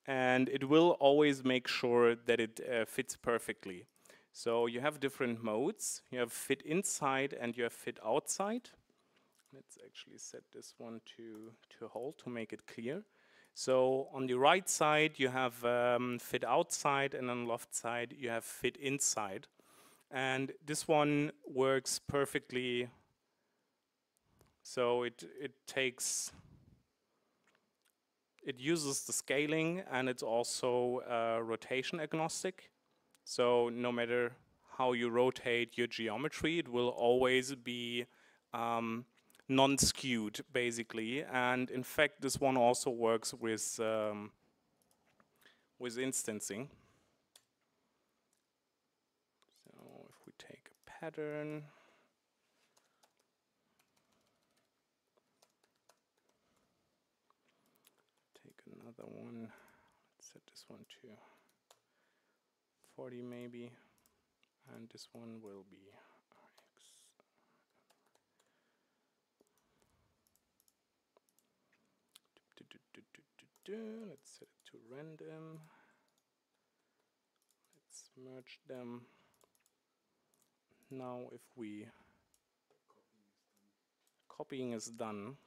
and it will always make sure that it fits perfectly. So you have different modes. You have fit inside and you have fit outside. Let's actually set this one to hold to make it clear. So on the right side you have fit outside, and on the left side you have fit inside. And this one works perfectly. So it uses the scaling, and it's also rotation agnostic. So no matter how you rotate your geometry, it will always be non-skewed, basically. And in fact, this one also works with instancing. take a pattern. Take another one. Let's set this one to 40 maybe. And this one will be Rx. Let's set it to random. Let's merge them. Now if we copying is done.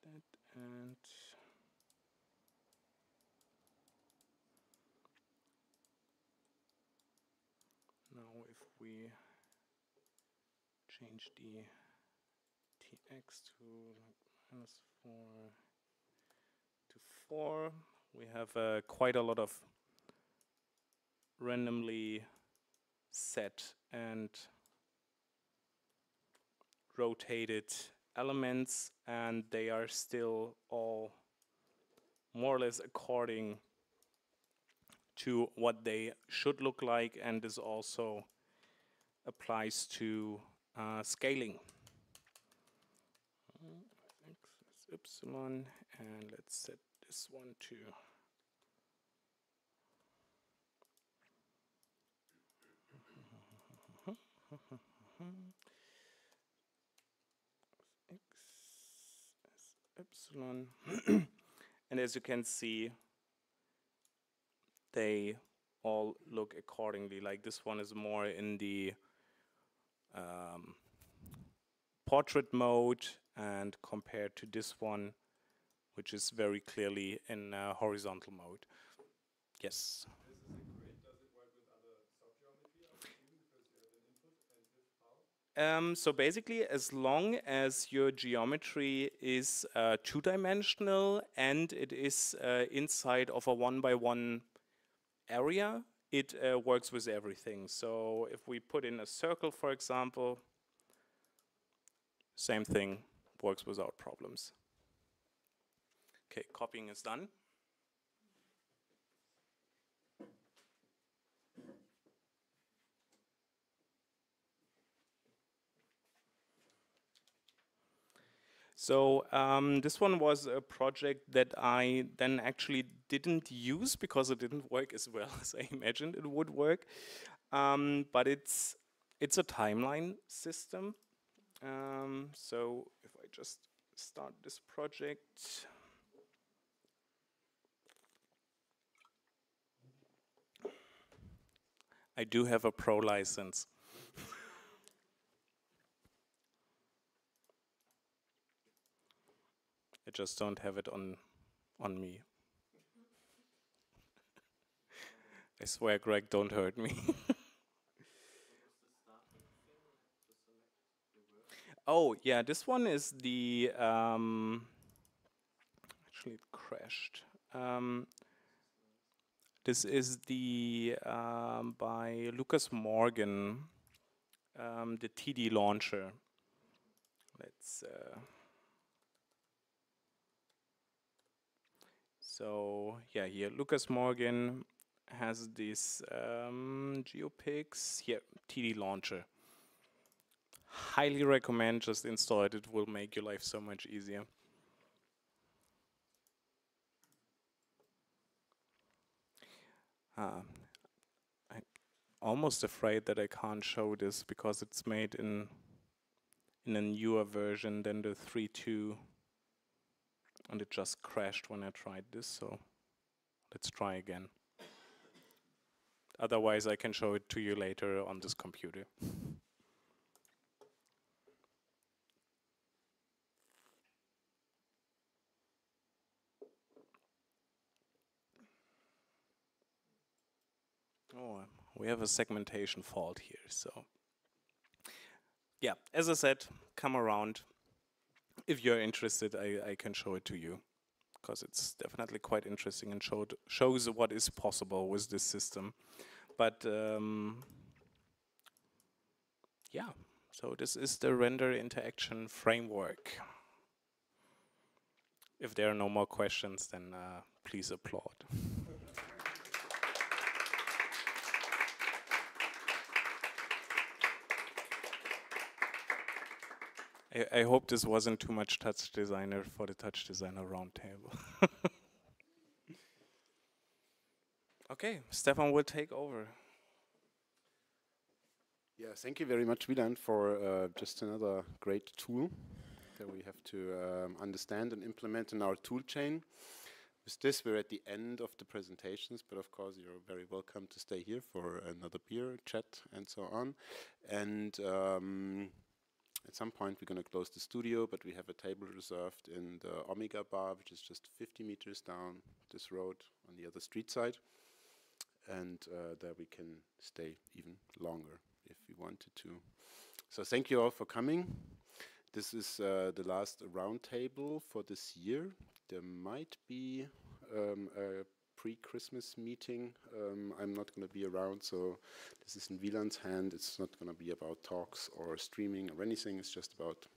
That and now if we change the tx to like -4 to 4, we have quite a lot of randomly set and rotated elements, and they are still all more or less according to what they should look like, and this also applies to scaling. X is epsilon, and let's set this one to X is epsilon. And as you can see, they all look accordingly. Like this one is more in the portrait mode, and compared to this one, which is very clearly in horizontal mode. Yes? Does it work with other subgeometry, I assume, because you have an input, and if how? So basically, as long as your geometry is two-dimensional and it is inside of a 1x1 area, it works with everything. So if we put in a circle, for example, same thing, works without problems. Okay, copying is done. So this one was a project that I then actually didn't use because it didn't work as well as I imagined it would work. But it's a timeline system. So if I just start this project. I do have a pro license. I just don't have it on me. I swear, Greg, don't hurt me. Oh, yeah, this one is the, actually it crashed. This is the, by Lucas Morgan, the TD launcher. Let's, so yeah, here Lucas Morgan has this GeoPix, yeah, TD launcher. Highly recommend, just install it, it will make your life so much easier. I'm almost afraid that I can't show this because it's made in a newer version than the 3.2, and it just crashed when I tried this, so let's try again. Otherwise I can show it to you later on this computer. Oh, we have a segmentation fault here, so. Yeah, as I said, come around. If you're interested, I can show it to you, because it's definitely quite interesting and shows what is possible with this system. But yeah, so this is the render interaction framework. If there are no more questions, then please applaud. I hope this wasn't too much touch designer for the TouchDesigner Roundtable. Okay, Stefan will take over. Yeah, thank you very much, WIELAND, for just another great tool that we have to understand and implement in our tool chain. With this, we're at the end of the presentations, but of course you're very welcome to stay here for another beer, chat, and so on. And at some point we're going to close the studio, but we have a table reserved in the Omega Bar, which is just 50 meters down this road on the other street side. And there we can stay even longer if we wanted to. So thank you all for coming. This is the last roundtable for this year. There might be a pre-Christmas meeting. I'm not going to be around, so this is in WIELAND's hand. It's not going to be about talks or streaming or anything. It's just about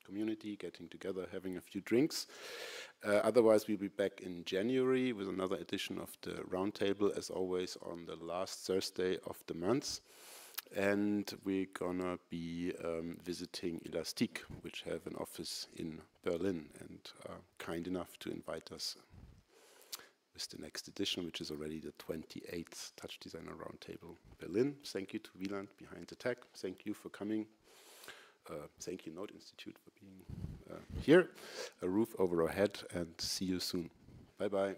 community, getting together, having a few drinks. Otherwise, we'll be back in January with another edition of the roundtable, as always, on the last Thursday of the month. And we're gonna be visiting Elastic, which have an office in Berlin, and are kind enough to invite us with the next edition, which is already the 28th TouchDesigner Roundtable Berlin. Thank you to WIELAND behind the tech. Thank you for coming. Thank you, Node Institute, for being here. A roof over our head, and see you soon. Bye-bye.